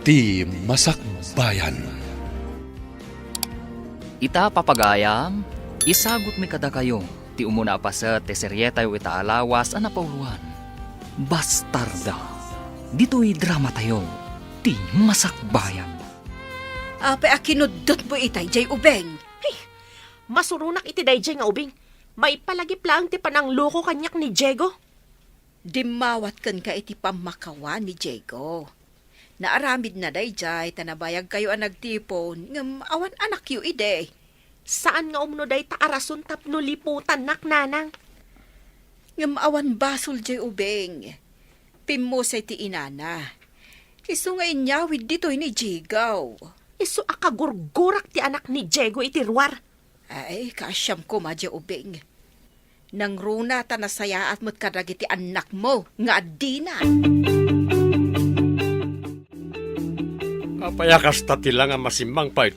ti Masakbayan. Ita papagayam, isagot mi kada kayo, ti umuna pa sa teseryeta ita alawas anapauluan. Bastarda, dito'y drama tayo, ti Masakbayan. Ape akinudot mo itay, jay ubeng. Masurunak iti dayjay nga ubing. May palagip lang ti panang loko kanyak ni Diego. Dimawat kan ka iti pamakawa ni Diego. Naaramid na dayjay, tanabayag kayo ang nagtipon, ngam awan anak yu ide. Saan nga umno day taarason tapno liputan nak nanang? Ngam awan basol jay ubeng. Pimo sa iti inana. Iso nga inyawid dito'y ni Jigaw. Iso akagurgurak ti anak ni Diego iti ruwar. Ay, kasyam ko madya ubeng. Nang runa ta nasaya at mo't kadagiti anak mo, nga adina. Payakas ta tila nga masimbang pait.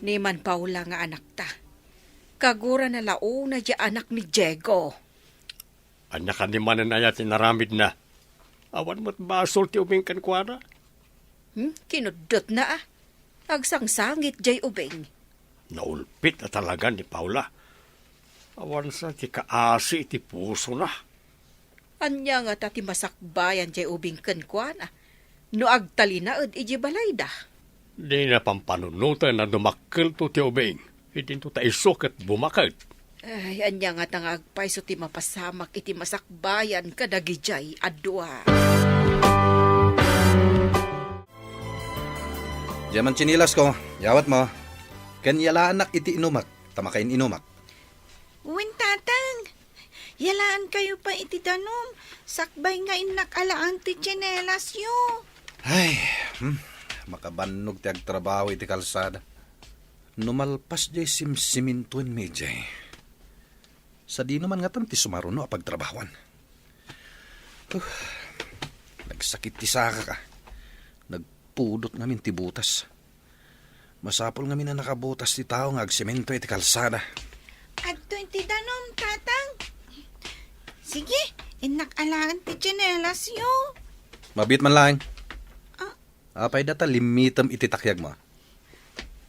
Ni man Paula nga anak ta. Kagura na launa dya anak ni Diego. Anya ka ni manan ayat naramid na. Awan mo't basol ti ubing kankwana. Kinudot na ah. Agsangsangit jay ubeng. Naulpit na talaga ni Paula. Awan sa ti kaasi ti puso na. Anya nga tati masakbayan jay ubing kenkwana. No agtalinaod iji balayda. Di na pampanunutan na dumakil to ti ubing. Hindi to ta isok at bumakit. Ay, anya nga tangagpay so ti mapasamak iti masakbayan kadagi jay adwa. Diyaman chinilas ko, yawat mo. Kanyala anak iti inumak, tamakain inumak. Uwin tatang, yalaan kayo pa iti danom, sakbay nga inak alaan ti tsinelas yo. Ay, makabannog ti agtrabaho iti kalsada. Numalpas jay simsimintuin mi jay. Sa di naman nga ti sumaruno a pagtrabawan. Nagsakit ti saka ka. Nagpudot namin ti butas. Masapol nga na nakabutas ti tao nga agsemento iti kalsada. Adto iti danom, tatang. Sige, inak alaan ti tsinelas yo. Mabit man lang. Apay data limitam iti takyag mo.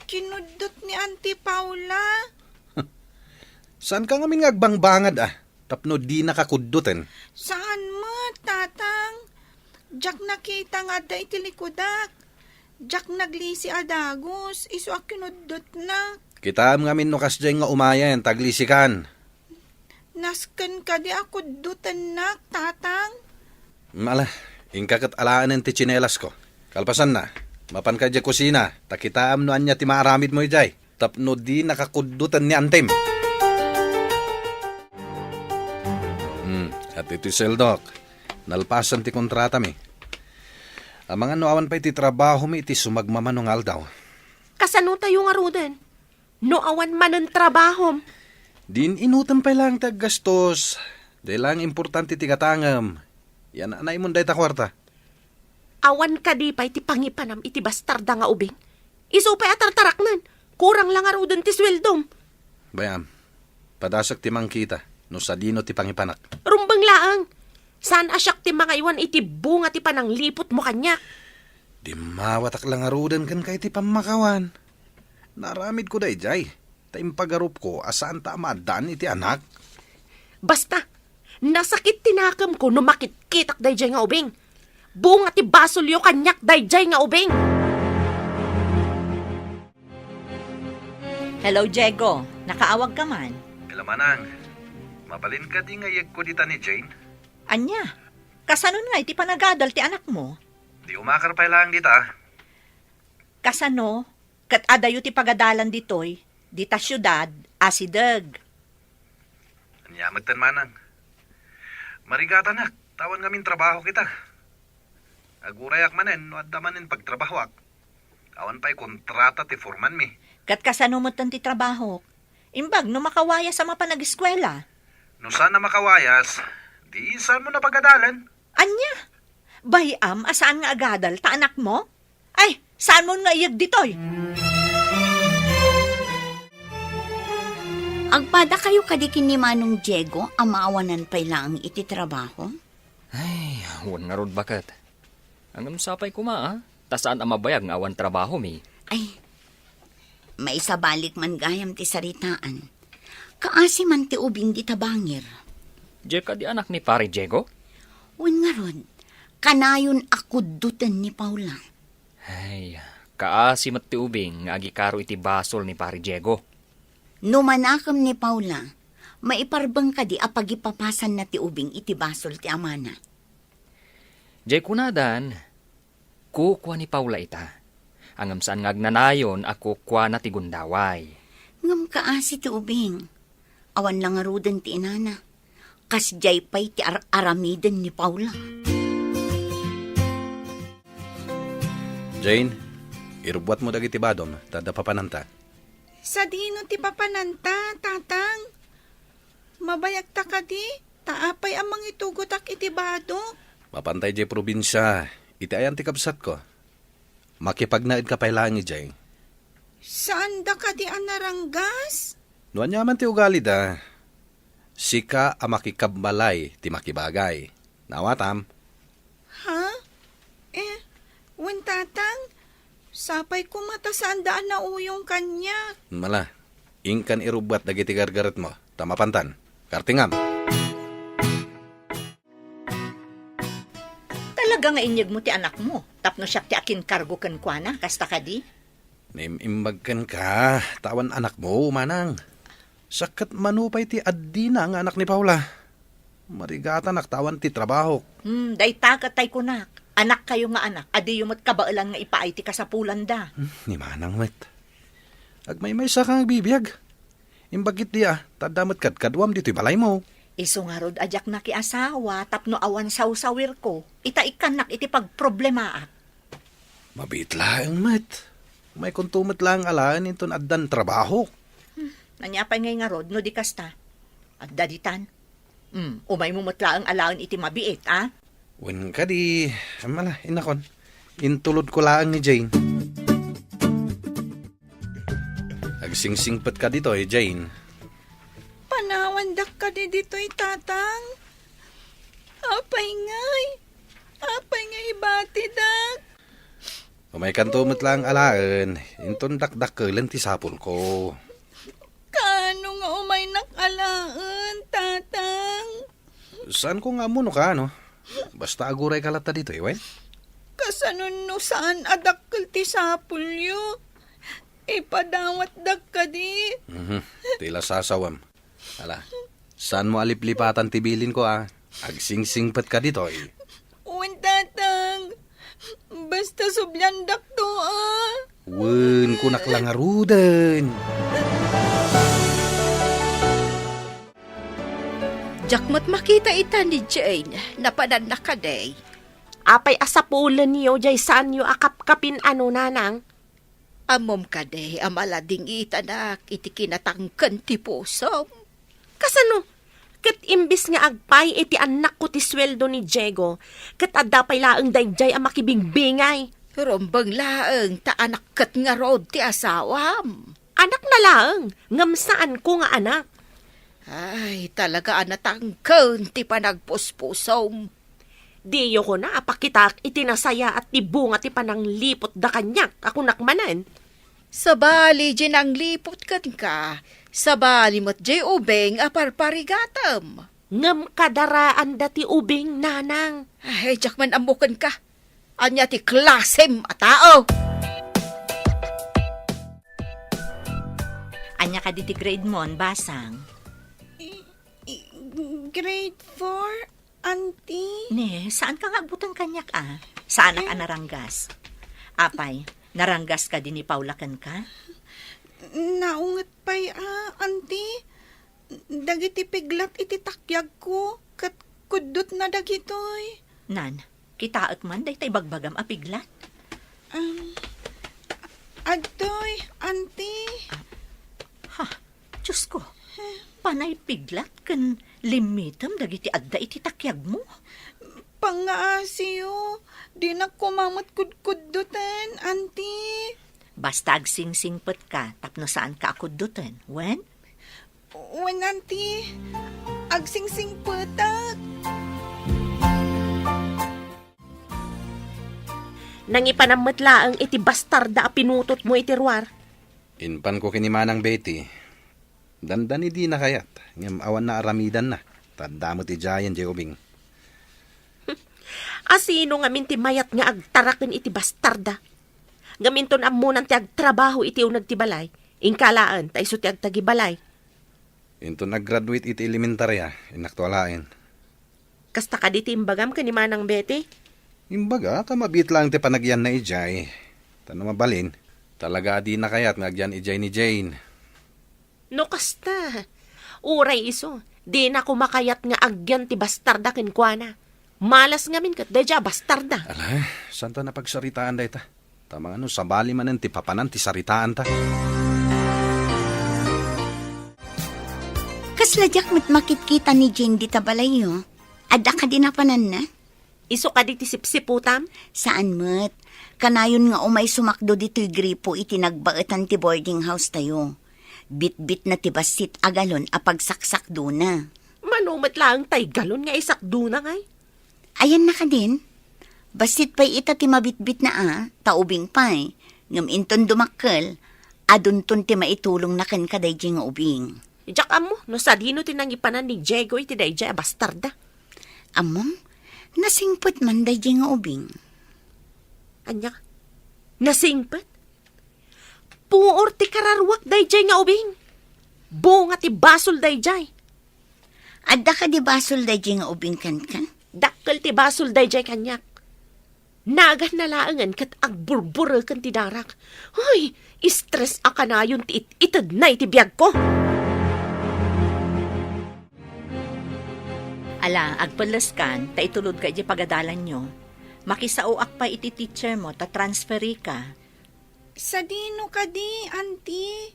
Kinudot ni Auntie Paula. Saan ka ngamin nga agbangbangad tapno di nakakuddutin. Saan mo, tatang? Jack nakita nga da iti likudak. Jack naglisi adagos, iso a kinudot na. Kita ngamin no kasjay nga umayan, taglisikan. Nasken ka di ako dutan na, tatang. Mala, ingkakat alaan ti tsinelas ko. Kalpasan na, mapan ka dya kusina, takitaam no anya ti maaramid mo jay. Tapno di nakakuddutan ni Antem. At iti seldok, nalpasan ti kontrata mi. Ang mga noawan pa iti trabaho mi iti sumagmamanungal daw. Kasano tayo nga ruden? No awan man ang trabahom. Din inutan pa lang taggastos. Dahil lang importante ti katangam. Yan anay mo dahi ta kwarta. Awan ka di pa iti pangipanam iti bastarda nga ubing. Iso pa atartarak nan. Kurang lang nga ruden ti sweldom. Bayam, padasak ti mangkita. No sa dino ti pangipanak. Rumbang laang. Saan asyak ti mga iwan iti bunga ti panang lipot mo kanya? Di mawatak lang arudan kan kay ti pamakawan. Naramid ko day jay. Taimpagarup ko asaan ta amadaan iti anak. Basta, nasakit tinakam ko no makitkitak dayjay nga ubing. Bunga ti basolyo kanyak dayjay nga ubing. Hello, Diego. Nakaawag ka man? Ilamanang, mabalin ka di ngayag ko dita ni Jane? Anya, kasano nga iti panagadal ti anak mo? Di umakar pa lang dita. Kasano, kat adayo ti pagadalan ditoy, dita syudad, asideg. Anyamagtan manang. Marigata nak, tawan ngamin trabaho kita. Agurayak manen, no adamanin pagtrabahowak. Awan pa'y kontrata ti forman mi. Kat kasano mo ti trabaho? Imbag no makawaya sa mapanag-eskwela. No sana makawayas, di saan mo na pagadalan? Anya, bayam asaan nga agadal ta anak mo? Ay, saan mo nga iyag ditoy? Agpada kayo kadikin ni Manong Diego, amaawanan pa lang iti trabaho? Ay, huwag nga rod bakat. Ang sapay ko Tasaan ang mabayag nga awan trabaho mi. Ay, may sabalik man gayam ti saritaan. Kaasi man ti ubing di tabangir. Jay ka di anak ni pare Diego? Wen nga rod, kanayon akudutan ni Paula. Ay, kaasi mat ti ubing nga agikaro iti basol ni pare Diego. Numanakam ni Paula, maiparbang ka di apagipapasan na ti ubing iti basol ti amana. Jay kunadan, kukwa ni Paula ita. Angam saan ngagnanayon ako kwa na ti gundaway. Ngam kaasi ti ubing. Awan lang nga rudan ti inana. Kas jay pa'y ti aramiden ni Paula. Jane, irubwat mo dagiti badom, tada papananta. Sa dino ti papananta, tatang. Mabayag ta ka di, taapay amang itugotak iti badok. Mapantay jay probinsya, iti ayan ti kabsat ko. Makipagnaid ka pailangi jay. Saan da ka di anaranggas? Nuan yaman ti ugali da. Sika a makikabbalay ti makibagay. Nawatam. Ha? Wen tatang, sapay ko mata saan daan na uyong kanya. Mala, ingkan irubwat dagiti gargaret mo. Tamapantan. Kartingam. Talaga nga inyag mo ti anak mo. Tapno siya ti akin kargo kan kwa na, kasta ka di. Nimimbagkan ka, tawan anak mo, manang. Sakat manupay ti addina ang anak ni Paula. Marigatan tawan ti trabaho. Day takatay ko na. Anak kayo nga anak, adi yung matkabailan nga ipaay ti kasapulan da. Ni manang met. Agmay-may sa kang bibiyag. Imbagit diya, tadamot kadwam dito'y balay mo. Iso nga rod ajak na ki asawa, tapno awan sawsawir ko. Ikanak iti pagproblemaat. Mabit lang, met. May kuntumot lang alaan inton addan trabaho. Nanyapay ngay nga rod, no di kasta. At daditan. Umay mo matla ang alaan iti mabiit, ah? Wen ka di, mala, inakon. Intulod ko lang ni Jane. Agsingsingpat ka dito Jane. Panawandak ka di dito'y tatang. Apay ngay ibati dak. Umay kantumot lang alaan, inton dakdakkelan ti sapul ko. Kano nga umay nakalaan, tatang? Saan ko nga muno ka, no? Basta aguray kalata dito, wen? Kasanon no saan adakkel ti sapulyo? Ipadawat dak ka di. Tila sasawam. Ala, saan mo aliplipatan tibilin ko, ah? Agsingsingpat ka dito, eh. Uwan tatang, basta subyandak to, ah. Wen, kunak lang arudan. Jakmat makita ita ni Jane, napanan na ka day. Apay asapulan niyo, jay saan niyo akapkapin ano nanang? Amom ka day, amalading itanak, iti kinatangkan ti pusom. Kasano? Kat imbis nga agpay iti anak ko ti sweldo ni Diego, kat adapay laang dayjay ang makibingbingay. Rombang laeng, ta anak kat nga rod ti asawam. Anak na laang, ngam saan ko nga anak? Ay, talaga anatangkan ti panagpuspusom. Diyo ko na apakitak itinasaya at tibunga ti panang lipot da kanyak ako nakmanan. Sabali, jinang lipot kan ka. Sabali mo't jay ubeng aparparigatam. Ngam kadaraan dati ubing nanang. Ay, jakman amukan ka. Anya ti klasem a tao. Anya ka di ti grade mon, basang. Grade 4, auntie? Ne, saan ka nga butang kanyak, ah? Saan ka naranggas? Apay, naranggas ka din ni Paula kan ka? Naungat pa'y, auntie. Dagiti piglat iti takyag ko. Kat kudot na dagitoy. Nan, kitaak man, day tay bagbagam apiglat. Agtoy, auntie. Ha, Diyos ko. Panay piglat kan limitam dagiti adda iti takyag mo. Pangaasiyo, di na kumamot kudkudutan, auntie. Basta agsingsingpet ka, tapno saan ka akudutan. Wen? Wen, auntie. Agsingsing petak. Nang ipanammatlaang iti bastarda a pinutot mo iti ruwar. Inpan ko kini Manang Betty. Dandan di na kayat. Ngam awan na aramidan na. Tadamot ti Jayan, Jekobing. Asino nga minti mayat nga agtaraken iti bastarda. Gaminton amunan ti agtrabaho iti unag ti balay. Ingkalaan, ta iso ti agtagibalay. Into nag-graduate iti elementarya, inaktualain. Kasta ka di ti imbagam ka ni Manang Betty? Imbaga, kamabit lang ti panagyan na ijay. Tanong mabalin, talaga di na kayat ngagyan ijay ni Jane. No kasta. Uray iso, di na kumakayat nga agyan ti bastarda kenkwana. Malas nga min kat deja bastarda. Ala, saan ta napagsaritaan da ita? Tamang ano, sabali manen ti papanan ti saritaan ta. Kasladyak mo't makikita ni Jane di tabalayo. Adda ka din na panan na? Iso ka di ti sipsiputam? Saan mo't? Kanayon nga umay sumakdo dito'y gripo iti nagbaetan ti boarding house tayo. Bit-bit na ti basit agalon apagsaksak do na. Manumat lang tay galon nga isakdo na ngay. Ayan na ka din. Basit pa'y ita ti mabitbit na taubing pa'y. Ngam inton dumakkel, adunton ti maitulong na ken kaday nga ubing. Ijak amo, no sa dino tinangipanan ni Diego iti dayjay a bastarda. Among, nasingpot man day nga ubing. Anya, nasingpet? Puor ti kararwak dayjay nga ubing. Bunga ti basol dayjay. Adda ka di basol day nga ubing kan? Dakkel ti basol dayjay kanyak. Nagan na laangan kat agburbura kan ti darak. Ay, stress aka na yun ti itad na iti biyag ko. Ala, agpalas kan, ta itulod ka iti pagadalan nyo. Makisauak pa iti teacher mo, ta transferi ka. Sa dino ka di, auntie?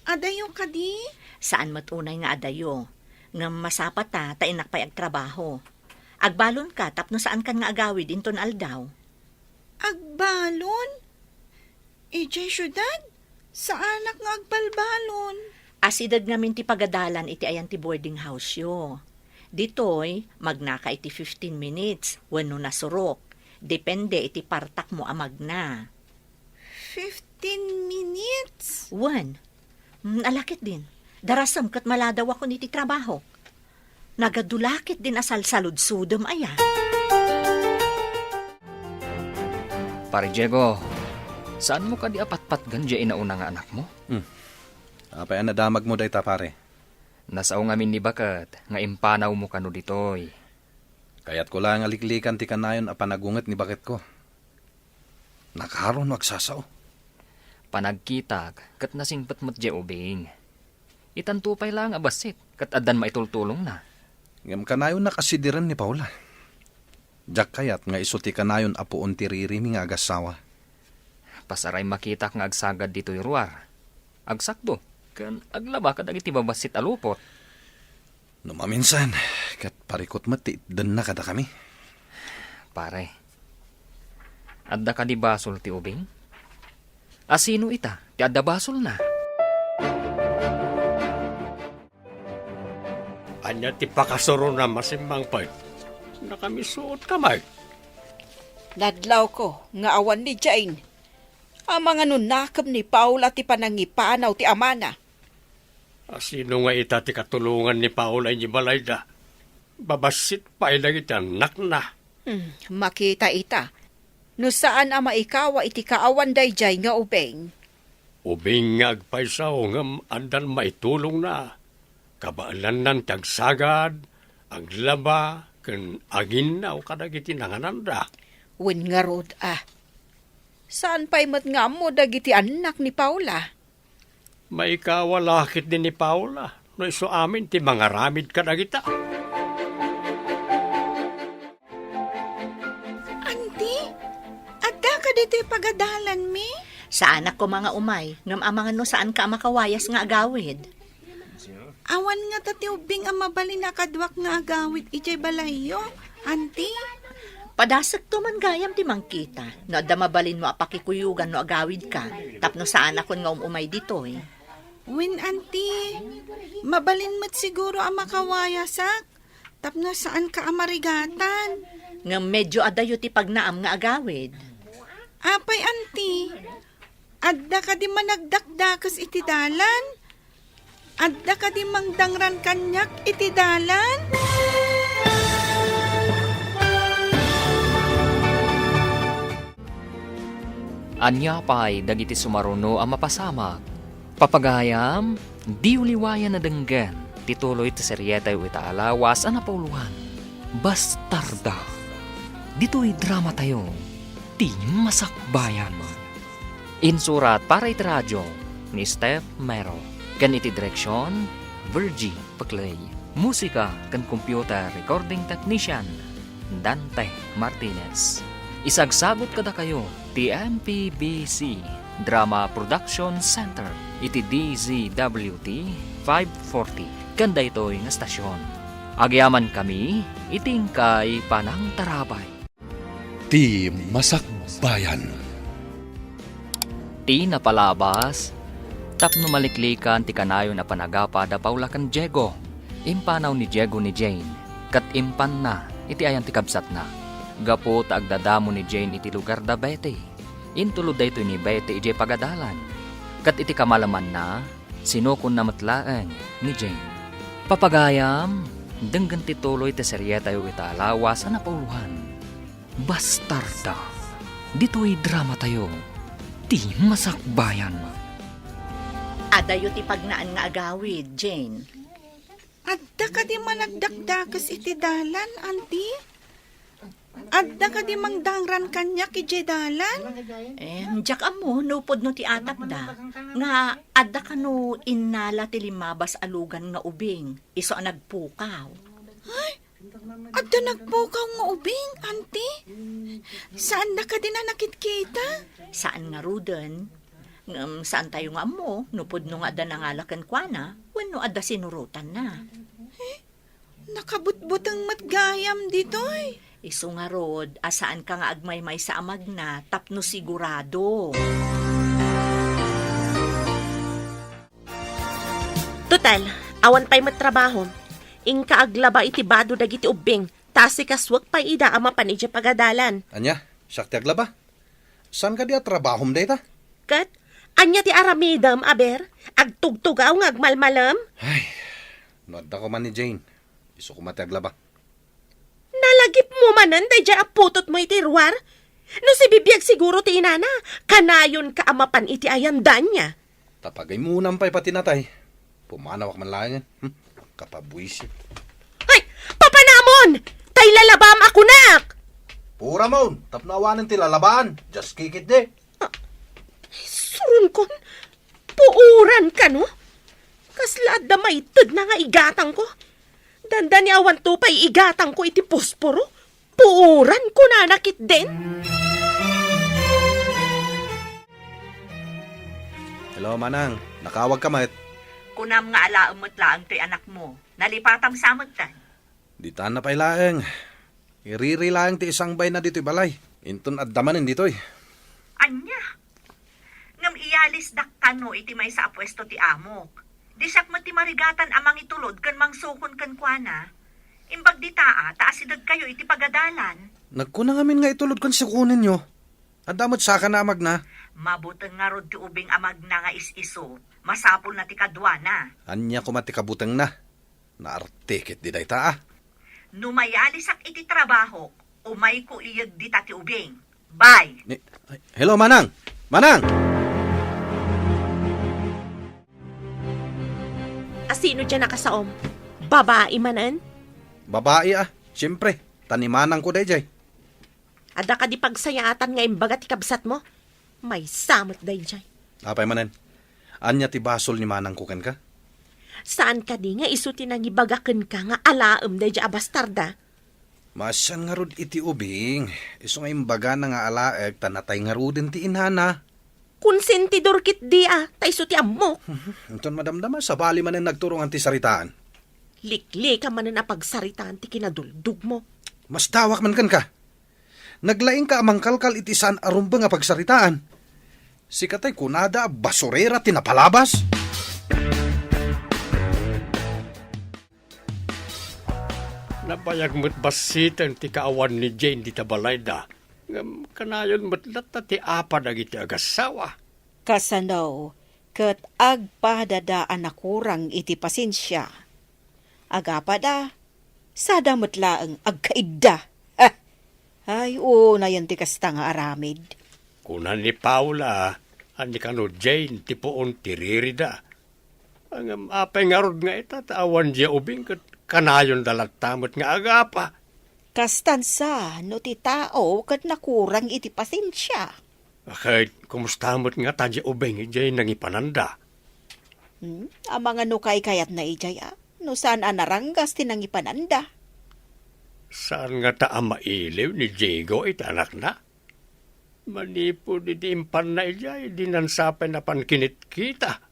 Adayo ka di? Saan matunay nga adayo? Nga masapat ta inak pa'y agtrabaho. Agbalon ka, tapno saan kan nga agawid inton aldaw. Agbalon? Ijay syudad? Sa anak nga agbalbalon? Asidag namin ti pagadalan iti ayan ti boarding house yo. Ditoy, magnaka iti 15 minutes, wano nasurok. Depende iti partak mo amagna. 15 minutes? Alakit din. Darasam kat maladaw ako niti trabaho. Nagadulakit din asal saludsudom aya. Pare Diego, saan mo ka di apatpat ganja inauna nga anak mo? Apay nadamag mo da ita pare. Nasaw ngamin ni Bakat, nga impanaw mo kano ditoy. Kaya't ko lang aliklikan ti kanayon a panagunget ni bakit ko. Nakaron magsasaw. Panagkitag, kat nasingpat mo't je ubing. Itantupay lang abasit, kat adan maitultulong na. Ngam kanayon nakasidiran ni Paula. Jak kayat nga isuti kanayon apuon ti ririmi nga agasawa. Pasaray makita nga agsagad dito'y ruwar. Agsakdo, kan aglaba ka dagiti babasit alupot. No maminsan, kat parikot mati, dan na kada kami. Pare, adda ka di basol ti ubing? Asino ita, ti adda basol na. Anya ti pakasuro na masimbang pa. Nakamisuot kamay. Nadlaw ko, nga awan ni Jane. Ang mga nunakam ni Paula ti panangipanaw ti amana. Sino nga ita ti katulungan ni Paula ni Balayda? Babasit pa ilang iti anak na. Makita ita. No saan ama ikawa iti kaawan dayjay nga ubeng. Ubing nga agpaisaw ngam andan maitulong na. Kabaalan nan tagsagad, aglaba, ken aginaw kadagiti nangananda. Wen nga rod Saan pa'y nga mo dagiti anak ni Paula? Maikawalakit din ni Paula. No iso amin ti mga ramid kadagita. Auntie, adda ka dito pagadalan mi? Sa anak ko mga umay, ngam amangan no saan ka makawayas nga agawid. Awan nga tati ubing ang mabali na kadwak nga agawid ijay balayo, auntie. Padasag to man gayam ti mangkita. No adda mabalin mo apakikuyugan no agawid ka. Tapno sa anak ko nga umay ditoy. Win, auntie, mabalin mo't siguro ang makawayasak. Tapno saan ka amarigatan? Nga medyo adayo ti pagnaam nga agawid. Apay, anti. Adda ka di managdakdakas iti dalan? Adda ka di mangdangran kanyak iti dalan? Anya pa'y dagiti sumaruno ang mapasamak. Papagayam, di uliwayan na denggan, tituloy ti seryetay ita alawas ang napauluhan. Bastarda. Dito'y drama tayo, ti masakbayan. Insurat para iti radyo ni Steph Mero. Kan iti direksyon, Virgie Paclay. Musika kan computer recording technician, Dante Martinez. Isagsagot kada kayo, ti MPBC Drama Production Center, iti DZWT 540, kanda ito'y nga stasyon. Agyaman kami, itingkay panang tarabay. Ti Masakbayan. Ti napalabas, tapno maliklikan ti kanayon na panagapa da Paula kan Diego. Impanaw ni Diego ni Jane, kat impan na, iti ayan ti kabsat na. Gapo ta agdadamo ni Jane iti lugar da Betty. Intulod da ito ni Betty iti pagadalan. Kat iti kamalaman na, sinukon na matlaan ni Jane. Papagayam, denggan tituloy ti seryeta yu ita alawas na pauluhan. Bastarda. Dito'y drama tayo. Ti masakbayan. Adayo ti pagnaan nga agawid, Jane. Adda ka di managdakdakas iti dalan, anti? Adda ka di mangdangran kanyak iti dalan? Diyak amo, nupod no ti atap da. Nga, adda ka no inala ti limabas alugan nga ubing. Iso ang nagpukaw. Adda nagpukaw nga ubing, anti? Saan na ka di na nakitkita? Saan nga ruden? Saan tayo nga amo? Nupod no nga adda nangalakan kwa na, wano adda sinurutan na. Nakabutbutang matgayam ditoy. Iso nga rod, asaan ka nga agmay-may sa amag na, tapno sigurado. Total, awan pa'y matrabaho. Ingka aglaba iti bado dagiti ubing, tasi kaswag pa'y ida ama panidya pagadalan. Anya, sakti aglaba. San ka di trabahom data? Kat, anya ti aramidam, aber, agtugtugaw nga agmalmalam. Ay, noda ko man ni Jane. Iso ko mati aglaba. Nalagip mo manan, day dya aputot mo iti ruwar. No si bibiyag siguro ti inana, kanayon ka amapan iti ayandan niya. Tapagay munang pa'y pati natay. Pumanawak man lang yan. Kapabwisi. Ay, papanamon! Tay lalabam ako nak! Pura mon, tapnawanan ti lalaban. Just kick it de. Surun kon, puuran ka no? Kaslad na may tud na nga igatang ko. Danda ni awan to pa'y igatang ko iti posporo. Puuran ko na nakit din. Hello, Manang. Nakawag ka, mait. Kunam nga alaamot laang to'y anak mo. Nalipatam samot tan. Di tan na pa'y laeng. Iriri laeng ti isang bay na dito'y balay. Inton at damanin dito'y. Anya? Ngam iyalis dakkano iti may sa apwesto ti amok. Disak mo ti marigatan amang itulod kan mangsukon kan kuana. Imbag di taa, taasidag kayo iti pagadalan. Nagkunang amin nga itulod kon si kunin nyo. At damot saka na amag na. Mabutang nga rod ti ubing amag na nga is-iso. Masapol na ti kadwana. Anya kumati kabutang na. Naartikit di day taa. Numayalisak iti trabaho, umay ko iyag di ti ubing. Bye! Hello, Manang! Manang! Asino dyan nakasaom? Babae manan? Babae siyempre. Tanimanang ko day jay. Ada ka di pagsayatan nga imbaga ti kabsat mo? May samot day jay. Apay manan. Anya ti basol ni Manang kuken ka? Saan ka di nga isuti nang ibagaken ka nga alaem day jay abastarda? Masyan nga rod iti ubing. Iso nga imbaga na nga alaeg tanatay nga rodin ti inhana. Konsentidor kit di ta isuti ammo. Anton madamdama sa bali manan nagturungan ti saritaan. Likli ka man na pagsaritaan ti kinaduldug mo. Mas dawak man kan ka. Naglaing ka amang kalkal iti san arumba nga pagsaritaan. Si katay kunada basurera tinapalabas. Napayag mo't basitan ti kaawan ni Jane di tabalayda. Ngam kanayon matlat na ti apa dagiti agasawa. Kasano, kat agpadadaan na kurang iti pasensya. Agapada, sada matlaang agkaidda. Ha! Ay, oo na yan ti kasta nga aramid. Kunan ni Paula, ani kano Jane, tipoon tiririda. Ang apay nga rod nga itatawan diya ubing kat kanayon dalat tamot nga agapa. Kastansa, no ti tao, kat nakurang iti pasensya. Kahit kumustamot nga tadya ubing Jane nang ipananda. Ang mga nukay kayat na ijay, no saan anaranggas tinang ipananda. Saan nga ta ang mailiw ni Diego itanak na? Manipod iti impan na ijay, dinansapay na pankinit kita.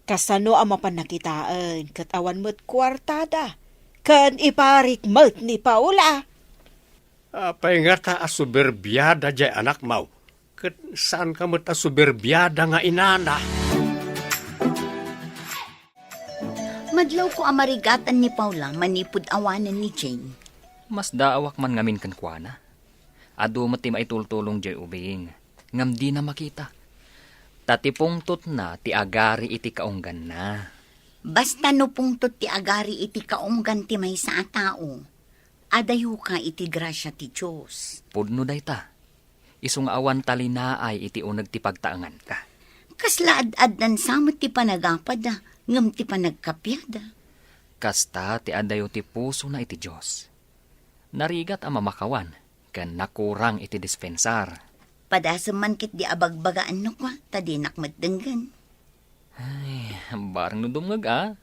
Kasano ang mapanakitaan, kat awan mo't kwartada, kan iparik mo't ni Paula. Apay nga ta asuberbiyada jay anak mau. Kat saan ka mo't asuberbiyada nga inana? Madlaw ko amarigatan ni Paula manipod awanan ni Jane. Mas daawak man ngamin kan kuana. Adu mati maitultulong jay ubing. Ngam di na makita. Tatipungtot na ti agari iti kaunggan na. Basta no pungtot ti agari iti kaunggan ti may sa tao, adayo ka iti grasya ti Diyos. Pudno dayta. Isung awan talinaay iti unag ti pagtaangan ka. Kaslaad-ad nan samot ti panagapad ngam ti panagkapyada. Kasta ti adayo ti puso na iti Diyos. Narigat ang mamakawan, kan nakurang iti dispensar. Padasam man kit di abagbagaan no kwa, tadinak matdenggan. Ay, barang no dumngag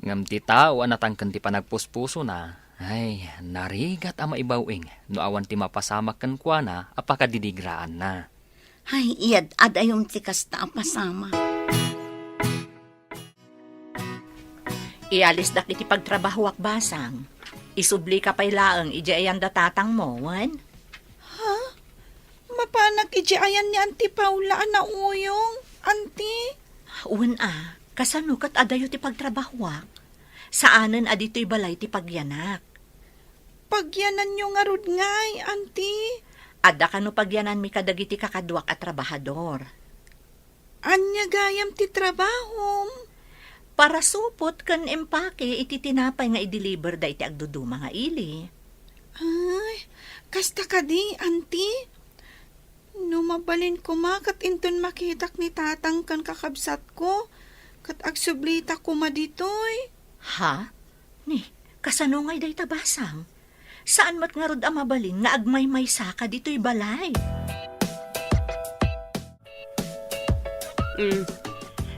Ngam ti tao anatangkan ti panagpuspuso na, ay, narigat ang maibawing, no awan ti mapasamak kan kwa na, apakadidigraan na. Ay, iyad adayong ti kasta apasama. Ialis dak iti pagtrabaho ak basang. Isubli ka pa'y laang iji ayan datatang mo, wan? Mapanak iji ayan ni Auntie Paula na uyong, Auntie. Uwan kasano kat adayo ti pagtrabahwak. Saanan adito'y balay ti pagyanak. Pagyanan nyo nga rod ngay, Auntie. Adda kano pagyanan mi kadagiti kakadwak at trabahador. Anya gayam ti trabahom. Para supot kan empake iti tinapay nga i-deliver da iti agduduma nga ili. Ay, kasta ka di, Auntie. No mabalin ko kat inton makitak ni tatang kan kakabsat ko, kat agsublita ko maditoy. Ha? Ni, kasano ngay day tabasang? Saan mat nga rod ang mabalin nga agmay-may saka dito'y balay?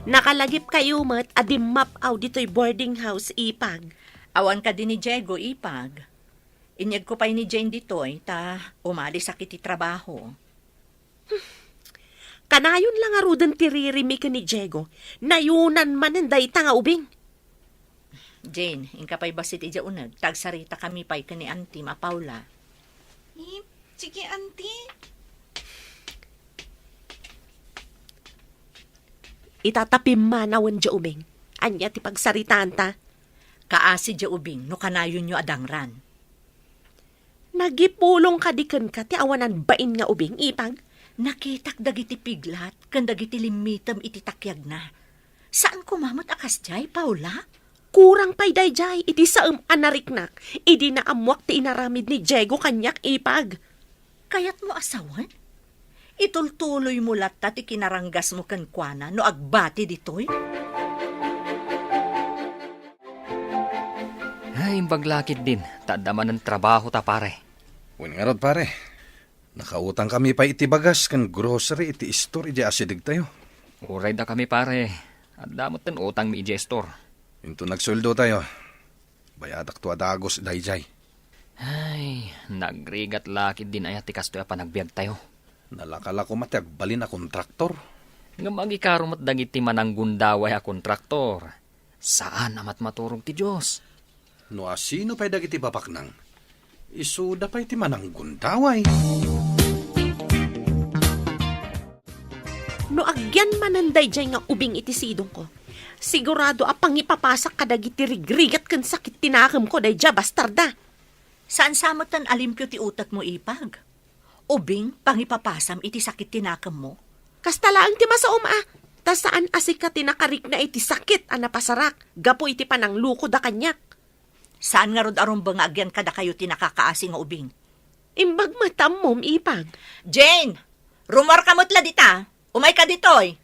Nakalagip kayo mat adimap aw dito'y boarding house ipag. Awan ka din ni Diego ipag. Inyag ko pa'y ni Jane dito'y, ta umalis sa kiti trabaho. Kanayon lang arudan tiririmi ka ni Diego, nayunan man ang dayta nga ubing. Jane, ingka pa'y basit ija unag, tagsarita kami pa'y ka ni Auntie Paula. Sige, Auntie. Itatapim manawan dya ubing. Anya ti pagsaritaan ta. Kaasi dya ubing, no kanayon nyo adangran. Nagipulong ka diken ka ti awanan bain nga ubing ipag. Nakitak dagiti piglat, kan dagiti limitam iti takyag na. Saan kumamot akas jay, Paula? Kurang pa'y dayjay, iti saam anariknak, idi na amwak ti inaramid ni Diego kanyak ipag. Kayat mo asawan? Itultuloy mo latta ti kinaranggas mo kankwana no agbati ditoy? Ay, baglakid din. Tadaman ng trabaho ta pare. Uy nga rod pare, nakautang kami pa iti bagas kan grocery iti store iti asidig tayo. Uray da kami pare. At damot ng utang mi iti store. Into nagsuldo tayo. Bayadak to adagos dayjay. Ay, nagrigat lakid din ayat ti kastoy pa nagbiag tayo. Nalakala ko mati agbalin a kontraktor. Nga magikarumat dagiti mananggundaway a kontraktor. Saan amat maturog ti Diyos? No asino pa'y dagiti papaknang? Isuda pa'y ti mananggundaway. No agyan mananday dyan nga ubing iti sidong ko. Sigurado apang ipapasak ka dagiti rigrigat kan sakit tinakam ko day dya bastarda. Saan samatan alimpyo ti utak mo ipag? Ubing, pangipapasam iti sakit tinakam mo? Kastalaang ti masaom Ta saan asik ka tinakarik na iti sakit a napasarak. Gapo iti panang luko da kanyak. Saan nga rod aron ba nga agyan kada kayo tinakakaasi nga ubing? Imbag matam mom ipag. Jane! Rumor kamutla dita. Umay ka ditoy.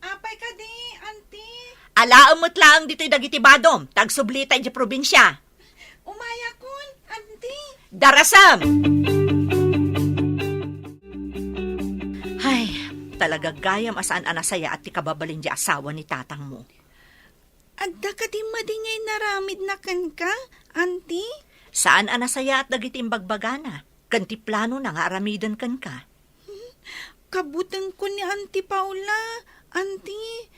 Apay ka di, auntie. Alaamot lang dito'y dagiti badom. Tagsublita iti probinsya. Umaya kun, auntie. Darasam! Ay, talaga gayam asaan anasaya at ti kababalin di asawa ni tatang mo. Adda ka di madingay naramid na kan ka, auntie? Saan anasaya at dagiti imbagbagana? Kanti plano na nga aramidan kan ka. Kabutan ko ni Auntie Paula, auntie.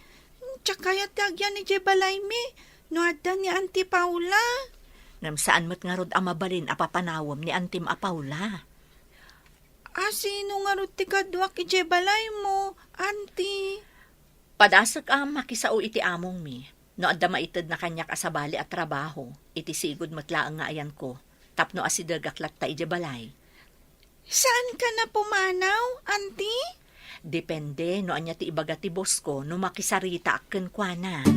Tsakaya tagyan ni Jebalayme, no adda ni Auntie Paula. Ngam saan mo't nga rod amabalin apapanawam ni Antim Apaula. Sino nga rod ti kadwak Jebalay mo, auntie? Padasag makisao iti among mi. No adda maitid na kanyak asabali at trabaho. Iti sigod matlaang nga ayan ko. Tapno asidagaklat ta Jebalay. Saan ka na pumanaw, auntie? Depende no anya ti ibaga ti boss ko no makisarita akken kuana.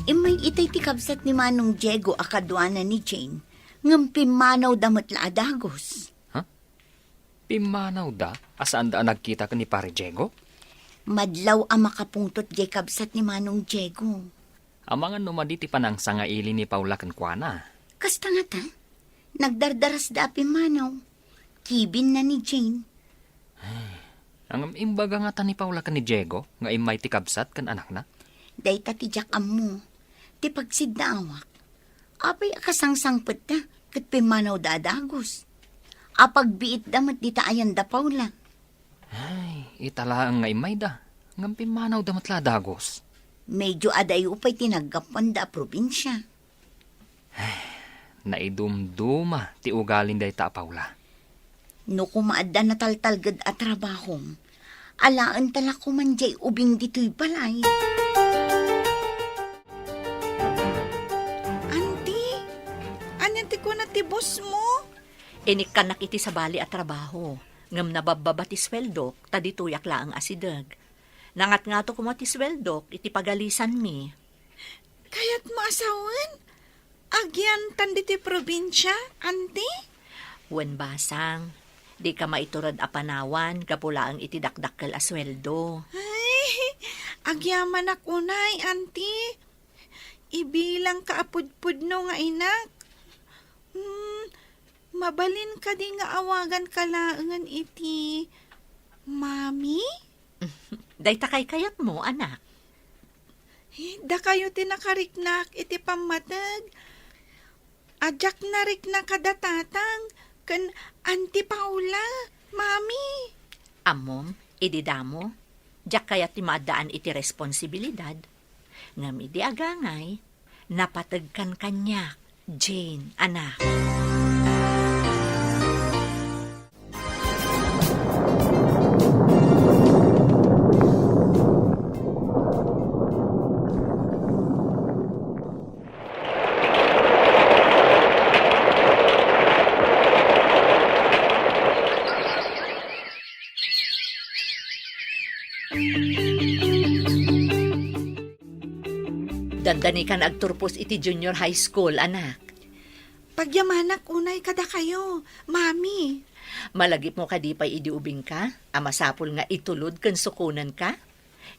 Imay itay ti kabsat ni Manong Diego akadwana ni Jane, ngam pimanaw damot la adagos. Pimanaw da? Asaan da nagkita ka ni Pare Diego? Madlaw ang makapungtot jay kabsat ni Manong Diego. Amangan numadi ti panang sangaili ni Paula kankwana. Kasta nga ta, nagdardaras da pimanaw. Kibin na ni Jane. Ang imbaga nga ta ni Paula kan ni Diego, nga imay ti kabsat kan anak na. Day tatidyak mo, ti pagsid na awak. Apay akasangsangpet na, kat pimanaw da adagos. Apagbiit damat di taayan da Paula. Ay, itala ang nga imay da. Ngam pimanaw damat la dagos. Medyo aday upay tinagapan da probinsya. Naidumduma ti ugalin day ta Paula. No kumaadda na taltalgad at trabahom, alaan tala kumanjay ubing dito'y balay. Auntie, anyan ti ko na ti boss mo? Inik kanak iti sabali at trabaho. Ngam nabababa ti sweldo, tadituyak laang asidag. Nangat nga to kuma ti sweldo, iti pagalisan mi. Kaya't mo asawan? Agyan tandi ti probinsya, auntie? Wen basang, di ka maiturad apanawan, kapula ang itidakdakkel asweldo. Ay, agyaman ako nay, auntie. Ibilang ka apudpud no nga inak. Mabalin ka di nga awagan kalaangan iti mami? Day takay kayat mo, anak. Da kayo tinakariknak iti pamatag. Ajak na rik na kadatatang kan Auntie Paula, mami. Amom, ididamo, jak kaya ti maadaan iti responsibilidad. Ngam idi agangay, napatagkan kanyak, Jane, anak. Dandani ka agturpos iti junior high school, anak. Pagyamanak unay kada kayo, mami. Malagip mo kadipay idi ubing ka, amasapol nga itulod kan sukunan ka.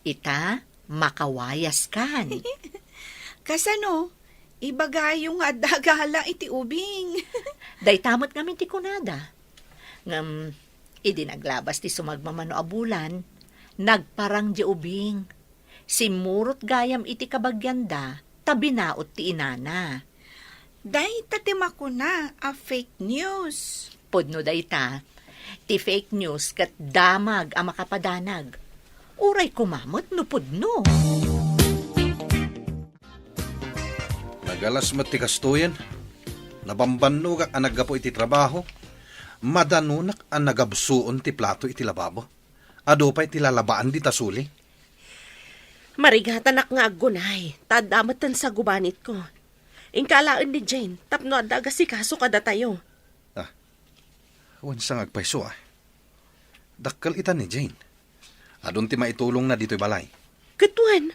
Ita, makawayas kan. Kasano, ibagay yung adagala iti ubing. Day tamot ngamin ti kunada. Ngam, idi naglabas ti sumagmamano abulan, nagparang di ubing. Simurot gayam iti kabagyanda, tabinaot ti inana. Day tatima ko na a fake news. Podno day ta, ti fake news kat damag ang makapadanag. Uray kumamot no podno. Nagalas ti kastuyan. Nabambanno kak ang naggapo iti trabaho. Madanunak ang nagabsuon ti plato iti lababo. Ado pa iti lalabaan di tasuli. Marigatan ak nga agunay. Tadamatan sa gubanit ko. Ingkalaan ni Jane, tapno adaga si kaso kada tayo. Huwag sang agpaiso Dakkel ita ni Jane. Adun ti maitulong na dito'y balay. Katuan,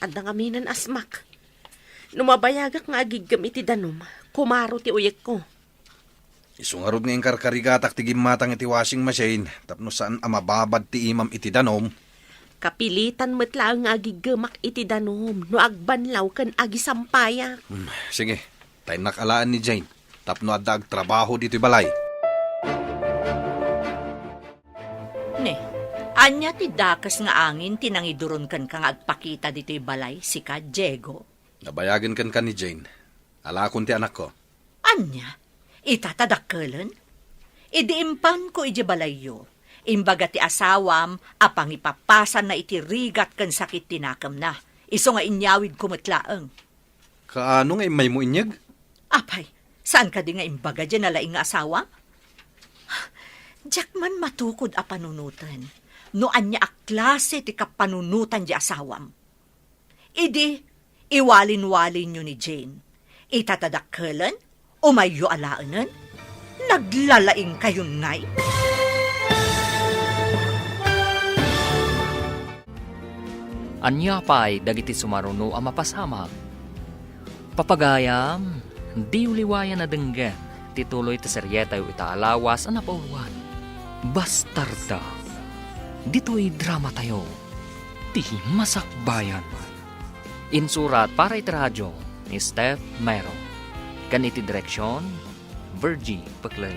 adda nga minan asmak. Numabayagak nga agigam iti danom, kumaro ti uyek ko. Isungarod nga yung karkarigatak ti gimatang iti washing machine, tapno saan amababad ti imam iti danom. Kapilitan metla nga agigamak iti danom, no agbanlaw kan agisampaya. Sige, tayo nakalaan ni Jane. Tapno adda agtrabaho dito'y balay. Ne, anya ti dakas nga angin tinangiduron kan kang agpakita dito'y balay si ka Diego. Nabayagan kan ni Jane. Alakon ti anak ko. Anya, itatadakkelan? Idiimpan ko iti balayo. Imbaga ti asawam, apang ipapasan na iti rigat kan sakit tinakam na. Iso nga inyawid kumatlaang. Kaano nga may mo inyag? Apay, saan ka di nga imbaga dyan na laing nga asawam? Diyak man matukod a panunutan. No anya a klase ti kapanunutan di asawam. Idi, iwalin-walin nyo ni Jane. Itatadakkelan? O mayo alaanan? Naglalaing kayon ngay? Anya pa'y dagiti sumaruno ang mapasamag. Papagayam, di uliwayan na denggan, tituloy ti seryeta yu itaalawas ang napauluan. Bastarda. Dito'y drama tayo. Ti masakbayan. Insurat para iti radyo ni Steph Mero. Kan iti direksyon, Virgie Paclay.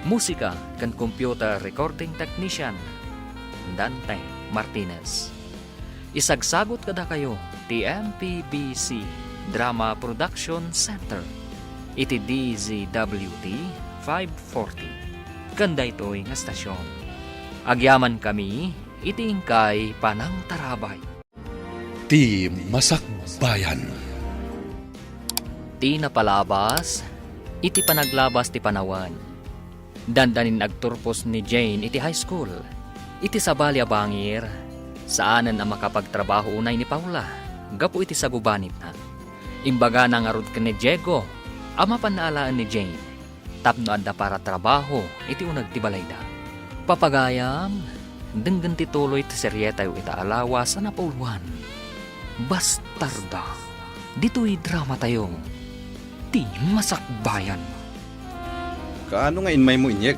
Musika kan computer recording technician, Dante Martinez. Isagsagot kada kayo ti MPBC Drama Production Center. Iti DZWT 540. Kanda ito'y nga stasyon. Agyaman kami, iti ingkay panang tarabay. Ti Masakbayan. Ti napalabas, iti panaglabas ti panawan. Dandanin agturpos ni Jane iti high school. Iti sabalya bangir, saanan ang makapagtrabaho unay ni Paula. Gapo iti sagubanit na. Imbaga nang arod ka ni Diego, ama panaalaan ni Jane. Tapno adda para trabaho, iti unag ti balayda. Papagayam, denggan ti tuloy ti seryeta yu itaalawas na napauluan. Bastarda. Dito'y drama tayo. Ti masakbayan. Kaano nga inmay mo inyag?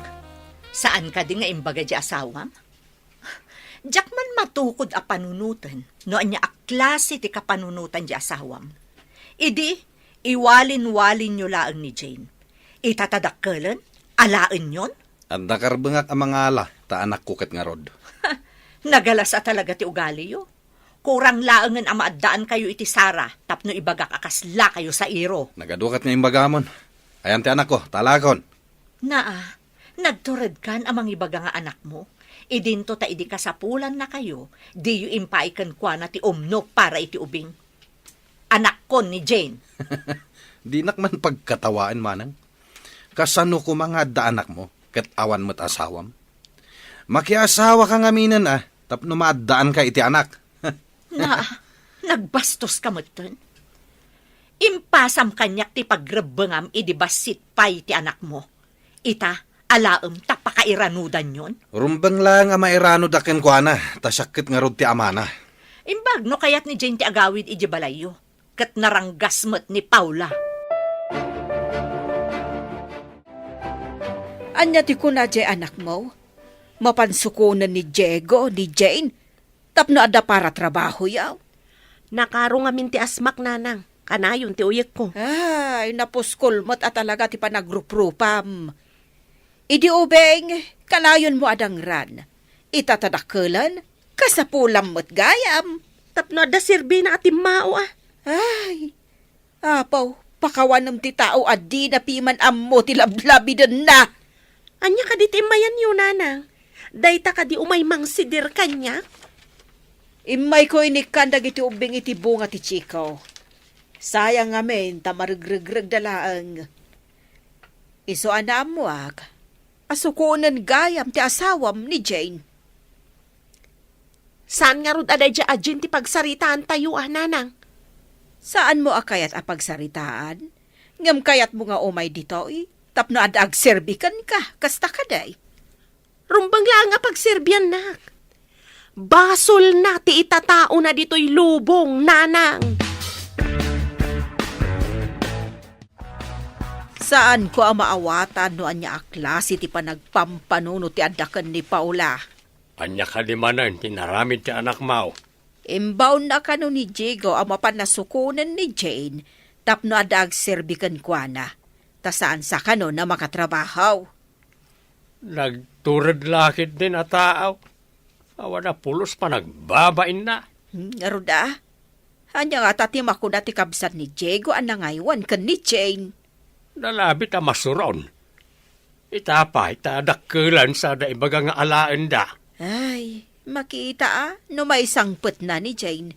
Saan ka di nga imbaga di asawam? Diyak man matukod a panunutan, no anya a klase ti kapanunutan di asawam. Idi, iwalin-walin nyo laang ni Jane. Itatadakkelan? Alaan yon? Anda karbengak ang mga ala, ta anak kukat nga rod. Nagalas a talaga ti ugali yo. Kurang laangan ang maaddaan kayo iti Sara, tapno ibagak akasla kayo sa iro. Nagadukat nga imbagamon. Ayan ti anak ko, talakon. Naa, nagtured kan amang ibaga nga anak mo. Idinto ta idi kasapulan na kayo, di yu impaikan kwa na ti umno para iti ubing. Anak kon ni Jane. Di nakman pagkatawaan manang. Kasano ko mga da anak mo, kat awan mo't asawam. Makiasawa ka nga minan tapno maaddaan ka iti anak. Na, nagbastos ka moton. Impasam kanyak ti pagrebengam idibasit pay ti anak mo. Ita, alaem tapakairanudan yon. Rumbang lang ang mairano daken ko ana, tasakit nga rod ti amana. Imbag no kayat ni Jane ti agawid iji balayo. Kat naranggas mo't ni Paula. Anya ti kuna jay anak mo? Mapansukunan ni Diego, ni Jane. Tapno ada para trabaho yaw. Nakaro nga min ti asmak nanang, kanayon ti uyek ko. Ay, napuskol mo't at talaga ti panagruprupam. Idi ubeng, kanayon mo adang ran. Itatadakkelan, kasapulam mo't gayam. Tapno da sirbi na atim mao Ay, apaw, pakawanam ti tao adi na piman ammo ti lablabidan na. Anya ka di timayan yun, nanang. Dayta ka di umay mangsidir kanya. Imay ko inikan dagiti ubing iti bunga ti chikaw. Sayang amin, tamarigrigrag dalaang. Iso anam mo asukunan gayam ti asawam ni Jane. Saan nga rod aday dya ajin ti pagsaritaan tayo, nanang? Saan mo akayat apagsaritaan? Ngam kayat mo nga umay dito tapno adag serbikan ka, kasta ka day. Rumbang lang nga pagserbyan nak. Basol na ti itatao na dito'y lubong, nanang. Saan ko ang maawatan no anya aklase ti panagpampanuno ti adakan ni Paula? Anya ka di manan, tinaramid ti anak mau. Imbaw na kano ni Diego ang mapanasukunan ni Jane tapno adag serbikan kwa na. Ta saan sa kano na makatrabahaw? Nagturad lakit din at taaw. Awa na pulos pa nagbabain na. Ngaruda, anya nga tatim ako na ti kabsat ni Diego ang nangaywan kan ni Jane. Nalabit a masuron. Itapa, itadakkelan sa daibaga nga alaan da. Ay, makita no may sangpet na ni Jane.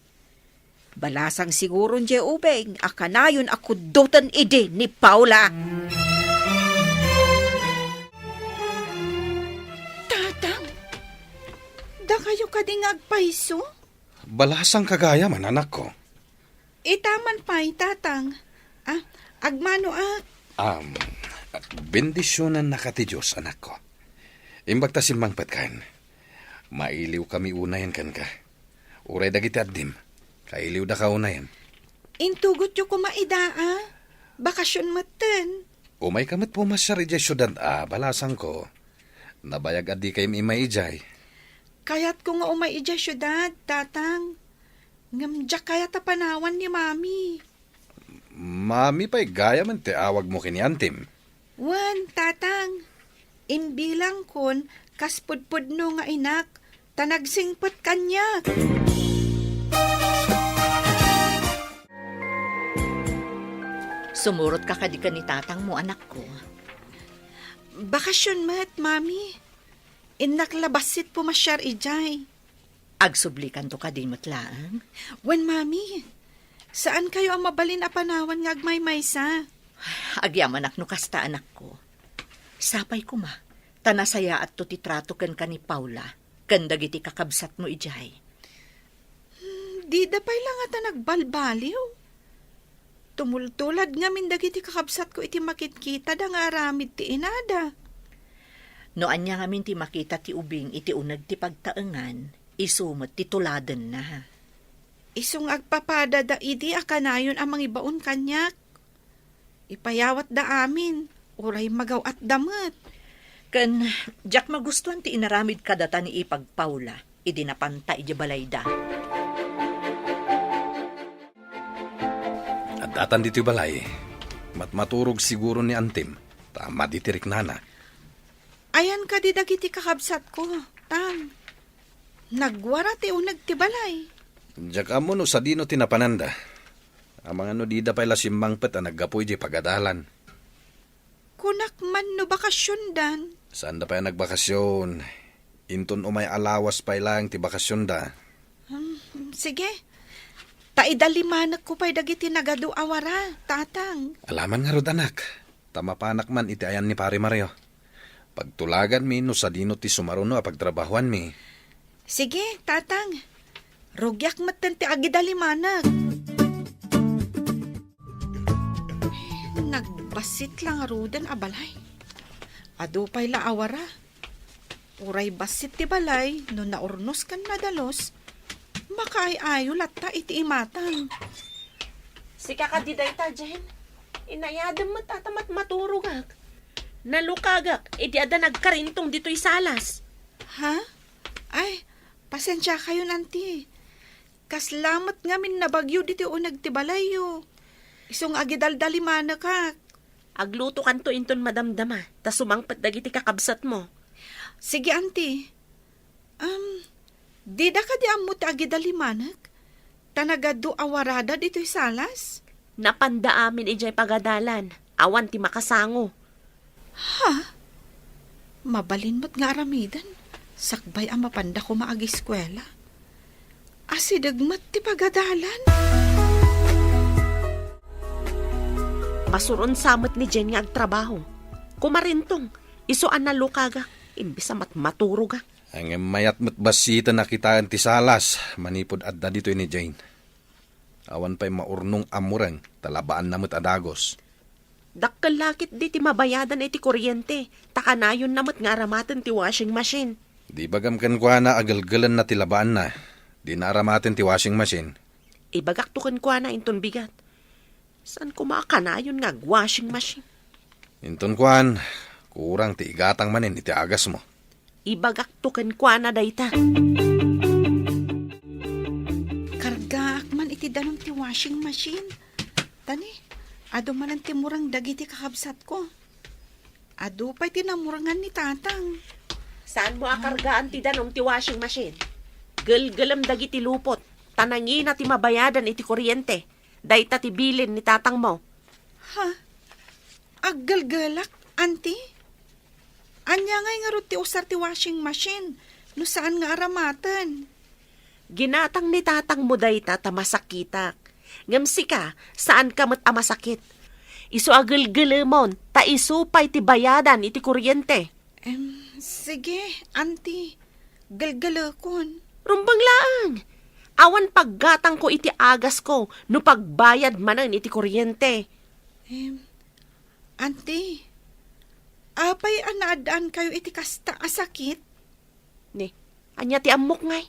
Balasang siguro niya ubeng, akanayon ako dutan ide ni Paula. Tatang, da kayo kading agpaiso? Balasang kagaya man, anak ko. Itaman pa'y, tatang. Agmano Bendisyonan na ka ti Diyos, anak ko. Imbagta simbang patkan. Mailiw kami unayan kan ka. Uray dagiti addim. Kailiw da ka unayan. Intugot yu kumaidaa. Bakasyon maten. Umay kamit pumasyari di syudad balasang ko. Nabayag adi kayong imaijay. Kayat ko nga umay ija syudad, tatang. Ngamdya kayat a panawan ni mami. Mami pa'y gaya man ti awag mo kiniantim. Wan, tatang. Imbilang kon, kaspudpud no nga inak, tanagsingpot kanya. Sumurot ka kadika ni tatang mo, anak ko. Bakasyon mat, mami. Inaklabasit pumasyar ijay. Agsublikan to ka din matlaan. Wan, mami. Saan kayo ang mabalin a panawan nga agmay-maysa? Agyaman no kasta anak ko. Sapay ko ma, tanasaya at to titrato ken ka ni Paula, ken dagiti kakabsat mo ijay. Di dapay lang ata nagbalbaliw. Tumultulad nga min dagiti kakabsat ko iti makitkita da nga aramid ti inada. No anya nga min ti makita ti ubing iti unag ti pagtaengan, isumot ti tuladen na. Isong agpapada da idi akanayon ang mangibaon kanyak. Ipayawat da amin, uray magaw at damat. Ken, jak magustuhan ti inaramid kadata ni ipag Paula, idi napanta iti balayda. At datan dito balay, matmaturog siguro ni Antim, tama ditirik nana. Ayan ka di dagiti kakabsat ko, tang. Nagwara ti unag ti balay. Diyak amo no sa dino tinapananda. Ang mga no di da pala simbang pet ang naggapoy di pagadalan. Kunak man no bakasyon dan. Saan da pa nagbakasyon? Inton umay alawas pa lang ti bakasyon da. Sige. Taidalimanak ko pa'y dagiti nagadu awara, tatang. Alaman nga rod anak. Tamapanak man iti ayan ni Pare Mario. Pagtulagan mi no sa dino ti sumaruno a pagtrabahuan mi. Sige, tatang. Rogyak matan ti agidalimanak. Nagbasit lang arudan a balay. Ado pa'y laawara. Uray basit ti balay, no naurnos kan madalos, makaay-ayo latta iti imatang. Sika ka di dayta, Jen. Inayadam mo tatamat maturugak. Nalukagak, iti ada nagkarintong dito'y salas. Ha? Ay, pasensya kayo nanti. Kaslamat nga min nabagyo dito o nagtibalayo. Isong agidaldaliman ka. Agluto kanto inton madamdama, ta sumangpat dagiti kakabsat mo. Sige, auntie. Di da ka di ammo ti agidalimanak? Tanagado awarada dito'y salas? Napanda amin ijay pagadalan. Awan ti makasango. Ha? Mabalin mo't nga aramidan. Sakbay ang mapanda ko maag-eskwela. Asidagmat ti pagadalan. Masuron samot ni Jen nga agtrabaho. Kumarintong, isuan na lukaga, imbis amat maturuga. Ang mayat mo't basita nakitaan ti salas, manipod adda dito ni Jane. Awan pa'y maurnong amurang, talabaan namot adagos. Dakkel lakit di ti mabayadan iti kuryente. Takanayon namot nga aramatan ti washing machine. Di bagam kan kwa na agalgalan na tilabaan na. Di naaramatin ti washing machine. Ibagak to kan kwa na inton bigat. Saan ko makakanayon nga washing machine? Inton kwan, kurang ti igatang manin iti agas mo. Ibagak to kan kwa na dayta. Karga man iti danom ti washing machine. Tani, ado man ang timurang dagiti kakabsat ko. Ado pa'y tinamurangan ni tatang. Saan mo akargaan ti danong ti washing machine? Galgalam dagiti lupot. Tanangi na ti mabayadan iti kuryente. Dayta ti bilin ni tatang mo. Ha? Aggalgalak, auntie? Anya ngay nga ro ti usar ti washing machine. No saan nga aramatan? Ginatang ni tatang mo dayta ta masakitak. Ngamsi ka, saan ka mat amasakit? Isu agalgalamon, ta isupay ti bayadan iti kuryente. Sige, auntie. Galgalakon. Rumbang laang. Awan paggatang ko iti agas ko, no pagbayad manan iti kuryente. Auntie, apay anaadaan kayo iti kasta asakit? Ni, anya ti amok ngay.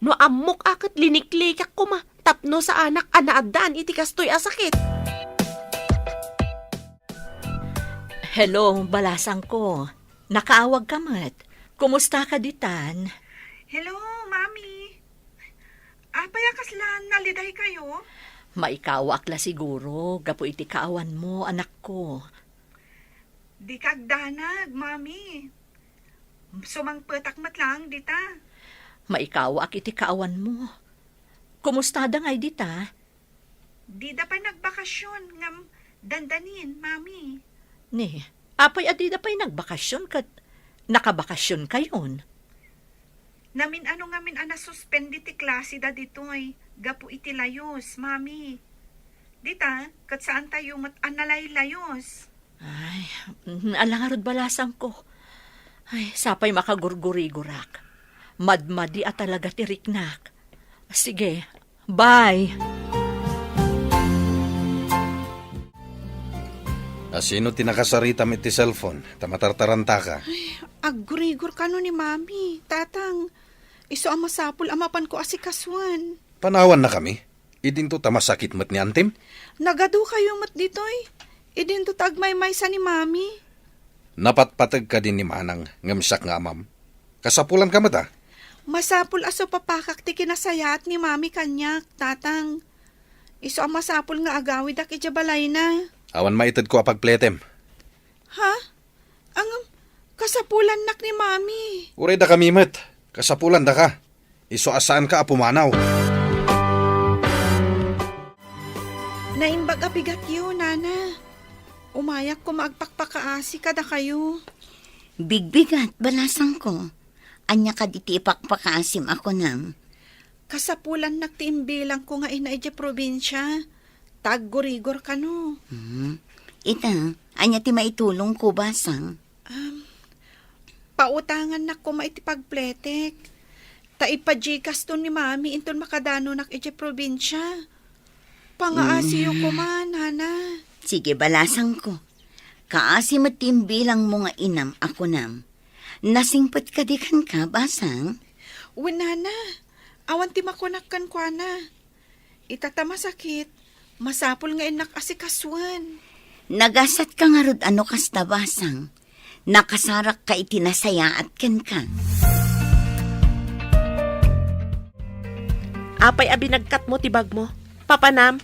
No amok akat liniklikak ko ma, tapno sa anak anaadaan iti kastoy asakit. Hello, balasang ko. Nakaawag ka mat. Kumusta ka ditan? Hello, Mami. Apay akaslan naliday kayo? Maikawak la siguro. Gapo iti kaawan mo, anak ko. Di kagdanag, Mami. Sumangpetak matlang dita. Maikawak iti kaawan mo. Kumusta da ngay dita? Di da pa nagbakasyon ngam dandanin, Mami. Ni, apay adida pa'y nagbakasyon kat nakabakasyon kayon. Namin ano ngamin ana suspendi ti klase da ditoy. Gapu iti layos, Mami. Dita, kat saan tayo mat analay layos? Ay, alangarod balasang ko. Ay, sapay makagurguri-gurak. Madmadi at talaga tiriknak. Sige, bye. Sino tinakasarita iti cellphone? Tamatartaranta ka. Agurigor ka no ni mami, tatang. Iso ang masapul amapan ko asikaswan. Panawan na kami. Idinto tamasakit mat ni Antim. Nagado kayo mat ditoy. Idinto tagmay-may sa ni mami. Napatpatag ka din ni Manang ngamsak nga mam. Kasapulan ka mata. Masapul aso papakak ti kinasayat ni mami kanyak, tatang. Iso ang masapul nga agawid ak ijabalay na. Awan maitad ko apagpletem. Ha? Ang kasapulan nak ni mami. Uray da kami mat. Kasapulan da ka. Iso asaan ka apumanaw. Naimbag abigat yun, nana. Umayak ko maagpakpakaasi kada kayo. Bigbigat, balasang ko. Anya ka diti ipakpakaasim ako nam. Kasapulan nagtiimbilang ko nga inaidya probinsya. Taggurigor ka no. Ita, anya ti maitulong ko basang. Pautangan na ko maitipagpletek. Taipajikas to ni mami inton makadano nak idya probinsya. Pangaasiyo ko man, nana. Sige, balasang ko. Kaasim at timbilang mo nga inam ako nam. Nasingpot ka di kan ka, basang? Nana. Awan ti makunakkan kwa na. Itatama sakit. Masapul nga inak asikaswan. Nagasat ka nga rod ano kasta, basang. Nakasarak ka itinasaya at ken ka. Apay abinagkat mo tibag mo. Papanam.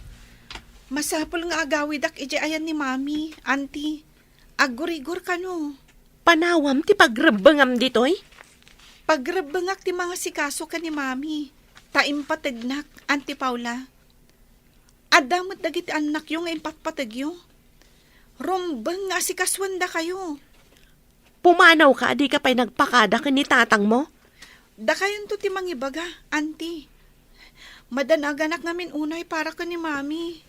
Masapul nga agawidak ije ayan ni mami, auntie. Agurigor ka no. Panawam ti pagrebengam ditoy. Pagrebengak ti mga sikaso ka ni mami. Taimpatagnak, Auntie Paula. Adamot dagiti anak yung nga impatpatagyo. Rombeng nga sikaswanda kayo. Pumanaw ka, di ka pa'y nagpakada ka ni tatang mo. Da kayon to ti mangibaga, auntie. Madanaganak ngamin unay para ka ni mami.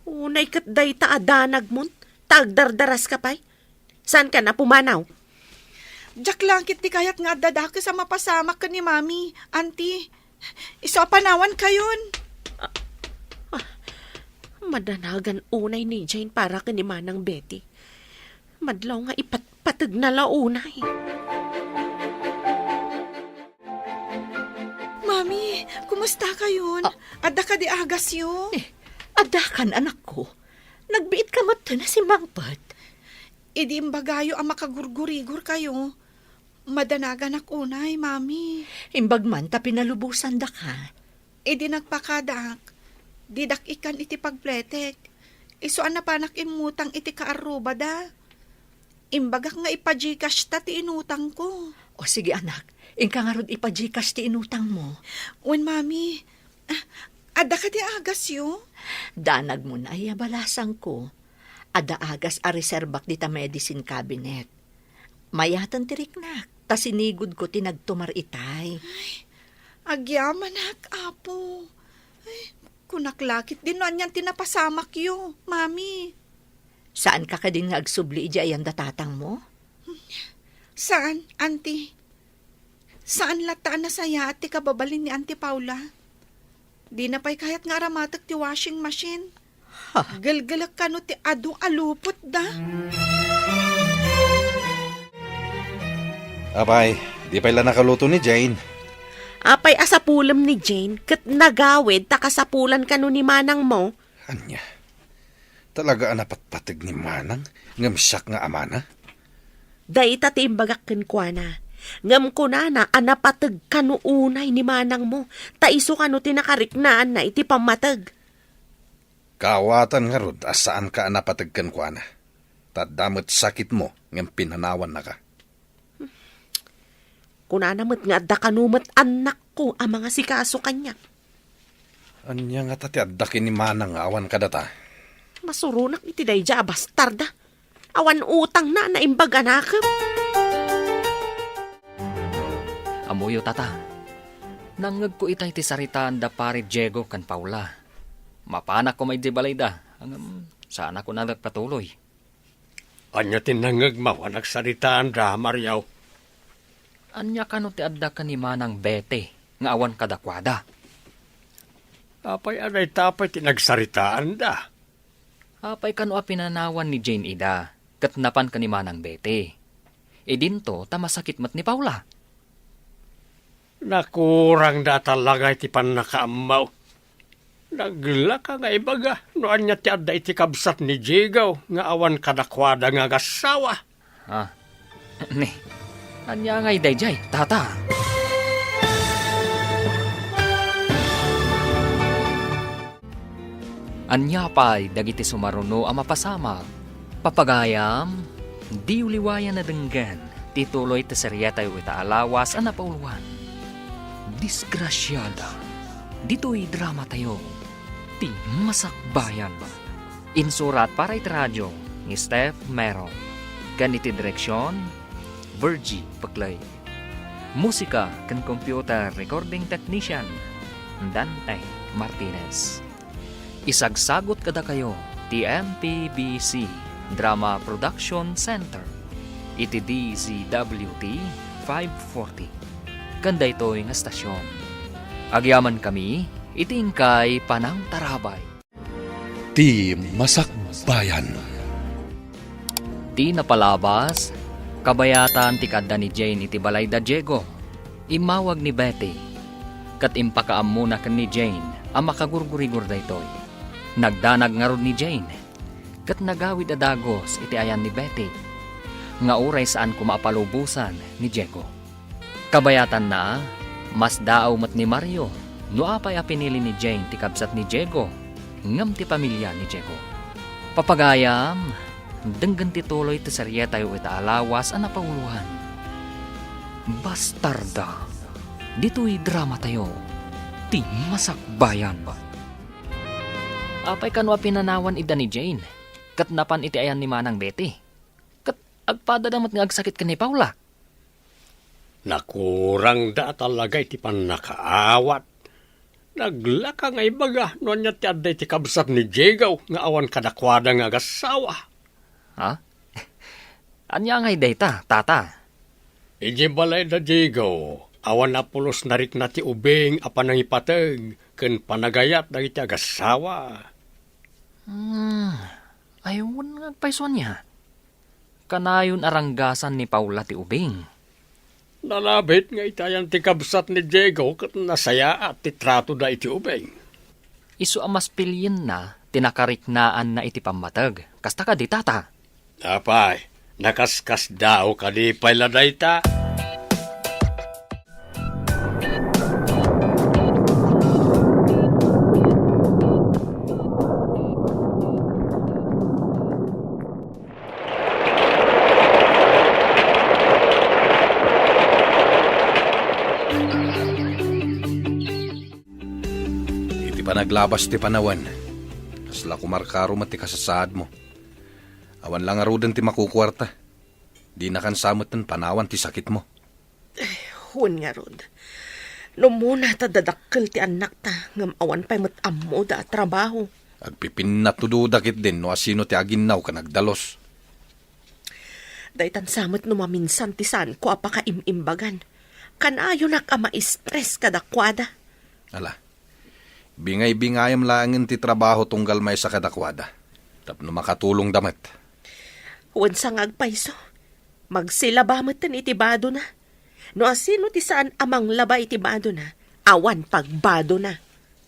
Unay kat day taadanag mon. Tagdardaras ka pa'y. Saan ka na pumanaw? Diyak langkit ti kayat nga dadaki sa mapasamak ka ni mami, auntie. Iso panawan kayon. Madanagan unay ni Jane para kanimanang Betty. Madlaw nga ipatpatag na launay. Mami, kumusta kayon? Adda ka di agas yo? Adakan, anak ko. Nagbiit ka mata na si Mangpat. Idi imbagayo ang makagurgurigur kayo. Madanagan ak unay, mami. Imbag man ta pinalubusan da ka. Idi nagpakadak. Didak ikan iti pagpletek. Isuan na panak imutang iti kaaruba da. Imbagak nga ipajikas ta ti inutang ko. O sige anak, ingka nga rod ipajikas ti inutang mo. Wen, mami. Adda ka di agas yo? Danag mo na ay abalasang ko. Ada agas a reserbak dita medicine cabinet. Mayatan tiriknak, ta sinigod ko tinagtumar itay. Agyaman hak, apo. Ay, kunaklakit din noan yan tinapasamak yo, mami. Saan ka din nga agsubli ija ayan datatang mo? Saan, auntie? Saan lataan na saya at ti kababalin ni Auntie Paula? Di na pa'y kahit nga aramatag ti washing machine. Galgalak ka no ti adu alupot da. Abay, di pa ila nakaluto ni Jane. Apay asapulam ni Jane, kat nagawid takasapulan ka no ni manang mo. Anya, talaga anapatpatig ni Manang, ngamsyak nga amana. Day tatimbagak kenkwana. Ngam ko na anapatag ka no unay ni manang mo. Taiso ka no tinakariknaan na iti pamatag. Kawatan nga rod, asaan ka anapatagkan kwa na. Tadamot sakit mo, ngam pinanawan na ka. Kunanamot nga adda kanumat anak ko ang mga sikaso kanya. Anya nga tati addakin ni Manang awan ka data. Masurunak iti dayja bastarda. Awan utang na naimbag anakam. Amuyo tata. Nangag ko itay ti saritaan da pare Diego kan Paula. Mapanak ko may di balay da. Sana ko na nagpatuloy. Anya tinangag mawanak saritaan da, Mariaw. Anya ka no ti adda ka ni Manang Bete, nga awan kadakwada. Apay anay tapay tinagsaritaan da. Apay ka no a pinanawan ni Jane Ida, katnapan ka ni Manang Bete. E dinto, tamasakit mat ni Paula. Nakurang da talaga iti panakaamaw. Nagla ka nga ibaga, no anya ti adda iti kabsat ni Jigaw, nga awan kadakwada nga gasawa. Ha? Ne, anya nga idayjay, tata. Anya pa'y dagiti sumaruno ang mapasama. Papagayam, di uliwayan na denggan, tituloy ta seryatay ita alawas ang napauluan. Disgrasyada, dito'y drama tayo, ti masakbayan. Insurat para iti radyo ni Steph Mero. Ganiti direksyon, Virgie Paglay. Musika kan computer recording technician, Dante Martinez. Isagsagot kada kayo, TMPBC Drama Production Center. Iti DZWT 540. Kanda ito'y nga stasyon. Agyaman kami, itingkay Panang Tarabay. Ti Masakbayan. Ti napalabas, kabayatan ti kadda ni Jane iti balay da Diego. Imawag ni Betty. Kat impakaam muna kan ni Jane, ang makagurgurigur da ito'y. Nagdanag nga rod ni Jane. Kat nagawid adagos iti ayan ni Betty. Nga uray saan kumapalubusan ni Diego. Kabayatan na, mas daaw mat ni Mario, no apay a pinili ni Jane ti kabsat ni Diego, ngam ti pamilya ni Diego. Papagayam, denggan ti tuloy ti seryeta yu ita alawas ang napauluhan. Bastarda, dito'y drama tayo, ti masakbayan. Apay kanwa pinanawan ida ni Jane, kat napan iti ayan ni Manang Betty. Kat agpadadamat nga agsakit ka ni Paula. Nakurang da talaga iti panakaawat. Naglaka nga ibaga, no anya ti adda iti kabsat ni Jigaw, nga awan kadakwada nga gasawa. Ha? Anya nga idayta, tata? Iji balay da Jigaw, awan na pulos narik na ti ubing apan ang ipatag, ken panagayat da iti agasawa. Ayun nga payson niya. Kanayon aranggasan ni Paula ti ubing. Nalabit nga itayan ti kabsat ni Diego kat nasaya at ti trato da iti ubeng. Isu amas pilyin na, tinakariknaan na iti pamatag. Kasta ka di tata. Apay, nakaskas daw kalipay laday ta. Iti pa naglabas ti panawan. Kasla kumarkaro mati kasasaad mo. Awan lang arudan ti makukwarta. Di na kan samot ng panawan ti sakit mo. Huwag nga, Rod. No muna ta dadakkel ti anak ta, ngam awan pa'y matamo da at trabaho. Agpipin na tududakit din no asino ti aginaw ka nagdalos. Daytan samot no maminsan ti san ko apaka imimbagan. Kanayo nak ama stress kadakwada. Ala, bingay-bingayam langin ti trabaho tunggal may sa kadakwada. Tapno makatulong damat. Huwag sa ngagpaiso. Magsilabamot tan itibado na. No asino ti saan amang laba itibado na, awan pagbado na.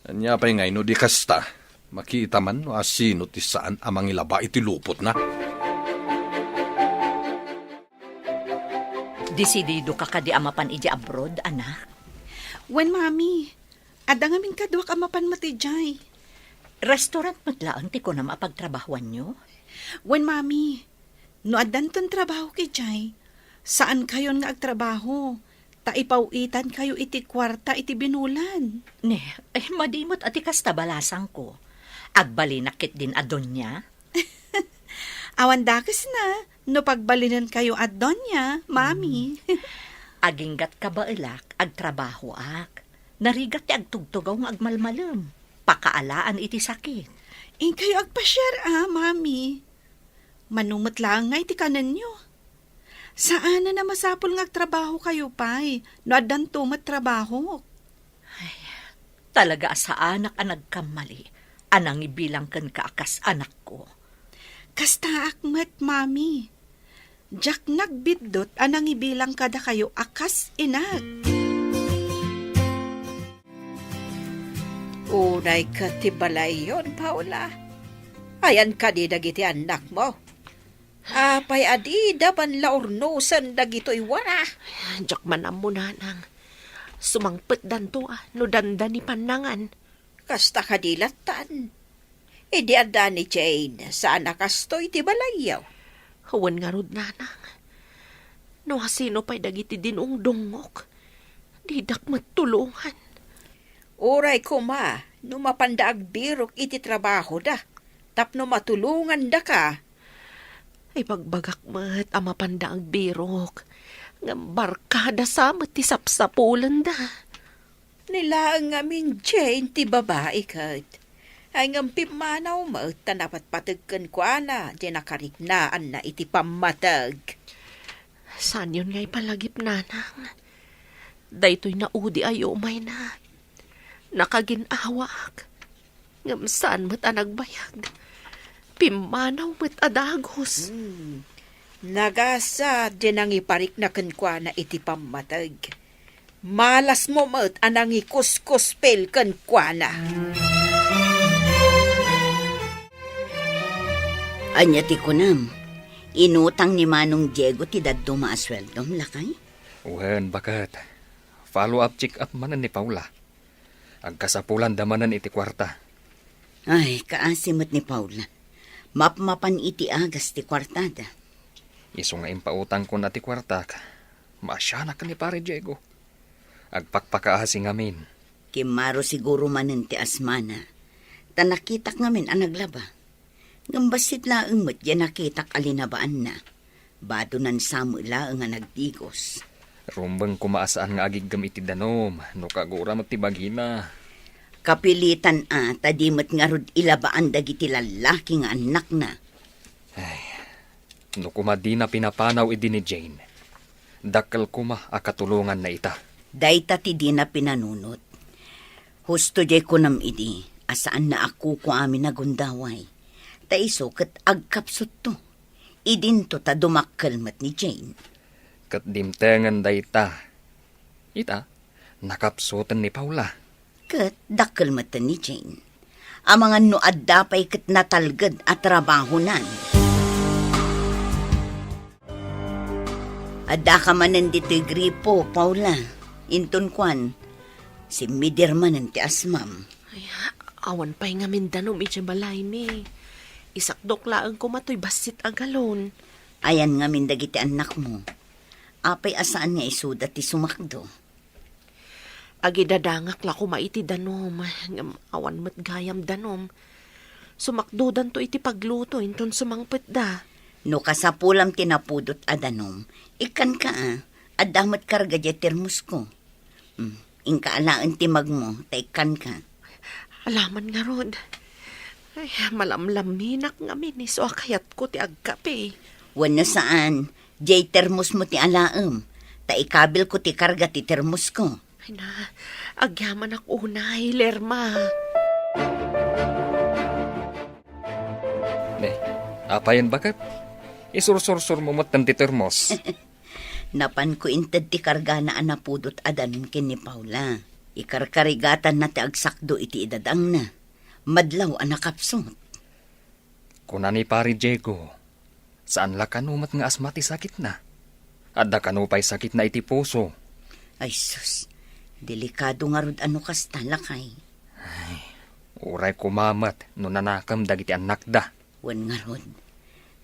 Anya pa'y ngay no di kasta. Makita man no asino ti saan amang ilaba iti lupot na. Desidido ka ka di amapan iji abroad, anak? Wen, mami. Ada ngamin kadwak amapan matijay. Restaurant matlaan ti ko na mapagtrabahuan nyo? Wen, mami. No adan ton trabaho ki Jay. Saan kayon nga agtrabaho? Taipawitan kayo iti kwarta iti binulan. Ne, madimot ati kasta balasang ko. Agbalinakit din adon niya. Awan dakes na, no pagbalinan kayo adon niya, mami. Aginggat ka ba ilak, agtrabaho ak. Narigat ti agtugtugaw nga agmalmalam. Pakaalaan iti sakit. Kayo agpa-share mami. Manumot lang nga iti kanan nyo. Saan na masapol nga agtrabaho kayo, pay? No adan tumat trabaho. Talaga sa anak ang nagkamali. Anang ibilang kan kaakas anak ko. Kasta akmat, mami. Jak nagbidot anang ibilang kada kayo akas inag. Unay ka ti balay yon, Paula. Ayan ka di dagiti anak mo. Apay adi daban laurnosan dagito'y wara. Jak man mo nanang. Sumangpet danto no dandan ni panangan. Kasta kadilatan. Idi ada ni Jane, saan nakastoy ti balayaw. Huwan nga rod nanang. No hasino pa'y dagiti dinong dungok. Didak matulungan. Uray ko ma, no mapandaag birok iti trabaho da. Tapno matulungan da ka. Ay pagbagak mat ama pandaang birok. Ngam barkada samot ti sapsapulan da. Nila ang amin Jane ti babae kat. Ay ngam pimanaw mo tanapat patagkan kwa na di nakariknaan na iti pamatag. Saan yun nga'y palagip nanang? Daytoy na udi ayo may na. Nakaginawak. Ngam saan mat anagbayag. Pimanaw mat adagos. Nagasa di nang iparik na kankwa na iti pamatag. Malas mo mat anang ikuskuspel kankwa na. Anya ti kunam. Inutang ni Manong Diego ti daddo maasweldom lakay? Wen, bakat. Follow-up check-up manan ni Paula. Agkasapulan damanan iti kwarta. Ay, kaasimot ni Paula. Mapmapan iti agas ti kwartada. Iso nga impautang ko na ti kwarta. Maasyanak ni pare Diego. Agpakpakaasi ngamin. Kimaro siguro manan ti asmana. Tanakitak ngamin ang naglaba. Ngambasit laeng mat yan nakitak alinabaan na. Bado nan samu laeng nga nagdigos. Rumbang kumaasaan nga agigam iti danom. No kagura matibagina. Kapilitan tadimat nga rod ilabaan dagiti lalaki nga anak na. Ay, no kumadi na pinapanaw idi ni Jane. Dakal kuma akatulungan na ita. Dayta ti di na pinanunot. Husto jay ko nam idi. Asaan na ako ko amin nagundaway. Taiso kat agkapsot to. Idinto ta dumakkelmat ni Jane. Kat dimtengan dayta. Ita, nakapsutan ni Paula. Kat dakkelmatan ni Jane. Amangan no adda pa'y kat natalgad at trabaho nan. Adda ka manan dito'y gripo, Paula. Inton kwan, si Midirman ti asmam. Ay, awan pa'y nga Mindanao, iti balay ni. Isakdok laang ko matoy basit agalon. Ayan nga mindagiti anak mo. Apay asaan nga isuda ti sumakdo. Agi dadangak la ko maiti danom. Awan mat gayam danom. Sumakdudan to iti pagluto, inton sumangpet da. No kasapulam tinapudot adanom, ikan ka adamat karga di termos ko. Inka alaan timag mo, taikan ka. Alaman nga rod. Ay, malamlaminak nga minis o akayat ko ti agkape. Wano saan, jay termos mo ti alaam, taikabil ko ti karga ti termos ko. Ay na, agyaman ako unay, Lerma. Apayan bakat? Isursur-sur mo matan ti termos. Napan ko inted ti karga na anapudot adanon kin ni Paula. Ikarkarigatan na ti agsakdo iti idadang na. Madlaw anakapsot. Kuna ni pari Diego, saan la kanumat nga asma ti sakit na? Adda kanupay sakit na iti puso. Ay sus, delikado nga rod ano kas talakay. Uray kumamat no nanakam dagiti anak da. Wan nga rod.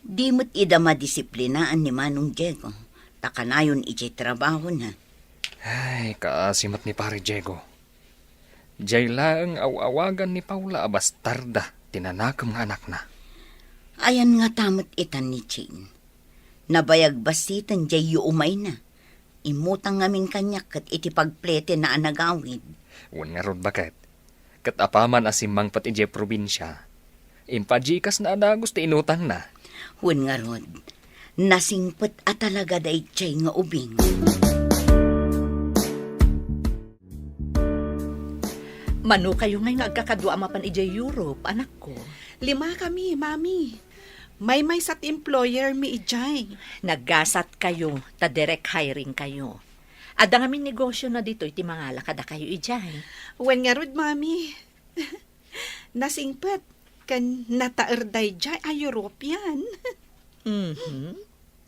Di mo't ida madisiplinaan ni Manong Diego. Takanayon iti trabaho na. Ay, kaasimat ni pari Diego. Diyay laang awagan ni Paula abastarda, tinanakam nga anak na. Ayan nga tamot itan ni Jane. Nabayag basitan jay umay na. Imutang ngamin kanyak kat iti pagplete na anagawid. Wan nga rod bakat. Kat apaman asimang pati jay probinsya. Impajikas na adagos ti inutang na. Wan nga rod. Nasingpet at talaga day jay nga ubing. Mano kayo ngay nga agkakadwa mapan ijay Europe, anak ko. 5 kami, mami. May sat employer mi ijay. Naggasat kayo, ta direct hiring kayo. Ada nga min negosyo na dito, iti mga lakada kayo ijay. Wen nga rod, mami. Nasingpet, kan nataerday jay a European.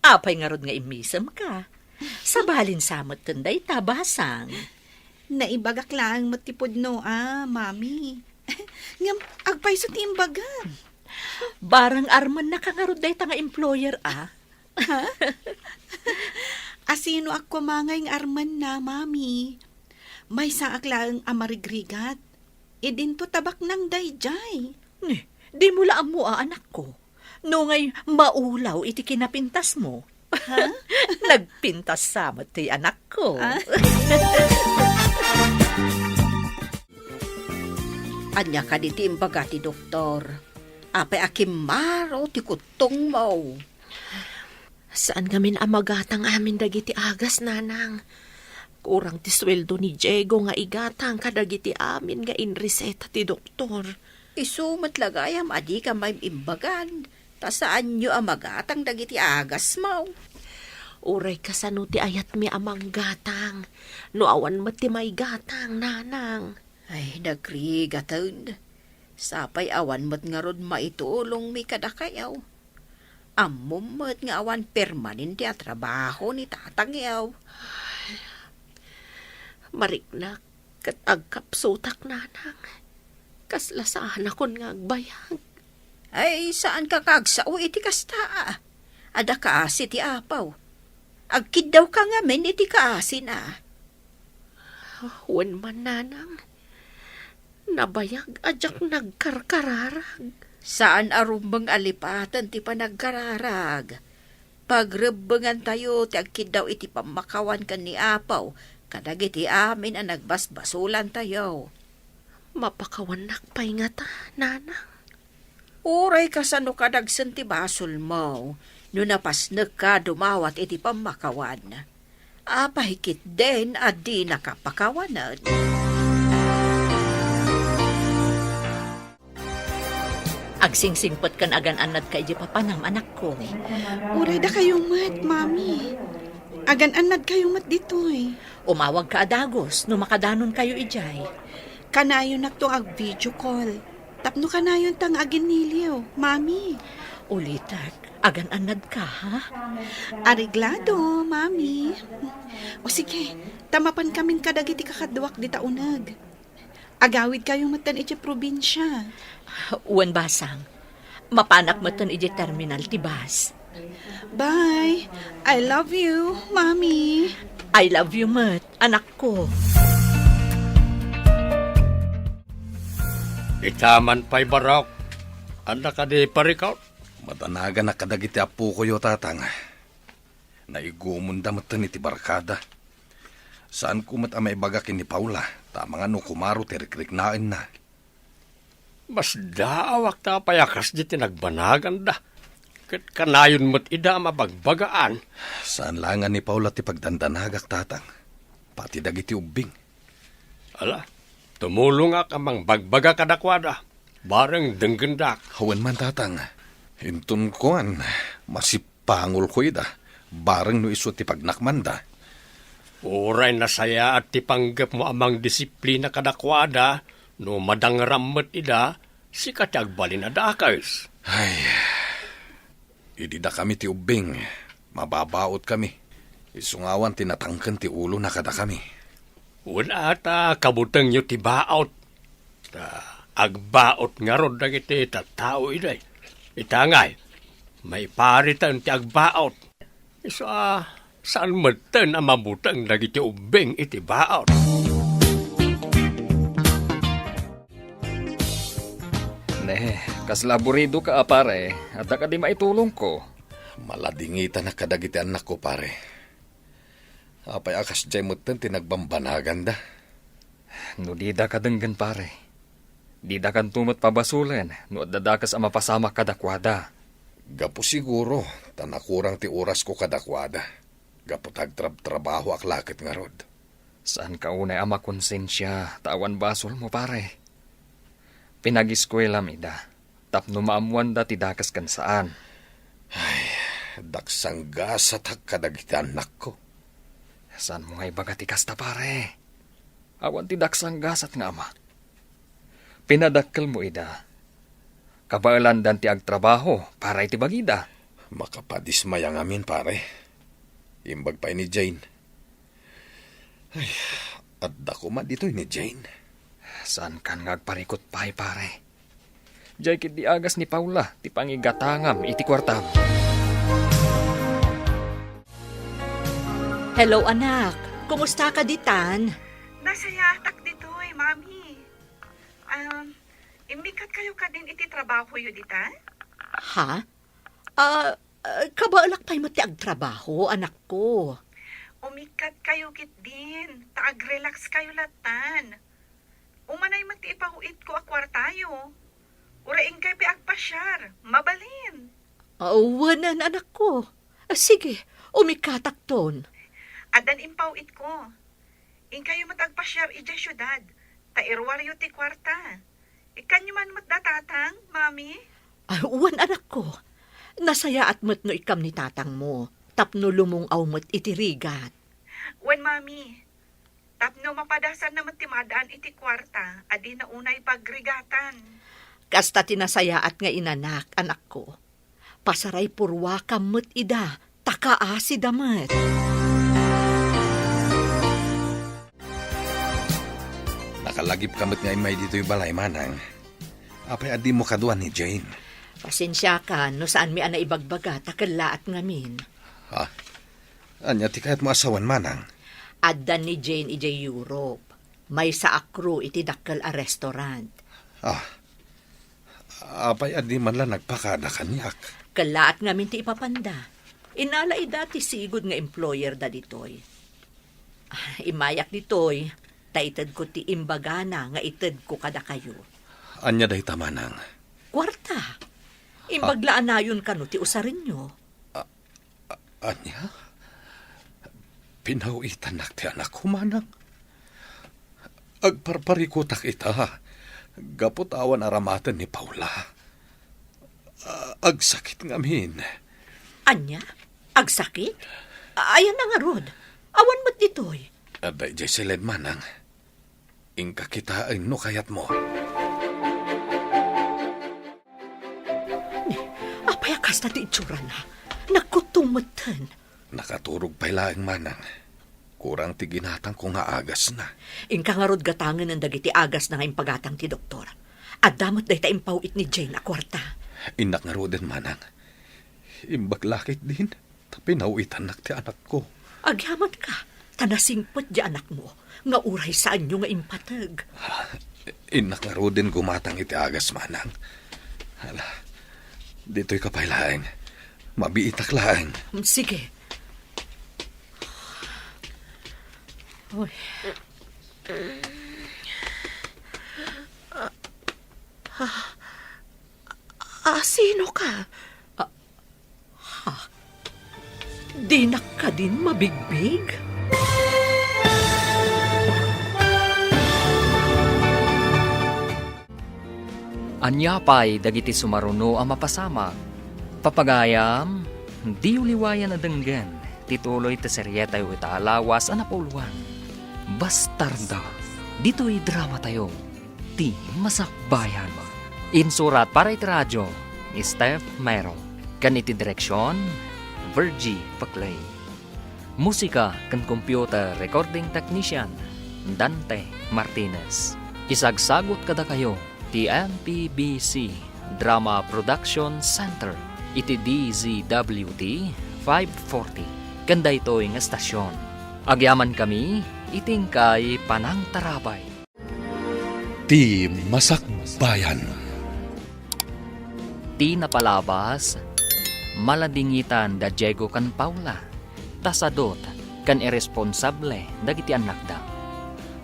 Apay nga rod nga imisam ka. Sabalin samot tunday tabasang. Naibagak lang matipod no, mami. Ngam, agpay sa timbagan. Barang arman na kangarod day nga employer, Asino ako mangay ng arman na, mami. May saak lang amarigrigat. Idinto tabak ng dayjay. Di mo laam mo, anak ko. No ngay maulaw iti kinapintas mo. Nagpintas samot ti anak ko. Anya ka di timbaga ti doktor. Apay akimaro ti kutong mo. Saan gamin amagatang amin dagiti agas, nanang? Kurang ti sweldo ni Diego nga igatang kadagiti amin nga inreseta ti doktor. Isumat lagayam adi ka may imbagan. Ta saan nyo amagatang dagiti agas mo? Uray kasano ti ayat mi amang gatang. No awan mat ti may gatang, nanang. Ay, nagrigatod. Sapay awan mo't nga rod maitulong mi kadakayaw. Amom mo't nga awan permanente at trabaho ni tatang yaw. Mariknak kat agkapsutak, nanang. Kaslasaan akon nga agbayag. Ay, saan ka kagsao iti kasta? Ada kaasi ti apaw. Agkid daw ka nga men iti kaasi na. Wan man, nanang. Nabayag ajak nagkarkararag. Saan arumbang alipatan ti panagkararag? Pagrebengan tayo, ti agkid daw iti pamakawan kan ni apaw, kadag iti amin ang nagbasbasulan tayo. Mapakawan nakpay nga ta, nanang. Uray kasano kadagsan ti basol mo, no napasnag ka dumawat iti pamakawan. Apahikit din at di nakapakawanan. Agsingsingpot kan agan anad ka iji papanam anak ko. Uray da kayo mat, mami. Agan-anad kayo mat ditoy. Umawag ka adagos no makadanon kayo ijay. Kanayon na to ag video call. Tapno kanayon tang aginiliw, mami. Ulitak, agan anad ka ha? Ariglado, mami. O sige, tamapan kamin kadagiti kakadwak di taunag. Agawid kayo matan iti probinsya. Uwan basang, mapanak mo ton iji terminal tibas. Bye. I love you, mami. I love you, Mat, anak ko. Itaman pa'y barok. Anak ka di parikaw. Matanaga na kadagiti apo ko yo tatang. Naigumunda matan iti barkada. Saan kumat amay bagakin ni Paula? Tamang ano kumaro tirikriknain na. Mas daawak ta payakas di tinagbanagan da. Kat kanayon mo't ida mabagbagaan. Saan langan ni Paula ti pagdandanagak tatang? Pati dagiti ubing. Ala, tumulong ak amang bagbaga kadakwada. Bareng denggendak. Hawan man tatang. Hintun koan, masipangol ko ida. Bareng no iso ti pagnakmanda. Uray na saya at tipanggap mo amang disiplina kadakwada. No madangrammet ida, si katagbalin na dakais. Ay, idi da kami ti ubing. Mababaot kami. Isungawan tinatangkan ti ulo na kada kami. Wala ta kabutang nyo ti baot. Agbaot nga rod dagiti tatao iday. Itangay, may paritan ti agbaot. Saan matan ang mabutang dagiti ubing iti baot? Kas laborido ka pare, at ka di maitulong ko. Maladingita na kadagiti anak ko pare. Apay akas jay mutan tinagbambanagan da. No di da ka denggan pare. Di da kan tumot pabasulen, no dadakas ang mapasama kadakwada. Gapo siguro, tanakurang ti oras ko kadakwada. Gapo tagtrabaho ak lakit nga rod. Saan ka unay ama konsensya, tawan basol mo pare. Pinag-eskwela mi da. Tapno maamuan da ti dakas kan saan. Ay, daksang gasat kadagiti anak ko. Saan mo ngay baga ti kasta pare? Awan ti daksang gasat nga ama. Pinadakkel mo ida. Kabaalan dan ti agtrabaho para iti bagida. Makapadismaya ngamin pare. Imbag pa ni Jane. Ay, at dako ma dito ni Jane. Saan kan ngagparikot pa'y pare? Diyay kit di agas ni Paula, ti pangigatangam, iti kwartam. Hello, anak. Kumusta ka ditan? Nasayatak dito mami. Imikat kayo ka din iti trabaho yu dita? Ha? Kabaalak pa'y mati agtrabaho, anak ko. Umikat kayo kit din. Taag-relax kayo latan. Umanay mati ipahuit ko akwartayo. Uraing kay agpasyar. Mabalin. Wanan, anak ko. Sige, umikatak ton. Adan impahuit ko. In kayo matagpasyar ija syudad. Tairwaryo ti kwarta. Ikanyo man matdatatang, mami? Wan, anak ko. Nasaya at mo't no ikam ni tatang mo. Tapno lumungaw mo't itirigat. Wan, mami. Tapno mapadasan naman timadaan iti kwarta, adi na unay pagrigatan. Kasta tinasaya at nga inanak, anak ko. Pasaray purwa kamot ida, takaa si damat. Nakalagip kamot nga imay dito yung balay manang. Apay adi mo kaduan ni Jane. Pasensya ka, no saan mi ana ibagbaga, takalaat ngamin. Ha? Anya ti kahit mo asawan manang. Addan ni Jane ija Europe. May sa akro iti dakkel a restaurant. Apay adi man lang nagpakada kanyak. Kalaat ngamin ti ipapanda. Inalay dati sigod nga employer da ditoy. Imayak ditoy, taited ko ti imbagana nga ited ko kada kayo. Anya day tamanang. Kwarta. Imbaglaan na yun kano ti usarin nyo. Anya? Pinawitan nak ti anak ko manang. Agparparikutak ita. Gaputawan aramatan ni Paula. Agsakit ngamin. Anya? Agsakit? Ayan na nga, Rod. Awan mo't ditoy. Aday, Jesselyn manang. Ingka kita ay no kayat mo. Apay akas na ti itsura na. Nagkutumatan. Nakaturog pa ilaang manang. Kurang ti ginatang ko nga agas na. Ingka nga, Rod, gatangan ng dagiti agas na nga impagatang ti doktor. At damot day ta impawit ni Jane a kwarta. Inak nga ro din manang. Imbaglakit din. Tapi nauitan nak ti anak ko. Agyaman ka. Tanasingpot di anak mo. Nga uray saan nyo nga impatag. Inak nga ro din gumatang iti agas manang. Hala, dito'y kapailaeng. Mabiitak laeng. Sige. Uy. Sino ka? Dinak ka din mabigbig? Anya pa'y dagiti sumaruno ang mapasama. Papagayam, di uliwayan na denggan. Tituloy ta seryeta yu ita alawas ang napuluan. Bastarda, dito'y drama tayo. Ti masakbayan. Insurat para iti radyo, Steph Mero. Kan iti direksyon, Virgie Paclay. Musika kan computer recording technician, Dante Martinez. Isagsagot kada kayo, ti MPBC Drama Production Center. Iti DZWT 540. Kanda ito'y nga stasyon. Agyaman kami, itingkay Panang Tarabay. Ti Masakbayan. Ti napalabas, maladingitan da Diego kan Paula, tasadot kan irresponsable dagiti anak da.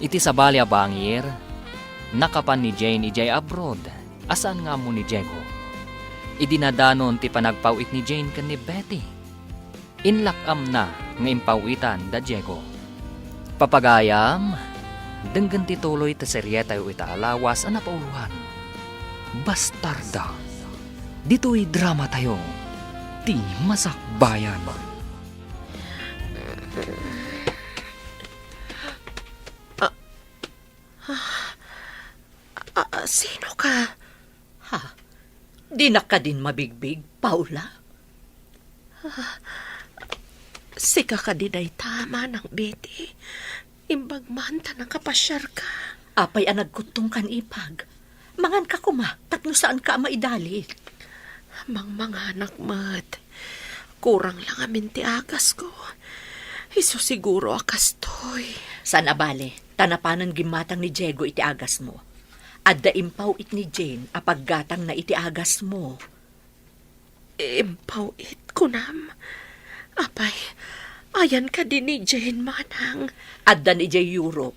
Iti sabalya bangir, nakapan ni Jane ijay abroad, asan nga mo ni Diego. Idinadanon ti panagpawit ni Jane kan ni Betty. Inlakam na nga impawitan da Diego. Papagayam, denggan ti tuloy ta seryeta yu ita alawas ang napauluhan. Bastarda, dito'y drama tayo. Ti masakbayan. Sino ka? Dinak ka din mabigbig, Paula? Sika ka din ay tama ng Betty. Imbagmanta ng kapasyar ka. Apay ang nagkutong kan ipag. Mangan ka kuma, tatno saan ka maidalit. Mga anak mat. Kurang lang amin ti agas ko. Iso siguro akas toy. Sana bale, tanapanan gimatang ni Diego iti agas mo. Adda impaw it ni Jane apaggatang na iti agas mo. Impaw it ko nam. Apay, ayan ka din ni Jane manang. Adda ni Jay Europe.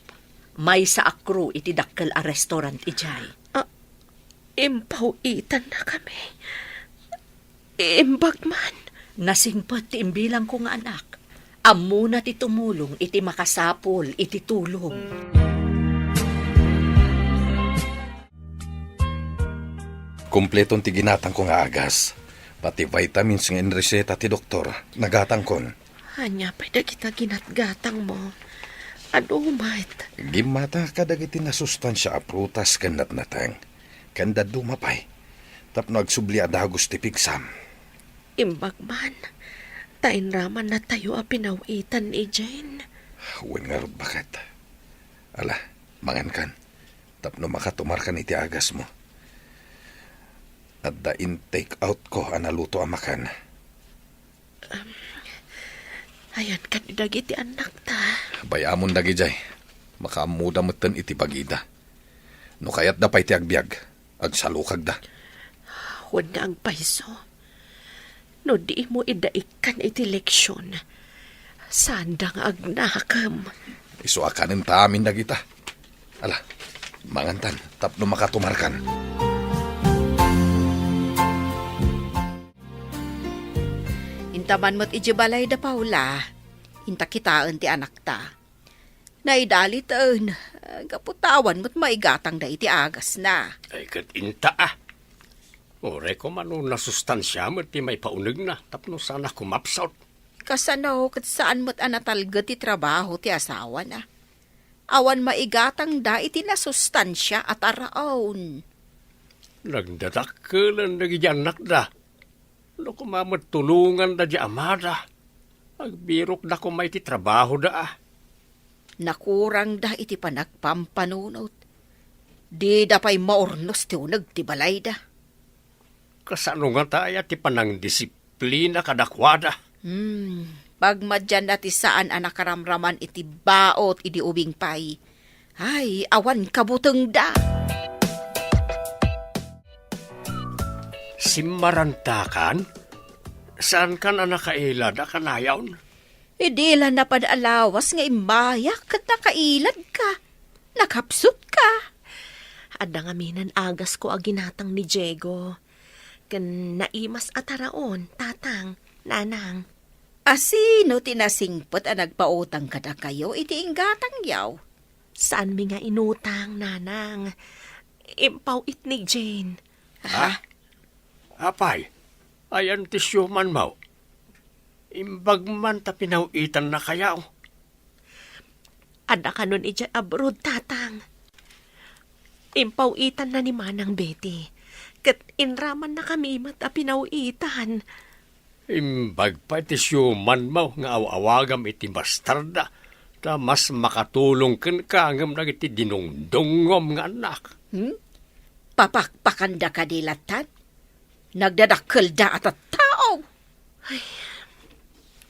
May sa akro iti dakkel a restaurant ijay. Impaw itan na kami. Imbagman. Nasingpot ti imbilang ko nga anak. Amo na ti tumulong iti makasapol iti tulong. Kumpletong ti ginatang ko nga agas. Pati vitamins nga inreseta ti doktor. Nagatang kon. Anya pa'y kita ginatgatang mo. Ano mat? Gimata kadagiti na sustansya a prutas kan natnatang. Kanda dumapay. Tapno agsubli adagos ti pigsam. Imbagman. Tain raman na tayo a pinawitan ni Jane. Wen nga rod bakit. Ala, mangan kan. Tapno makatumar kan iti agas mo. At da in-take out ko analuto ang makan. Ayan ka ni dagiti anak ta. Bayamon dagi jay. Makaamuda matan iti pagida. No kayat da pa'y ti agbyag. Agsalukag da. Huwag na ang paiso. No di mo idaikan iti leksyon. Sandang agnakam. Isuakanin ta amin dagita. Ala, mangantan. Tapno makatumarkan. Intaman mo't ijibalay da Paula. Inta kitaan ti anak ta. Naidalitan. Kaputawan mo't maigatang da iti agas na. Ay kat inta ah. Ore ko man nasustansya mo ti may paunig na tapno sana kumapsot. Kasano kat saan mo't anatalga ti trabaho ti asawa na. Awan maigatang da iti nasustansya at araon. Nagdadakkelan na giyanak da. No kumamat tulungan da di amada. Agbirok da ko may ti trabaho da. Nakurang da iti panagpampanunot. Di da pa'y maornos ti unag ti balay da. Kasano nga tayo ti panang disiplina kadakwada. Pagmadyan na ti saan ang nakaramraman iti baot iti ubing pay. Ay, awan kabuteng da. Simarantakan? Saan ka na nakailad a kanayawn? Idila na padalawas nga imayak kat nakailad ka. Nakapsut ka. Adda nga minan agas ko aginatang ni Diego. Kan naimas ataraon, tatang, nanang. Asino tinasingpot ang nagpautang kada kayo iti inggatang yaw? Saan mi nga inutang, nanang? Impaw it ni Jane. Ha? Apay, ayan ti syuman mo. Imbag man ta pinawitan na kayaw. Adda ka nun ija abroad, tatang. Impawitan na ni Manang Betty. Kat inraman na kami mat a pinawitan. Imbag pa ti syuman mo nga awawagam iti bastarda. Ta mas makatulong ken kangam na iti dinungdungom nga anak. Papakpakanda ka dilatan? Nagdadakkel da at tao.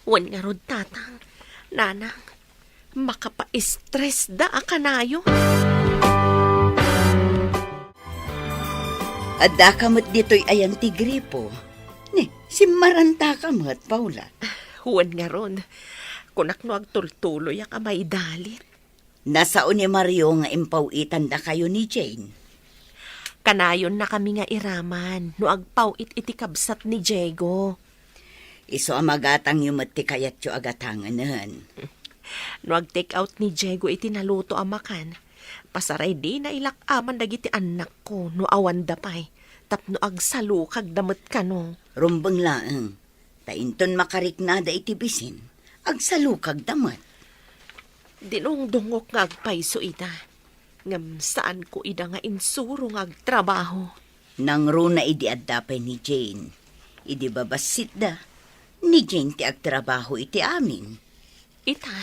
Wan nga rod, tatang. Nanang, makapa-stress da akanayo. Adda kamot dito'y ayan ti gripo. Ni, simaranta kamot, Paula. Huwan nga ron. Kunak no agtultuloy ang amay dalit. Nasaon ni Mario nga impawitan da kayo ni Jane. Kanayon na kami nga iraman. No agpawit iti kabsat ni Diego. Iso amagatang yumat ti kayat yo agatanganan. No ag-take out ni Diego iti naluto amakan. Pasaray di na ilakaman dagiti anak ko no awan da pay. Tapno agsalukag damat ka no. Rumbang laeng. Tainton makariknada iti bisin. Agsalukag damat. Dinong dungok nga agpayso ita. Ngam saan ko ida nga insuro nga agtrabaho. Nang runa idi addapay ni Jane. Idi babasit da. Ni Jane ti agtrabaho iti amin. Ita,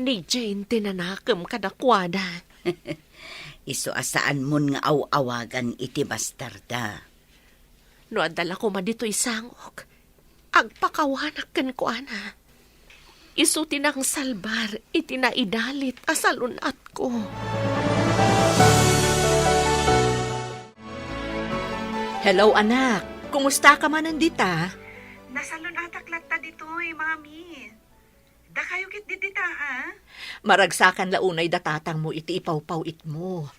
ni Jane tinanakam kadakwada. Iso asaan mon nga awagan iti bastarda. No adala ko madito'y sangok. Agpakawanak kan ko, ana. Iso tinang salbar, iti naidalit asalunat ko. Hello anak, kumusta ka man nandita? Nasalon atak latta dito'y, mami. Da kayo kit dita, ha? Maragsakan launay datatang mo iti ipawpawit mo.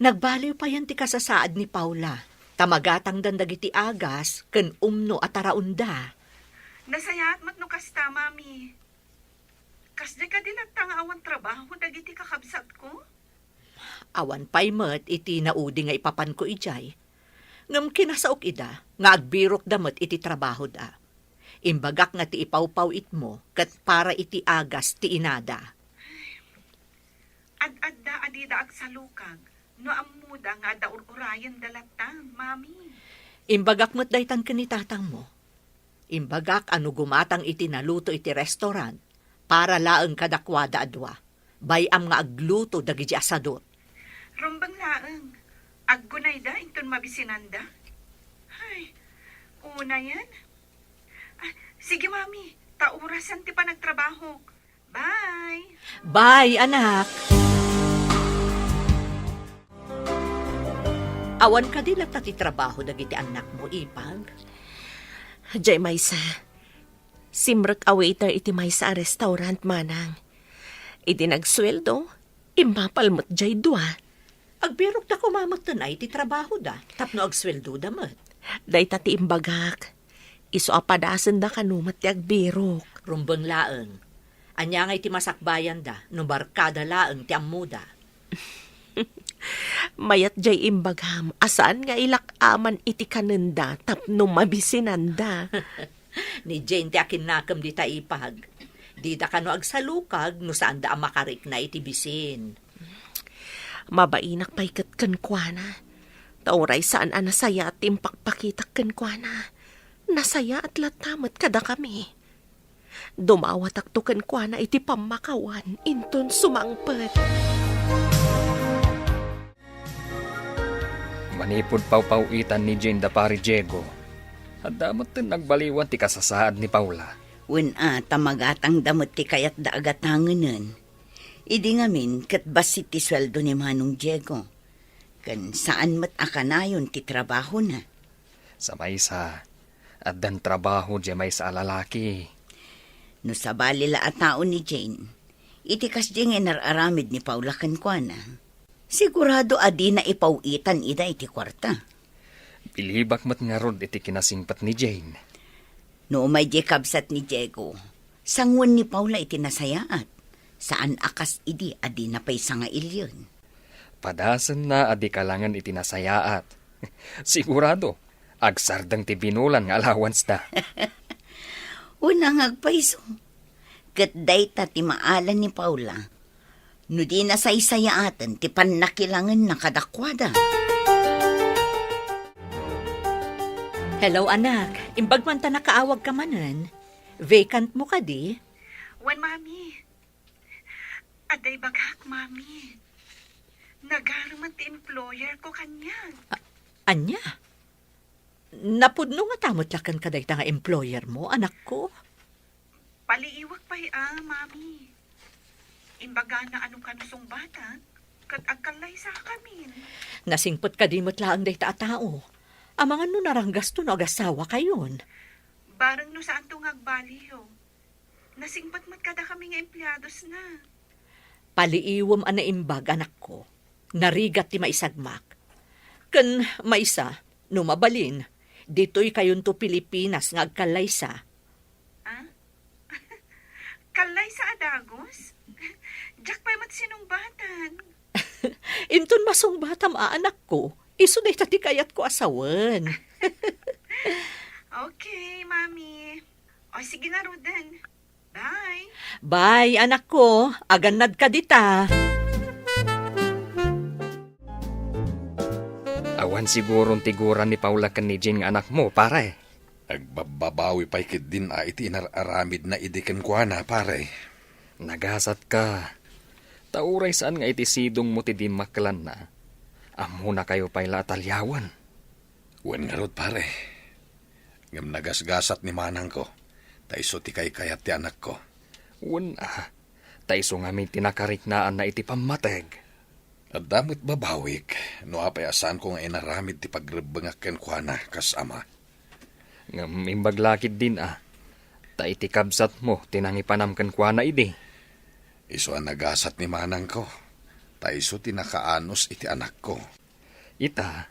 Nagbaliw pa yan ti kasasaad ni Paula. Tamagatang dandag iti agas, ken umno at taraunda. Nasayat mat no kasta, mami. Kasde ka dilat nga awan trabaho dagiti kakabsat ko? Awan pay met iti naudi nga ipapan ko ijay. Ngam kinasaok ida, nga agbirok damat iti trabaho da. Imbagak nga ti ipawpawit mo, kat para iti agas ti inada. Ad-adda adida agsalukag, no amuda nga daur-urayan dalatang, mami. Imbagak mo't daytan kanitatang mo. Imbagak ano gumatang iti naluto iti restaurant, para laeng kadakwada adwa. Bayam nga agluto dagiti asadot. Rumbang laeng, aggunay da, inton mabisinanda. Ay, una yan. Sige, mami. Taurasan ti pa nagtrabaho. Bye! Bye, anak! Awan ka din ti trabaho dagiti anak mo, ipag. Jay Maysa, simrek a waiter iti Maysa a restaurant, manang. Iti nagsweldo, impapalmot jay dua. Agbirok na kumamot na iti trabaho da, tapno agsweldo damat. Day ti imbagak. Iso apadasan da kanumat ti agbirok. Rumbang laeng. Anya nga iti masakbayan da, no barkada laeng ti amuda. Mayat jay imbagham, asaan nga ilakaman iti kanenda tapno mabisinanda. Ni Jane ti akin nakam di ta ipag. Di da kano agsalukag no saan da makarik na iti bisin. Mabainak pa'y kankwana. Tauray saan nasaya at impakpakitak kankwana. Nasaya at latamat kada kami. Dumawat akto kankwana iti pamakawan, inton sumangpet. Manipod pawpawitan ni Jane da pari Diego. At damot din nagbaliwan ti kasasaad ni Paula. Tamagatang damot ti kayat da agatanganan. Idi ngamin kat basit ti sweldo ni Manong Diego. Kan saan mat akanayon ti trabaho na. Sa maysa, at dan trabaho di may sa lalaki. No sa balila at tao ni Jane, itikas di nga nararamid ni Paula kankwana. Sigurado adi na ipawitan ida iti kwarta. Bilibak mat nga rod iti kinasingpat ni Jane. No may di kabsat ni Diego, sangwan ni Paula iti nasayaat. Saan akas idi adi na pay nga ilyon. Padasan na adi kalangan iti nasayaat. Sigurado, agsardang ti binulan nga allowance na. Unang agpaiso. Kat dayta ti maalan ni Paula. No di nasaysayaatan ti pannakilangan na kadakwada. Hello anak, imbag man ta nakaawag ka manan. Vacant mo ka di? Wan, mami. Aday baghak, mami. Nagaruman ti employer ko kanya. Anya? Napudno nga tamot lakan kaday ta nga employer mo, anak ko. Paliiwag pa'y mami. Imbaga na anong kanusong bata, kat agkalay sa kamin. Nasingpot ka di mo't laang day ta tao. Amangan no naranggas to no agasawa kayon. Barang no saan to ngagbaliho. Nasingpat mat kada kami nga empleados na. Paliiwam ana imbag, anak ko. Narigat ti maisagmak. Ken maisa, no mabalin, dito'y kayon to Pilipinas nga agkalaysa. Kalay sa adagos? Jack pa'y mat sinungbatan. Inton masungbatam anak ko, iso day tati kayat ko asawan. Okay, mami. O sige na, Roden. Bye. Bye, anak ko. Aganad ka dita. Awan sigurong tiguran ni Paula kan ni Jane nga anak mo, pare. Agbababawi pa'y kit din iti inararamid na idikan kwa na, pare. Nagasat ka. Tauray saan nga iti sidong mo ti di maklan na. Amo na kayo pa'y latalyawan. Wen nga rod, pare. Ngam nagasgasat ni manang ko. Taiso ti kayat ti anak ko. Taiso nga may tinakariknaan na iti pamateg. At damit babawik, no apayasan ko nga inaramid ti pagrebengakken kwa na kasama. Ngam imbaglakid din Ta iti kabsat mo, tinangipanamkan kwa na idi. Iso ang nagasat ni manang ko. Taiso tinakaanos iti anak ko. Ita,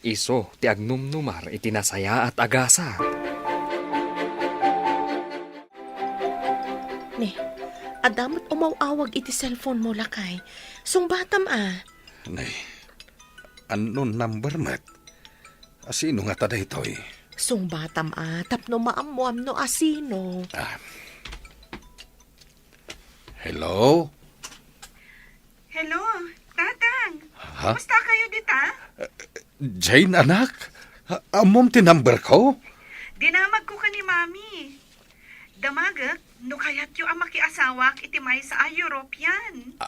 iso ti agnumnumar iti nasaya at agasa. Ni, adamot umawawag iti cellphone mo lakay. Sungbatam Nay, anon number mat? Asino nga tada ito Sungbatam tapno maamuam no asino. Hello? Hello, Tatang. Ha? Kumusta kayo dita? Jane, anak? Amom ti number ko? Dinamag ko ka ni Mami. Damagak, no kayat yu ang makiasawak iti may sa European.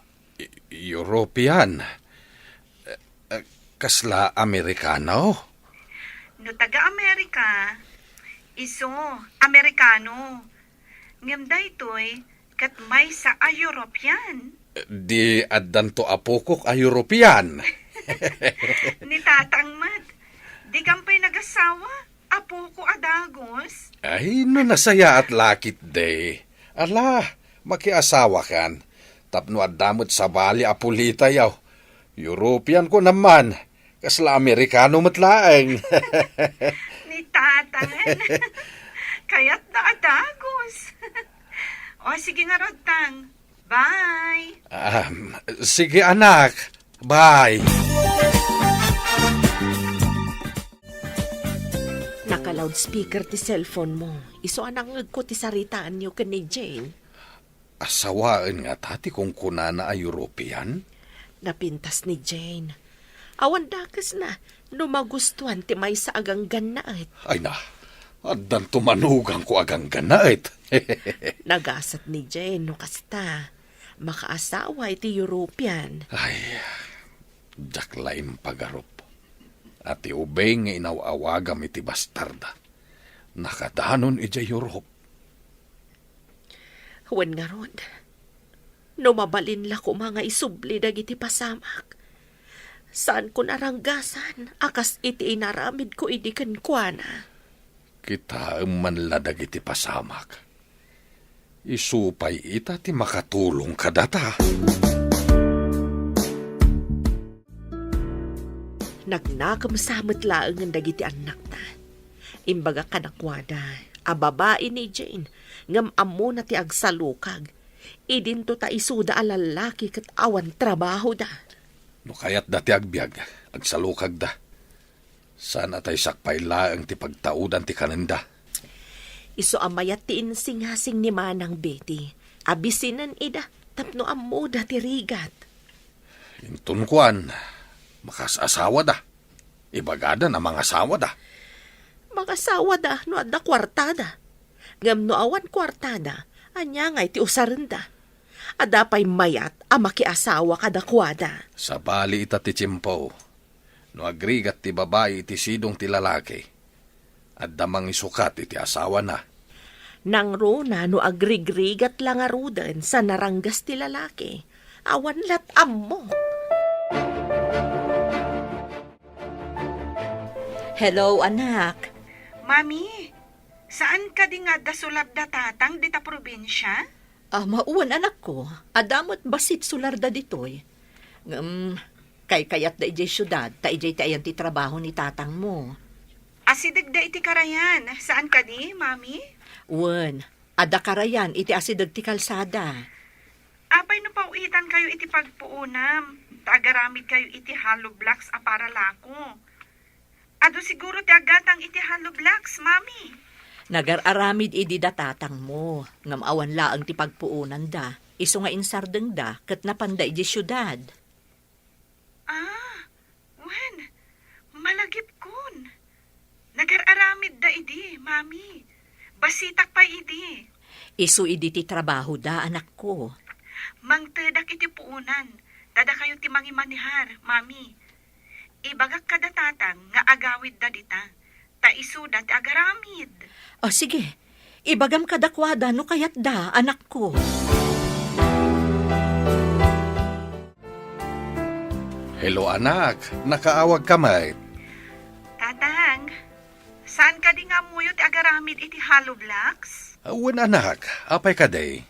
European? Kasla Amerikano? No taga-Amerika, iso, Amerikano. Ngam da ito'y kat may sa European. Di addanto apokok a European. Ni Tatang Mat, di kampay nagasawa, apo ko adagos. Ay, no nasaya at lakit day. Ala, makiasawa kan. Tapno adamot sa bali apulita yaw. European ko naman. Kasla Amerikano matlaeng. Ni Tatang. Kaya't na adagos. O sige nga Rodtang. Bye. Sige anak. Bye. loudspeaker ti cellphone mo. Iso anang ko ti saritaan niyo ka ni Jane. Asawaan nga tati kung kunana ay European. Napintas ni Jane. Awan dakas na, no magustuhan ti may sa agang ganaet. Ay na, adan tumanugang ko agang ganait. Nagasat ni Jane no kasta. Makaasawa iti European. Ay, jaklaim pagarup. At iubay nga inawawagam iti bastarda. Nakadanon iti Europe. Wen nga ron, no mabalin la ko mga isubli dagiti pasamak. Saan ko naranggasan, akas iti inaramid ko idikan kuana. Kita manladag iti pasamak. Isupay ita ti makatulong kadata. Nagnakam samot laeng ang dagiti anak na. Imbaga kanakwada, a babae ni Jane, ngam amo na ti agsalukag. Idinto ta isuda a lalaki kat awan trabaho da. No kayat dati agbyag, agsalukag da. Sana tay sakpay laeng ti pagtaudan ti kananda. Iso amayat ti insing-hasing ni Manang Betty. Abisinan ida, tapno amo da ti rigat. Intunkuan, makasasawa da. Ibagada na mga asawa da. Magasawa da, no adda kwartada. Ngam no awan kwartada, anya nga iti usarenda. Ada pa'y mayat a makiasawa kadakwada. Sa bali ita ti Chimpo, no agrigat ti babae iti sidong ti lalaki, at damang isukat iti asawa na. Nang runa no agrigrigat lang arudan sa naranggas ti lalaki, awan lat ammo. Hello, anak. Mami, saan ka di nga da sulab da tatang dita probinsya? Mauwan anak ko. Adamot basit sularda ditoy. Kay kayat da ijay syudad, ta ijay tayan ti trabaho ni tatang mo. Asidig da iti karayan. Saan ka di, mami? Wen, ada karayan iti asidag ti kalsada. Apay no pauitan kayo iti pagpuunam. Tagaramid kayo iti hollow blocks a para lako. Ado siguro ti agatang iti hollow blocks, mami. Nagararamid idi da tatang mo. Ngam awan laang ti pagpuunan da. Iso nga insardeng da, kat napanda iji syudad. Wen, malagip kun. Nagararamid da idi, mami. Basitak pa idi. Iso idi ti trabaho da, anak ko. Mangtedak iti puunan. Tada kayo ti mangimanihar, mami. Ibagak kada tatang nga agawid da dita. Ta isuda ti agaramid. Sige. Ibagam kadakwada no kayat da, anak ko. Hello anak, nakaawag ka may. Tatang, saan ka di nga muyo ti agaramid iti hollow blocks? Awan anak, apay ka day.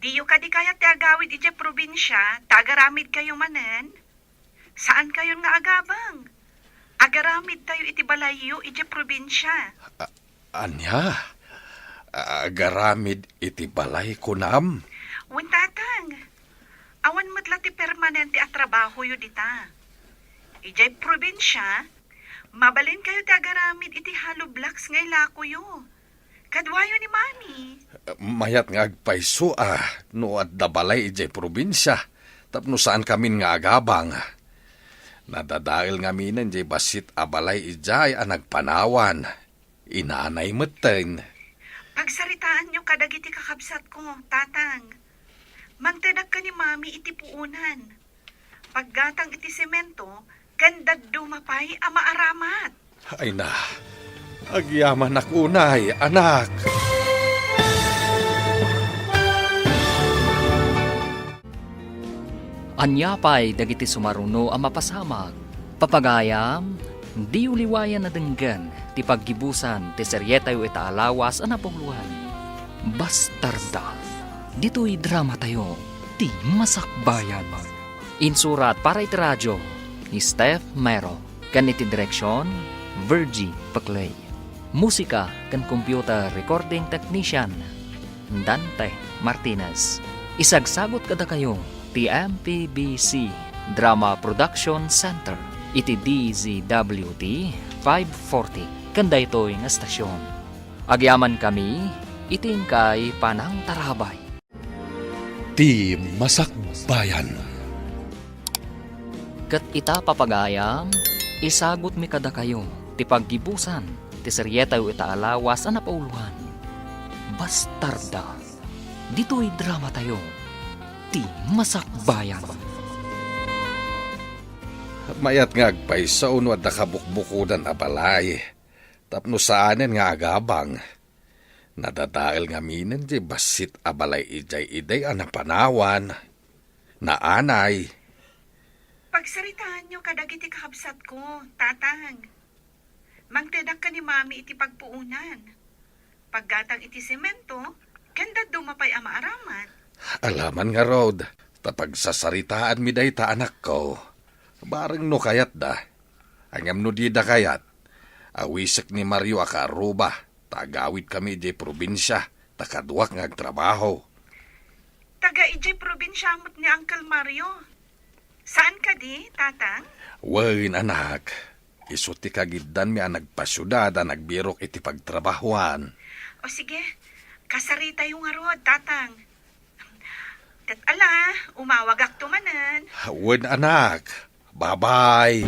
Diyo ka di kaya ti agawid iti probinsya, ta agaramid kayo manen? Saan kayo nga agabang? Agaramid tayo iti balayo iti probinsya. Anya, agaramid iti balay kunam. Wen tatang, awan matla ti permanente at trabaho yu dita. Ijay probinsya, mabalin kayo ti agaramid iti hollow blocks ngay lako yu. Kadwayo ni mami. Mayat nga agpaiso no at dabalay ijay probinsya. Tapno saan kami nga agabang. Nadadail nga minan jay basit abalay ijay nagpanawan. Inanay meten. Pagsaritaan nyo kadagiti kakabsat ko, tatang. Mangtadag ka ni mami iti puunan. Paggatang iti semento, gandag dumapay ama aramat. Ay na, agyaman akunay, anak. Anyapay dagiti sumaruno ang mapasamag. Papagayam, di uliwayan na denggan ti paggibusan ti seryetayo ita alawas ang napungluhan. Bastarda, dito'y drama tayo, ti masakbayan. Insurat para iti radyo ni Steph Mero, kan iti direksyon, Virgie Paclay. Musika kan computer recording technician, Dante Martinez. Isagsagot kada kayo, ti MPBC Drama Production Center, iti DZWT 540 kanda ito'y nga stasyon. Agyaman kami, iting kay Panang Tarabay. Ti Masakbayan. Kat ita papagayam, isagot mi kada kayo, ti paggibusan, ti seryetayo ita alawas a napauluhan. Bastarda, dito'y drama tayo, ti Masakbayan. Mayat nga agpaysa uno at nakabukbukudan a balay. Tapno saanen nga agabang. Nadadail nga minen di basit a balay ijay-iday a napanawan. Naanay. Pagsaritaan nyo kadagiti kakabsat ko, tatang. Mangtedak ka ni mami iti pagpuunan. Paggatang iti semento, ganda dumapay ang maaraman. Alaman nga, Rod. Tapag sasaritaan mi day ta anak ko. Bareng no kayat da. Angam no di da kayat. Awisek ni Mario akaruba. Tagawit kami di probinsya. Takaduak nga agtrabaho. Taga ijay probinsya mo't ni Uncle Mario. Saan ka di, tatang? Wain anak. Isuti kagiddan mi ang nagpasyudad a nagbirok iti pagtrabahuan. O sige, kasarita yung arod, tatang. Kat ala, umawagak tumanan. Wain anak. Bye-bye.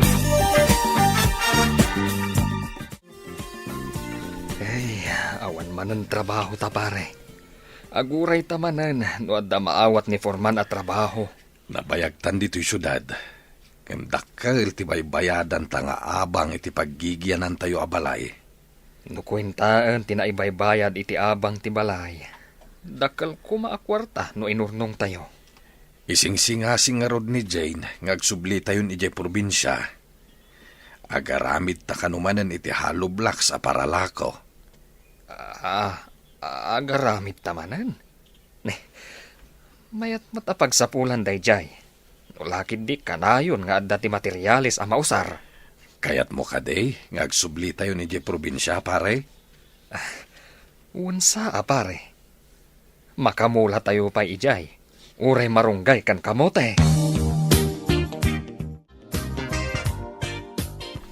Ay, awan man ang trabaho ta pare. Aguray tamanan, no adda maawat ni Forman at trabaho. Nabayagtan dito'y syudad. Kendakkel ti baybayadan ta nga abang iti paggigyanan tayo abalay. No kwentaan tinaibaybayad iti abang ti balay. Dakal ko maakwarta no inurnong tayo. Ising-singasing nga rod ni Jane, ngagsubli tayo ni Jay probinsya. Agaramid ta kanumanan iti hollow blocks a paralako. Agaramit tamanan. Mayat matapagsapulan day jay. Ulakid di kanayon nga adda ti materialis a mausar. Kayat mo kaday, ngagsubli tayo ni Jay probinsya, pare? Unsa pare? Makamula tayo pa ijay. Uray marunggay kan kamote.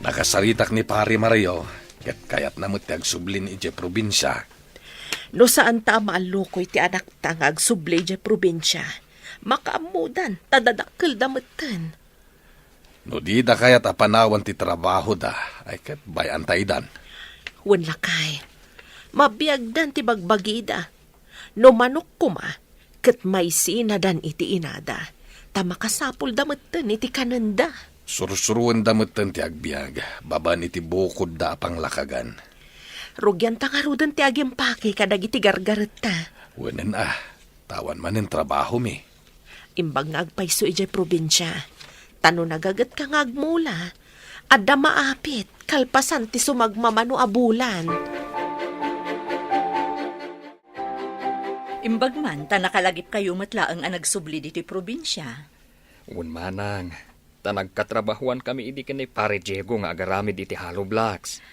Nakasaritak ni pare Mario, kayat namot ti agsubli ni Jay probinsya. No saan ta maalukoy ti anak ta nga agsublay di probinsya. Makaamudan, tadadakkel damutan. No di da kayat apanawan ti trabaho da, ay kat bayan taydan. Wan lakay. Mabiyagdan ti bagbagida. No manok kuma, kat may sinadan iti inada. Ta makasapul damutan iti kananda. Sursuruan damutan ti agbiag, baban iti bukod da apang lakagan. Rugyan ta nga rudan ti agimpaki kadag iti gargaret ta. Wanan tawan man ang trabaho mi. Imbag nga agpayso ijay probinsya. Tano nagagat ka nga agmula. Adda maapit, kalpasan ti sumagmamano abulan. Imbag man, ta nakalagip kayo matlaang ang nagsubli dito'y probinsya. Manang, ta nagkatrabahuan kami idi kanay pare Diego nga agaramid iti hollow blocks.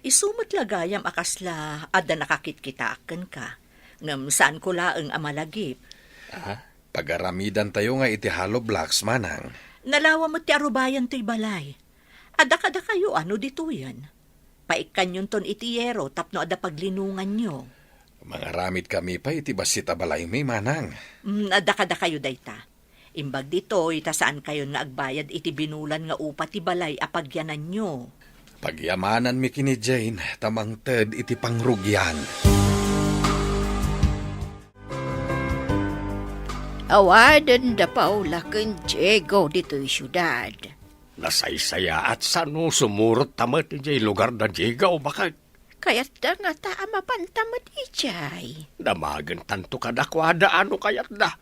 Isumot lagayam akasla adda nakakit-kitaaken ka. Ngam saan ko laeng amalagip. Pagaramidan tayo nga iti hollow blocks, manang. Nalawa mo ti arubayan to'y balay. Adda kada kayo ano dito yan. Paikan yun ton iti yero tapno adda paglinungan nyo. Mga ramid kami pa iti basit a balay mi, manang. Adda kada kayo dayta. Imbag dito, saan kayo nga agbayad iti binulan nga upa ti balay apagyanan nyo. Pagyamanan mi kini Jane, tamang ted iti pangrugyan. Awadan da Paula ken Diego dito'y syudad. Nasaysaya at sano sumurot tamat ijay lugar da Diego, bakit? Kayat da nga ta mapantamat ijay. Damagan tanto kadakwada ano kayat da.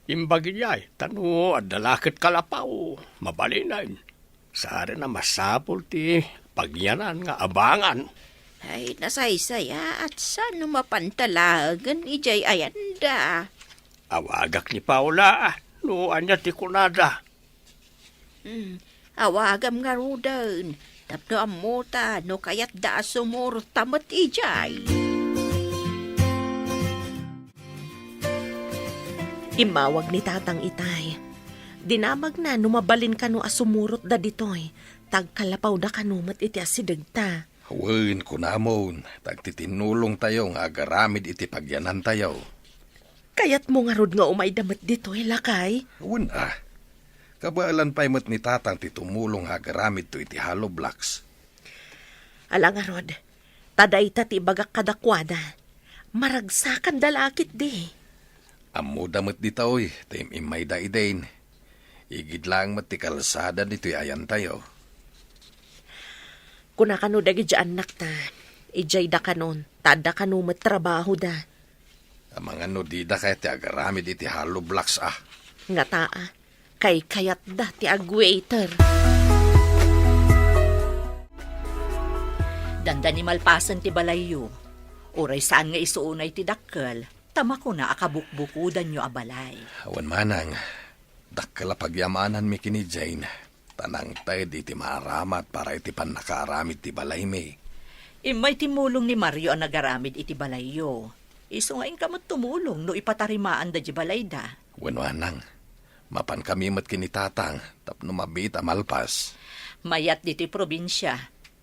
Imbagi niya'y tano adalakit kalapaw, mabalinan. Sari na masapol ti pagyanan nga abangan. Ay nasaysaya at sano mapantalagan ijay ayanda. Awagak ni Paula, no anya ti kunada. Awagam nga rudan. Tapno amuta no kayat da sumur tamat ijay. Imawag ni tatang itay. Dinamag na numabalin ka no asumurot da ditoy. tagkalapaw da kanumat iti asidagta. Hawin ko namon, tagtitinulong tayo nga agaramid iti pagyanan tayo. Kayat mo nga rod nga umay damat dito, lakay. Hawin kabaalan pa'y mat ni tatang ti tumulong agaramid to iti hollow blocks. Alang nga rod, taday ta ti bagak kadakwada. Maragsakan dalakit di. Amo damat di taoy, tim imay da idain. Igid lang mat ti kalsada dito'y ayan tayo. Kuna kano dagi dyan anak ta, ijay da kanon, tada kano trabaho da. Amang ano di da kaya ti agaramid iti hollow blocks Nga taa, kay kayat da ti agwaiter. Danda ni malpasan ti balayo. Uray saan nga isuunay ti dakkel, tama ko na akabukbukudan nyo abalay. Awan manang, dakkala pagyamanan mi kini Jane. Tanang tayo di ti maaramat para iti pan nakaaramid ti balay mi. Imay timulong ni Mario ang nagaramid iti balayo. Iso nga kamot tumulong no ipatarimaan da di balay da. Wanwanang, mapan kami mat kinitatang tapno mabit amalpas. Mayat diti probinsya,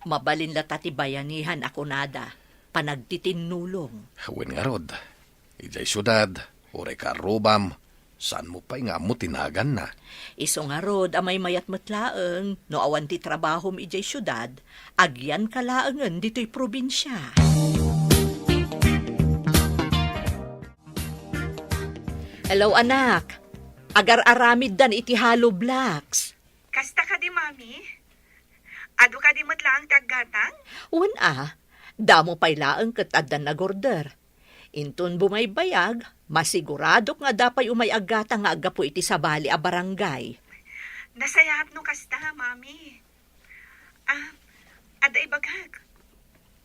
mabalin la tati bayanihan ako nada, panagtitinulong. Hawin nga rod, ijay syudad, uray karubam, saan mo pa'y nga mo tinagan na? Iso nga rod, amay mayat matlaeng, no awan ti trabahom ijay syudad, agyan kalaengan dito'y probinsya. Hello anak, agar-aramid dan iti hollow blocks. Kasta ka di, mami? Ado ka di matlaang taggatang? Damo pa'y laeng ket addan nagorder. Intun bumaybayag, masigurado nga dapay umayagata nga agapo iti sabali a barangay. Nasayap no kasta, mami. Ada ibagag.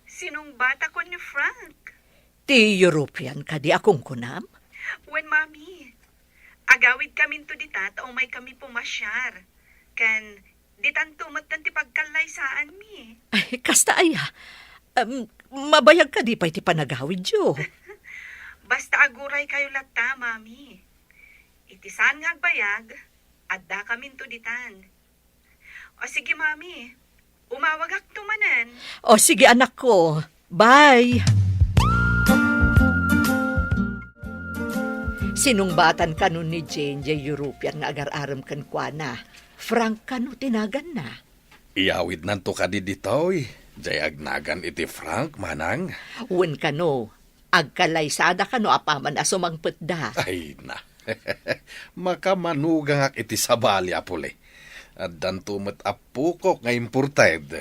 Sinong bata ko ni Frank? Ti European ka di akong kunam? When, mami, agawid kami to dita, taong may kami pumasyar. Kan, ditan tumatan ti pagkalaysaan mi. Ay, kasta aya. Mabayag ka di pa iti panagawid yo. Basta aguray kayo lata, mami. Itisan nga agbayag, adda kami to ditan. O sige, mami, umawagak tumanan. O sige anak ko, bye! Sinungbatan ka nun ni Jane, European nga agar-aram kan kwa na. Frank ka no tinagan na. Iyawid nanto ka di ditoy, jay agnagan iti Frank manang. Wen ka no, agkalaysada ka no apaman asumangpet da. Ay na, makamanugang ak iti sabali apole. At dantumat apukok nga imported.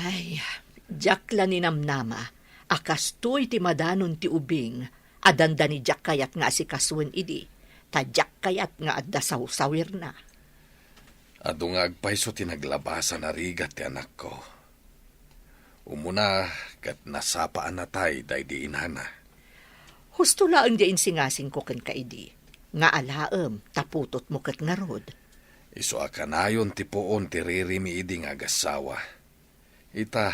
Ay, jak la ni namnama, akas to iti madanon ti ubing, adanda ni jak kayat nga si kaswen idi, tadyak kayat nga adda sawsawir na. Ado nga agpaiso tinaglabasan na rigat ti anak ko. Umuna kat nasapaan na tay day di inhana. Husto laang diin singasing ko ken kaidi, nga alaem taputot mo ket nga rod. Iso akanayon ti poon ti ririmi idi nga agasawa. Ita,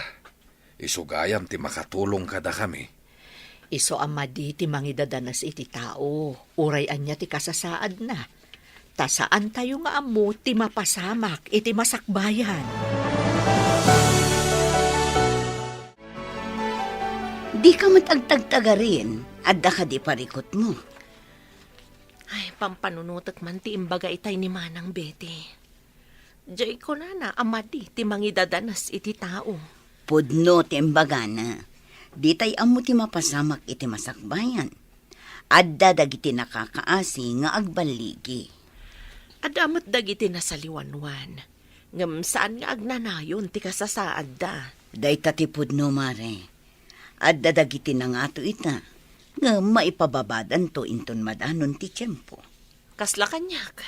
isugayam ti makatulong kada kami. Iso amadi ti mangidadanas iti tao, uray anya ti kasasaad na. Tasaan tayo nga amo ti mapasamak iti masakbayan. Di ka matagtagtagarin, adda ka di parikot mo. Ay, pampanunutak man ti imbaga itay ni Manang Betty. Diyay ko na amadi ti mangidadanas iti tao. Pudno ti imbaga na, di tay amo ti mapasamak iti masakbayan. Adda dagiti nakakaasi nga agbaligi. Adamat dagiti nasaliwanwan. Ngam saan nga agnanayon ti kasasaad da. Day tati pudno mare. Adda dagiti nangato ita. Nga maipababadan to inton madanon ti tiyempo. Kasla kanyak.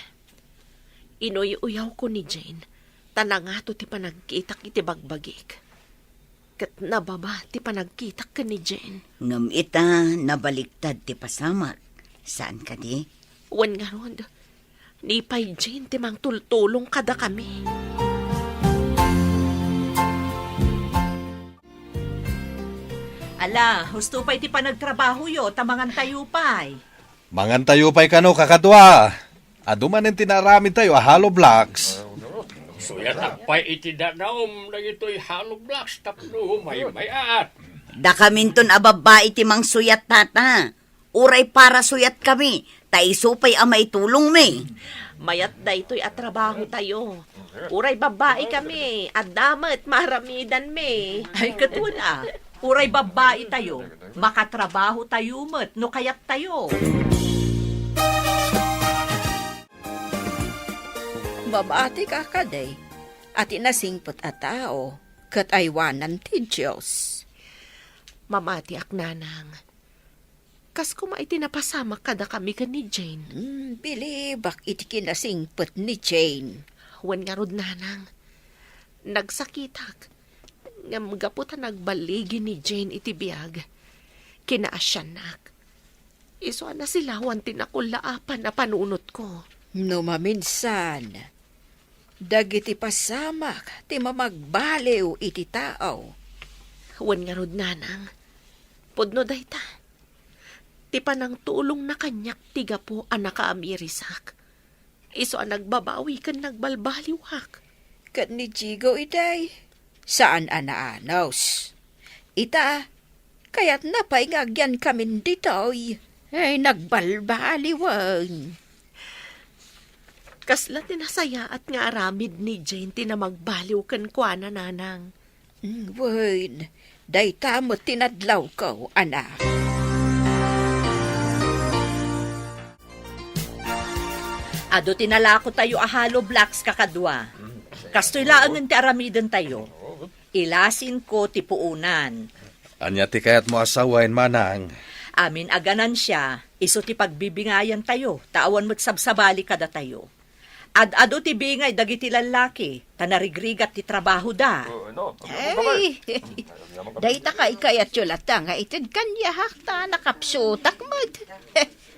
Inuy-uyaw ko ni Jane. Tanangato ti panagkitak iti bagbagik. Kat nababa ti panagkitak ka ni Jane. Ngam ita nabaliktad ti pasamak. Saan ka di? Wan nga rod. Ni pay Jane ti mang tultulong kada kami. Ala, husto pa iti panagtrabaho yo, tamangan tayo pa'y. Mangan tayo pa'y kano kakadwa. Aduman ang tinaramid tayo, hollow blocks. Suya takpay iti danaom na ito'y hollow blocks tapno may-mayat. Da kaminton ababa iti mang suyat tata. Uray para suyat kami. Taisupay amay tulong me. Mayat da ito'y atrabaho tayo. Uray babae kami, at damat maramidan me. Ay, katuna. Uray babae tayo. Makatrabaho tayo met, no kayat tayo. Babati ka kaday, at inasingpot a tao, kat aywanan ti Diyos. Mamati ak nanang. Kas kuma iti napasama kada kami ka ni Jane. Bilibak iti kinasingpot ni Jane. Wan nga rod nanang. Nagsakitak. Ngam gaputan nagbaligi ni Jane iti biyag. Kinaasyanak. Iso na sila wan tinakulaapan na panunot ko. No maminsan, dagiti pasamak ti mamagbaliw iti tao. Wan nga rod nanang. Pudno dayta. Ti panang tulong na kanyak tiga po ang nakaamirisak. Iso ang nagbabawi kan nagbalbaliwak. Kat ni Jigo iday, saan anaanaws? Ita, kaya't napaingagyan kami ditoy. Ay, nagbalbaliwan. Kasla tinasaya at nga aramid ni Jane tinamagbaliw kan kwa na nanang. Wen, dayta mo tinadlaw ko, anak. Ado tinalako tayo a hollow blocks kakadwa. Kastoy laangan ti aramiden tayo. Ilasin ko ti puunan. Anya ti kayat mo asawain manang. Amin aganan siya, iso ti pagbibingayan tayo, tawan mo't sabsabali kada tayo. Ado ti bingay dagiti lalaki, tanarigrigat ti trabaho da. Ay, dayta ka ikayat yulata nga itid kanya hakta nakapsutak mod.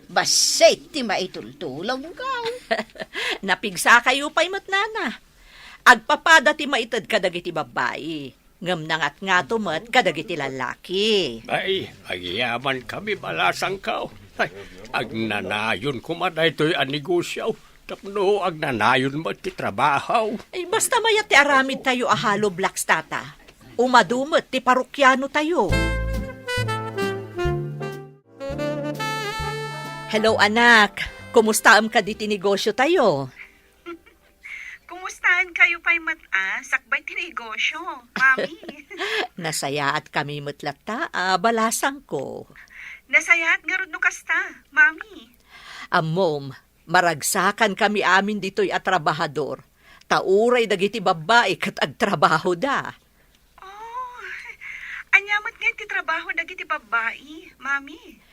Basay ti maitultulaw ka. Napigsa kayo pa'y matnana. Agpapada ti maitad kadagiti babae. Ngam nangat nga tumat kadagiti lalaki. Ay, agyaman kami balasang kao. Ay, agnanayon kumaday to'y anegosyaw. Tapno agnanayon mo ti trabaho. Ay basta mayat ti aramid tayo a hollow blocks tata. Umadumot ti parukyano tayo. Hello anak, kumusta am ka di ti negosyo tayo? Kumustahan kayo pa'y sakbay tinegosyo, Mami? Nasaya at kami mutlata, balasang ko. Nasaya at garod no kasta, Mami. Mom, maragsakan kami amin dito'y atrabahador. Tauray dagiti babae kat agtrabaho da. Oh, anyamat nga iti trabaho dagiti babae, Mami.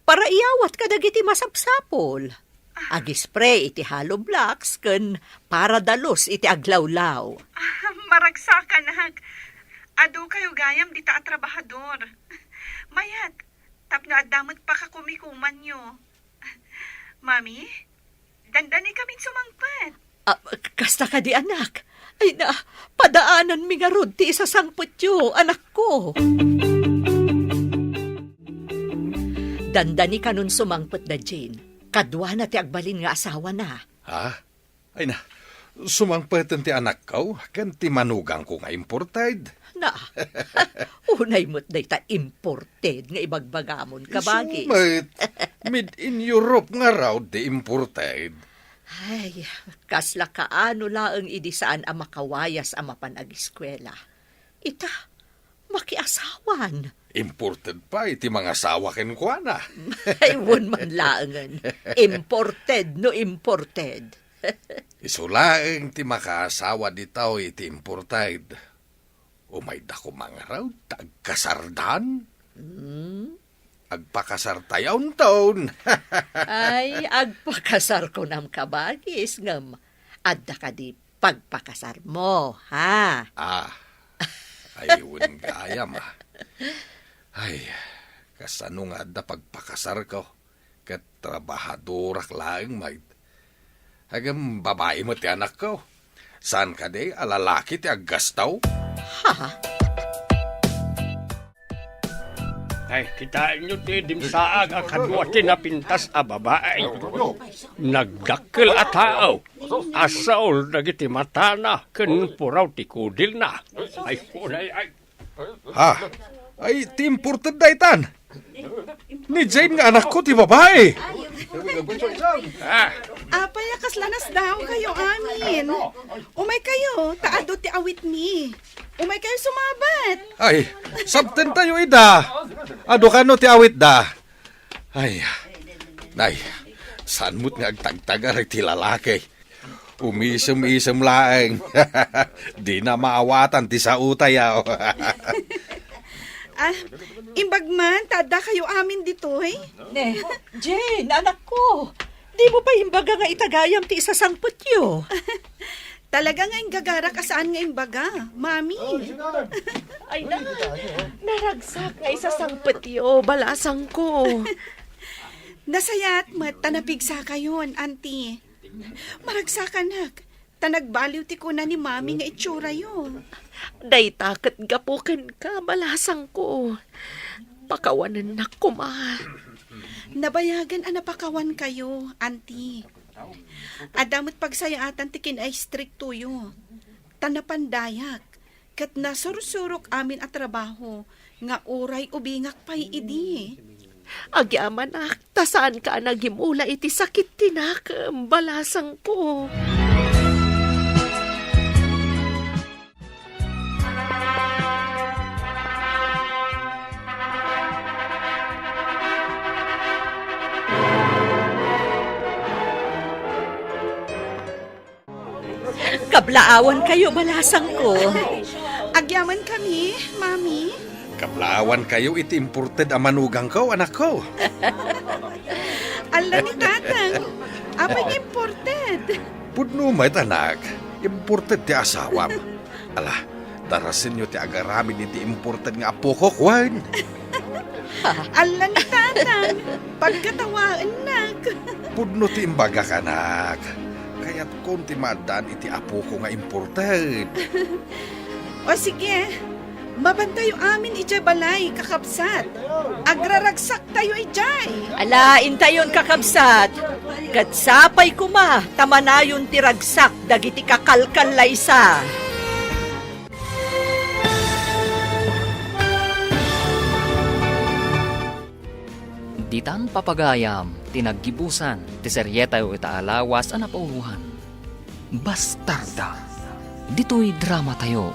Para iyawat ka dagiti masapsapol. Agispray iti hollow blocks ken para dalos iti aglawlaw. Maragsakan hag. Ado kayo gayam dita at trabahador. Mayat, tapno adamot pa ka kumikuman nyo. Mami, dandani kaming sumangpat. Kasta ka di anak. Ay na, padaanan mi nga rod ti isasangpot yo, anak ko. Dandani ka nun sumangpot da Jane. Kadwa na ti agbalin nga asawa na. Ha? Ay na, sumangpatan ti anak ko, kan ti manugang ko nga imported. Na, unay mo't day ta imported nga ibagbagamon kabagi. Sumait, made in Europe nga raw di imported. Ay, kasla kaano laang idi saan ang makawayas ang mapanag-eskwela. Ita, makiasawan. Imported pa, iti mga asawa ken kwa na. Ay, won man laangan. Imported, no imported. Isulaeng ti makaasawa di tao iti imported. Umay da ko mga raw, tagkasardan. Agpakasar tayon taon. Ay, agpakasar ko nam kabagis ngam. Adda ka di pagpakasar mo, ha? Ayun gayam Ay, kasano nga da pagpakasar ko. Kat trabahadorak laeng maid. Agam babae mo ti anak ko. Saan ka de alalaki ti aggastaw? Ha? Ay, kitain nyo ti dimsaag akadwa tinapintas a babae. Nagdakkel a tao. Asaol dagiti matana ken puraw ti kudil na. Ay punay ay. Ha? Ay, ti imported da itan. Ni Jane nga anak ko, ti babae. Apay, kaslanas daw kayo amin. Umay kayo, taado ti awit mi. Umay kayo sumabat. Ay, sabten tayo ida. Ado ka no ti awit da. Ay, nay, saan mo't nga agtagtagar ti lalaki? Umisem-isem laeng. Di na maawatan ti sa utayaw. Imbag man, tada kayo amin dito eh. Ne, Jane, anak ko. Di mo pa imbaga nga itagayam ti isasangpot yo. Talaga nga yung gagara kasaan nga imbaga, mami. Ay na, naragsak nga isasangpot yo, balasang ko. Nasayat mat, tanapigsa kayon, auntie. Maragsakan nak, tanagbaliw ti ko na ni mami nga itsura yo. Day takat gapukan ka, balasang ko. Pakawanan na ko, ma. Nabayagan anapakawan kayo, auntie. Adamot pagsayaatan tikin ay strict tuyo. Tanapandayak, kat nasursurok amin at trabaho, nga uray ubingak pa'y idi. Agyaman ak, tasaan ka nagimula iti sakit tinak, balasang ko. Kablaawan kayo, balasang ko. Agyaman kami, mami. Kaplawan kayo, iti imported a manugang ko, anak ko. Ala ni tatang, apay imported. Pudno may tanak, imported ti asawam. Ala, darasin nyo ti agaramin iti imported nga apo ko, kwan. Ala ni tatang, pagkatawaan nak. Pudno ti imbaga kanak. Kaya't konti madaan iti apo ko nga imported. O sige, mabantayo amin ijay balay, kakabsat. Agraragsak tayo ijay. Alain tayon kakabsat. Katsapay kuma, tamanayon tiragsak, dagiti kakalkal laysa. Ditan papagayam, tinaggibusan, ti seryeta o itaalawas ang napauluhan. Bastarda. Dito'y drama tayo,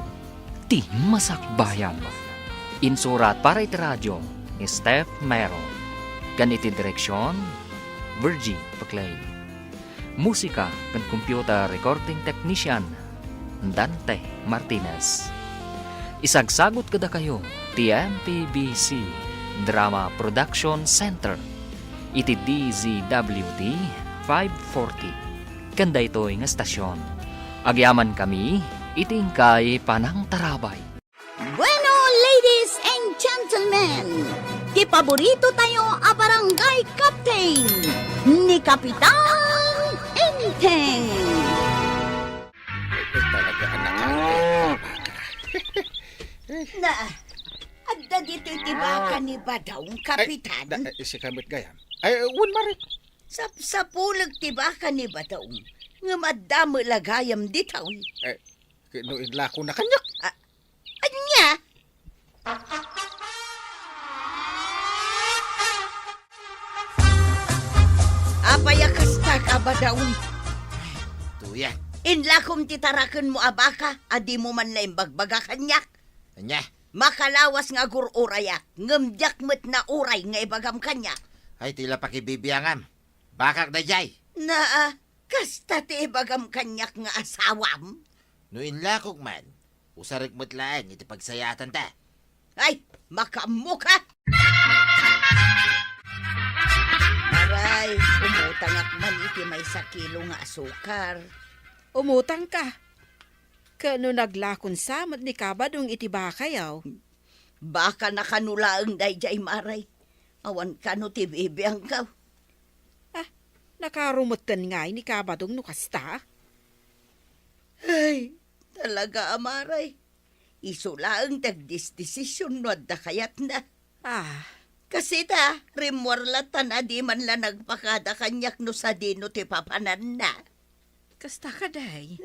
ti masakbayan. Insurat para iti radyo ni Steph Mero. Ganiti direksyon, Virgie Paclay. Musika kan computer recording technician, Dante Martinez. Isagsagot kada kayo, ti MPBC Drama Production Center. Iti DZWD 540. Kanda ito'y nga stasyon. Agyaman kami, itingkay panang tarabay. Bueno, ladies and gentlemen, ti paborito tayo a barangay captain ni Kapitan Enteng. Talaga anak Na, adda dito itibaka ni Badaong Kapitan. si Kamit Gayam. Ay, wun mari. Sapsapulag tibaka ni Badaong. Nga madamo lagayam ditaw. Kinuin la ko na kanyak. Anya? Apaya kasta ka Badaong. Tuya. Inlakom titarakan mo abaka, adi mo man na imbagbaga kanyak. Anya? Makalawas nga gururayak, ngamdyak met na uray nga ibagam kanyak. Ay tila pakibibiyangam. Bakak na jay. Na, kasta ti ibagam kanyak nga asawam. Nuin lakog man. Usarik mo't laang iti pagsayatan ta. Ay, makamuka! Aray, umutang man iti may sakilo nga asukar. Umutang ka. Kano naglakon sa mat ni kabadong iti bakayaw. Baka nakanulaang dayjay maray. Awan kano ti bibiyang kaw. Nakarumutan nga ni kabadong nukasta. Ay, talaga amaray. Isulaang tagdisdesisyon no adda kayat na. Kasi ta, rimwarlatan na di man la nagpakada kanyak no sa dino ti papanan na. Kasta ka, day.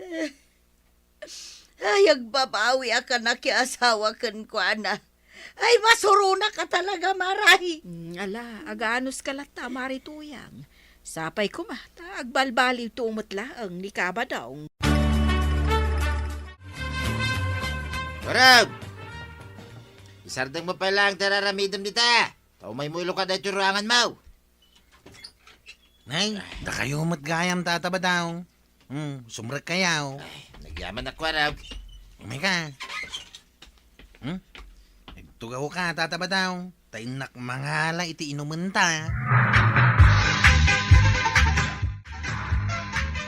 Ay, agbabawi ka na asawa kan ko, ana. Ay, masuruna ka talaga, Maray. Ala, aganos ka lata, marituyang. Sapay ko mata, agbalbaliw tumutla ang nikaba daw. Warag! Isardang mo pa lang tararamidam dita. Tao may mulo ka na turangan mo. Nay, da kayo matgayam tataba daw. Sumrek kayaw. Nagyaman ako, Warag. Umay ka. Nagtugaw ka tataba daw. Tainak mangala iti inuman ta.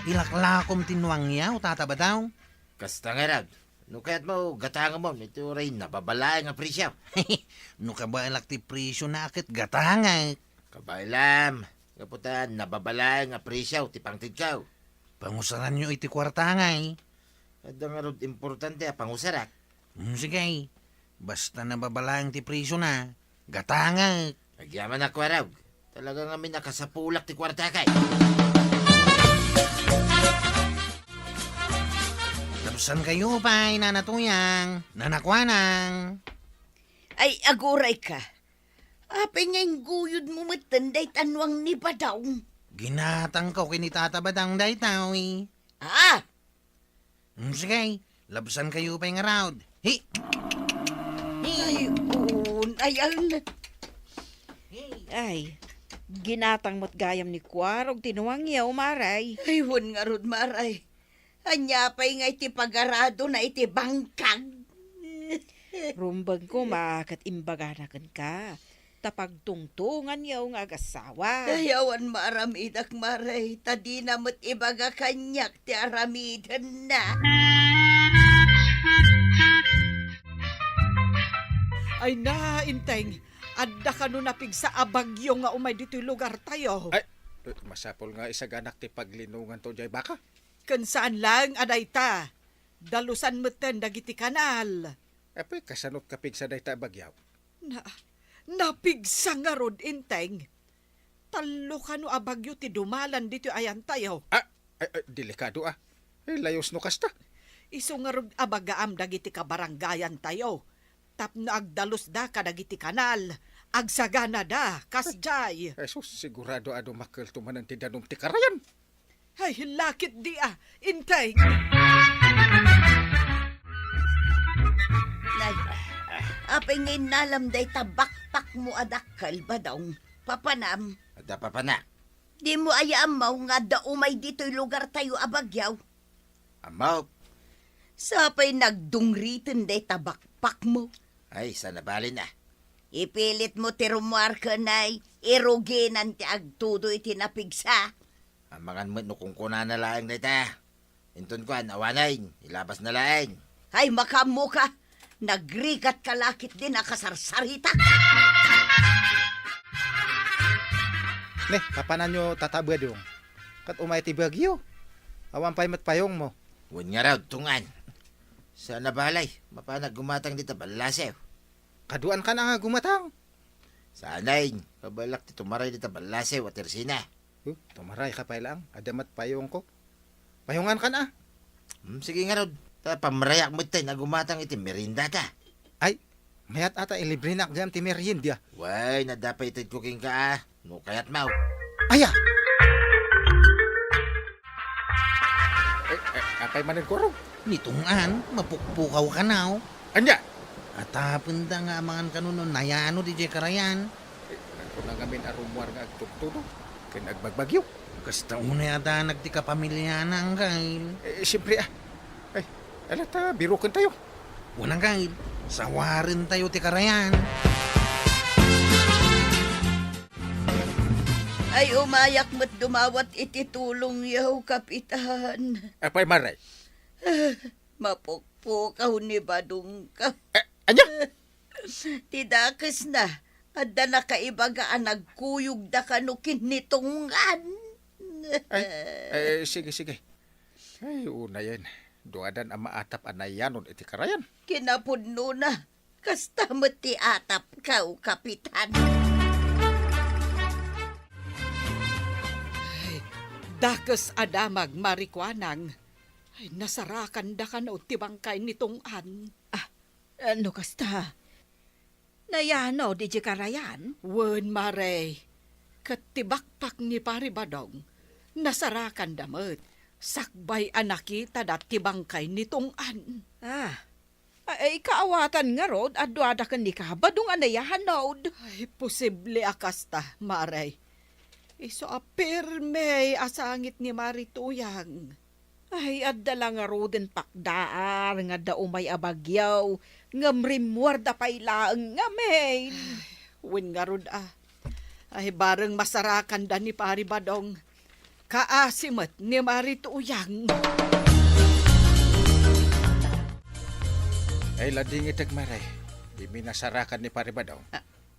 Ilaklakom tinuang yaw tataba daw. Kasta nga, Rag. No kaya't mo, gatangan mo, ito rin nababalay nga presyo. No kabalak ti presyo na akit gatangay. Kabailam. Kaputan, nababalay nga presyo, tipangtid ka. Pangusaran nyo iti kwartangay. At nga rin importante, pangusarak. Sige, basta nababalang ti presyo na, gatangay. Nagyaman ako, Warag. Talaga nga may nakasapulak ti kwarta kay. Tapusan kayo pa, nanatuyang, nanakwanang. Ay, aguray ka. Apay ngayong guyod mo matanday tanwang ni Badaw. Ginatang ko kinitatabadang daytaw Ah! Sige, labsan kayo pa yung around. Hi! Ay, ayan. Ay, ginatang mo't gayam ni Kwarog, tinuwang yaw, Maray. Ay, won nga rod, Maray. Anya pa'y nga iti pagarado na iti bangkag. Rumbang ko makat imbaganakan ka. Tapagtungtungan yaw nga agasawa. Ayawan maramidak, Maray. Tadi na mo't ibaga kanyak ti aramidan na. Ay na, Inteng. Adda ka no napig sa abagyo nga umay dito'y lugar tayo. Ay, masapol nga isaganak ti paglinungan to jay baka. Kan saan lang aday ta. Dalusan meten dagiti kanal. Apoy, kasanot kapig sa dayta bagyaw. Napigsa nga rod, Inteng. Talo ka no abagyo ti dumalan dito ayan tayo. Ay, delikado ah. Ay, layos no kasta. Iso nga rod abagaam dagiti kabaranggayan tayo. Tapno agdalus da ka dagiti kanal. Agsagana da, kasjay. Jesus, sigurado ado makil tumanan ti danom ti karayan. Ay, lakit di Inteng. Nay, apay ngayon nalam day tabakpak mo adakal ba daw? Papanam. Ada papana. Di mo ayaam mo nga daumay dito'y lugar tayo abagyaw. Amaw. Sapay nagdungritin day tabakpak mo. Ay, sana bali na. Ipilit mo ti rumwar ka, Nay. Iruginan ti agtudo iti napigsa. Amangan mo nukong kuna na laeng dayta. Inton ko, awanay. Ilabas na laeng. Ay, makamu ka. Nagrikat kalakit din nakasarsarita. Ne, kapanan nyo tatabad yung. Kat umay ti bagyo. Awan pa'y matpayong mo. Huwag nga raw, tungan. Sana balay, mapanag gumatang dito balasew. Kaduan ka na nga gumatang. Sanay, kabalak ti tumaray dito balasew at tersina. Tumaray ka pa lang, adamat payong ko. Payungan ka na. Sige nga raw, pamarayak mo tayo na gumatang iti merinda ta. Ay, mayat ata ilibre na agam ti merienda. Way, nadapay iti cooking ka no kayat mau. Aya! Apay manin ko raw. Nitungan, mapukpukaw ka na. Anya? Atapon da nga amangan ka nun, nayano di jay karayan. Ako na ngamin arumwar nga agtugtudo. Kaya nagbagbagyo. Kasta una yata nagti kapamilya na ang kail. Siyempre Ay, alata, biro kan tayo. Unang kail, sawarin tayo ti karayan. Ay, umayak mo't dumawat iti tulong yaw, Kapitan. Apay maray. Mapukpukaw ni Badong ka. Anya? Tidakas na. Adda na kaibagaan nagkuyog da kanukin nitungan. Ay, sige. Ay, una yan. Duadan ang maatap anayanon iti karayan. Kinapudno na. Kasta mo ti atap ka, Kapitan. Dakes adamag marikwanang. Ay, nasarakan da ka na tibangkay nitong an. Ano kasta? Nayano, di karayan? Wen mare. Katibakpak ni Pari Badong. Nasarakan damat. Sakbay anakita dat tibangkay nitong an. Ay, kaawatan nga rod, adwada ka ni kabadong anayahan nod. Ay, posible akasta, mare. Iso apirme asangit ni Marituyang. Ay, adala nga roden pakdaar, nga daumay abagyaw, nga mrimwarda pailaang nga main. Win nga rod Ay, bareng masarakan da ni Pari Badong. Kaasimat ni Marituyang. Ay, lading itag maray. Di minasarakan ni Paribadaw.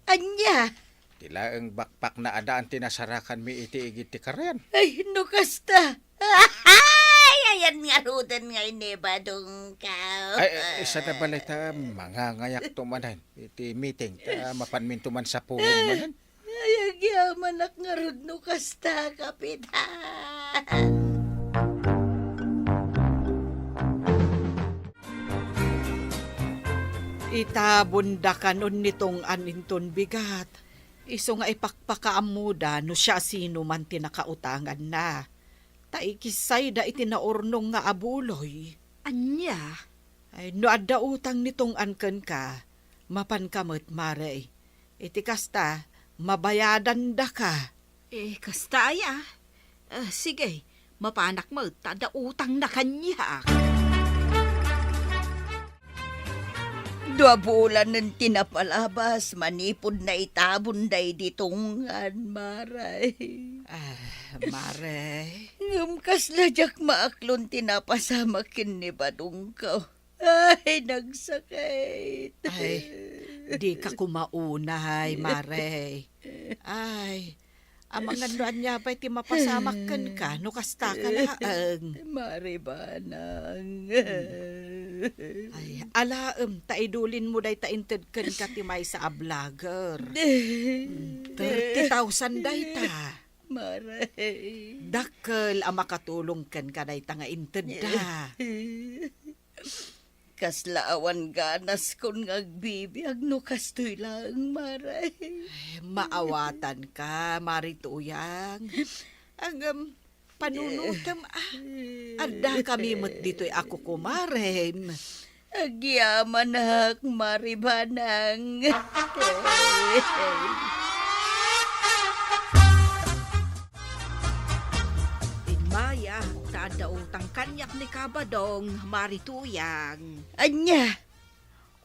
Anya? Tila ang bakpak na adaan tinasarakan mi iti-igit ti karayan. Ay, no kasta. Ay, ayan nga rudan nga inibadong ka. Ay, isa na balay ta, mangangayak tumanan. Iti meeting, ta mapanmin tuman sa pulong manan. Ay, agyaman ak nga rud no kasta, kapitan. Itabunda kanon nitong aninton bigat. Iso nga ipakpakaamuda no siya sino man tinakautangan na. Taikisay da itinaurnong nga abuloy. Anya? Ay, no adda utang nitong anken ka, mapan kamot mare. Iti kasta, mabayadan da ka. Kasta aya. Sige, mapanak mo, tada utang na kanya. 2 bulan ng tinapalabas, manipod na itabunday ditungan, maray. Mare. Ngumkas na jak maaklon tinapasama kin ni Badong ko. Ay, nagsakit. Ay, di ka kumaunay, mare. Ay, amang anuan niya ba'y ti mapasamakan ka, no kasta ka laang. Maribanang. Ay, alaam, taidulin mo day tainted kan ka ti may sa ablager. 30,000 day ta. Maray. Dakkel ang makatulong kan ka day ta nga inted da. Kaslaawan ganas kon ngagbibiyag no kastoy lang, maray. Maawatan ka, Marituyang. Ang panunutam, Arda kami mo't dito'y ako kumarem. Agyaman ak, Maribanang. Maya, tada utang kanyak ni Kabadong, Marituyang. Anya,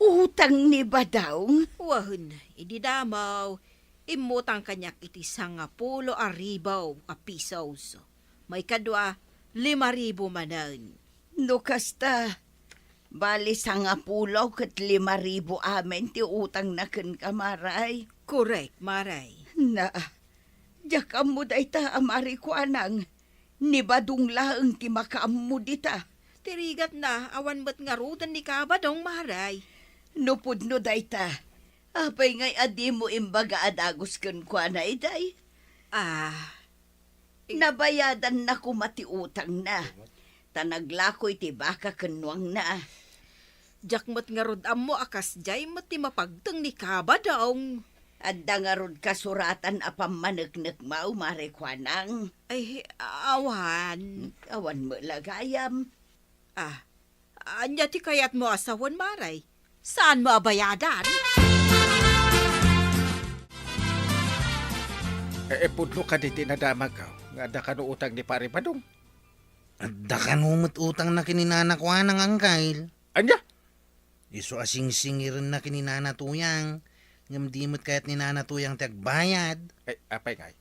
utang ni Badong? Wahon, ididamaw, imutang kanyak iti 10,000 aribaw a pisos. May kadwa, 5,000 manan. No kasta, bali 10 ket 5,000 amen ti utang na ken kamaray. Correct, maray. Na, jakam mo day ta amari ko anang. Ni Badong laeng ti makaammo dita. Tirigat na, awan ba't nga rutan ni Kabadong, maray. Nupod no day ta. Apay ngay adi mo imbaga adagos ken kwa na iday. Nabayadan na kumati utang na. Tanaglakoy ti baka kenwang na. Jakmat nga rod mo akas jay mat ti mapagteng ni Kabadong. Adda nga rod kasuratan apam managnek mau marekwanang. Ay, awan. Awan mo lagayam. Anya ti kayat mo asawan, maray. Saan mo abayadan? Pudno ka di tinadamag ka. Nga da ka no utang ni Pari Badong. Adda ka numot utang na kininanakwa ng angkail. Anya? Iso asing-singirin na kininanatuyang. Ngam dimot kayat ni nanatuyang tagbayad. Ay, apay ngay.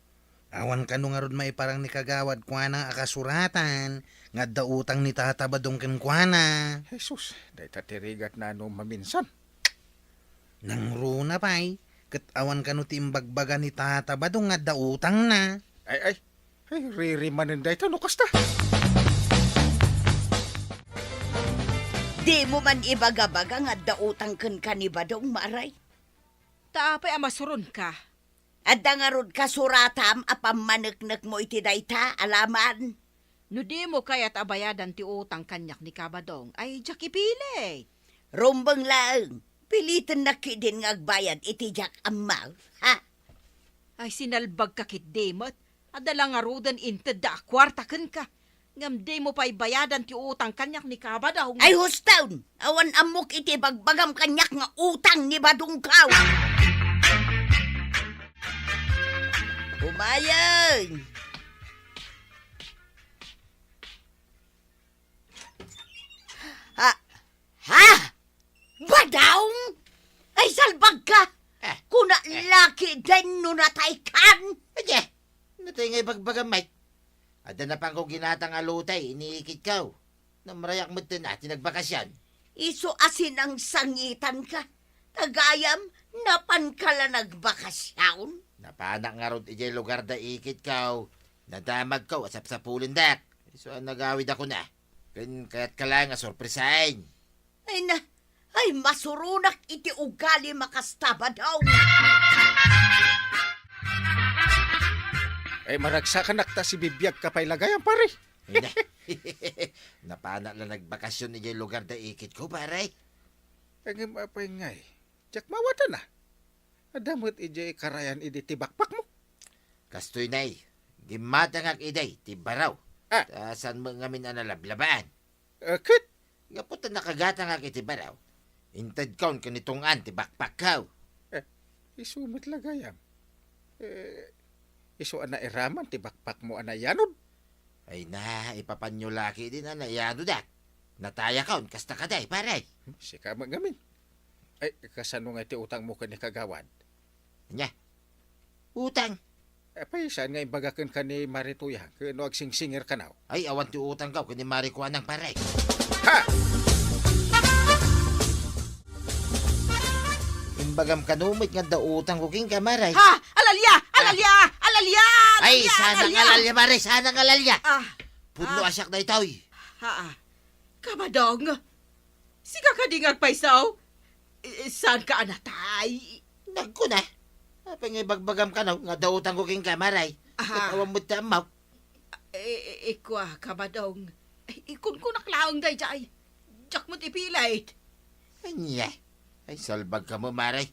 Awan ka nung arod may parang ni kagawad kwa na akasuratan. Nga da utang ni Tata Badong ken kwa na. Jesus, day tatirigat na no maminsan. Nang runa pa'y. Kat awan ka no timbagbaga ni Tata Badong nga da utang na. Ay, ririmanin day to no kasta. Di mo man ibagabaga nga da utang ken ka ni Badong, maray. Taapay amasurun ka. Adda nga rod kasuratam apam maneknek mo iti dayta alaman. No di mo kaya't abayadan ti utang kanyak ni Kabadong, ay jak ipili. Rumbang laeng, pilitan na kidin nga agbayad iti jak amaw, ha? Ay sinalbag ka kit demot, adala nga rodan inted da kwartaken ka. Ngam di mo pa'y bayadan ti utang kanyak ni Kabadong. Ay hustawn, awan amok iti bagbagam kanyak nga utang ni Badungkaw. Umayang! Ha? Badawng? Ay salbag ka! Kuna laki din no natay kan! Adya, natay ngay bagbagamay. Ada na pang ko ginatang alutay, iniikit ka. Namarayak mo din natin nagbakasyan. Iso asin ang sangitan ka. Tagayam, napan ka lang nagbakasyaon. Napanak nga ron ijay lugar da ikit ka. Nadamag ka, asap sa pulindak. So nagawid ako na. Kaya't ka lang nga sorpresahin. Ay masurunak iti ugali makastaba daw. Ay maragsakan nakta si bibiyag kapay lagayan pare. Napanak lang nagbakasyon ijay lugar da ikit ko pare. Ang mapay ngay. Jack mawata na. Adamot ijay karayan idi tibakpak mo. Kastoy nay. Gimatangak iday tibaraw. Saan mo ngamin analablabaan? Kit? Gaputan nakagatangak iti baraw. Intad kaon kanitong tibakpak kaw. Isumit lagayam. Iso ana iraman tibakpak mo anayanod. Ay na, ipapanyo laki din anayano dak. Nataya kaon kasta kaday pare. Sika magamin. Ay, kasano nga iti utang mo kani kagawad? Nya, utang. Paisan nga ibagakan ka ni Marituya, kano agsingsingir ka na. Ay, awan ti utang ka, kani Marikuanang pare. Ha! Imbagam kanumit nga da utang ko king kamaray. Ha! Alalya! Alalya! Alalya! Ay, sana ng alalya, Mare, sana ng alalya. Puno asyak na itaw. Ha! Kabadong, siga ka di ngagpaisaw? Saan ka anatay? Nagko na. Apa nga bagbagam ka na, nga dautang ko king kamaray. Katawang mo tamaw. Ikwa, Kabadong. Ikun ko naklaong day jay. Jack mo't ipilit. Anya. Ay, salbag ka mo, Maray.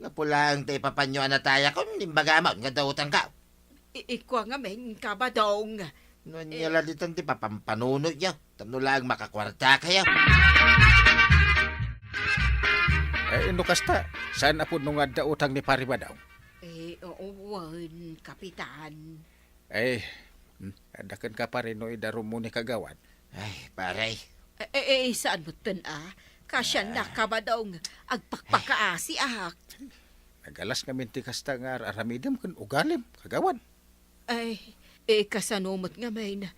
Nga pula ang tayo papanyo anataya ko, nimbagamaw, nga dautang ka. Ikwa nga men, Kabadong. Nonya lalitan ti papampanunod niya. Tano lang makakwarta kayo. Ino kasta, saan na po nung adda utang ni Pari Badaw? Owan, Kapitan. Adakan ka pa rin no idaro mo ni kagawad. Ay, Paray. Saan mo Kasya na Kabadong, agpakpakaasi ahak. Nagalas nga minti kasta nga aramidam kun ugalim, kagawad. Kasanumot nga men.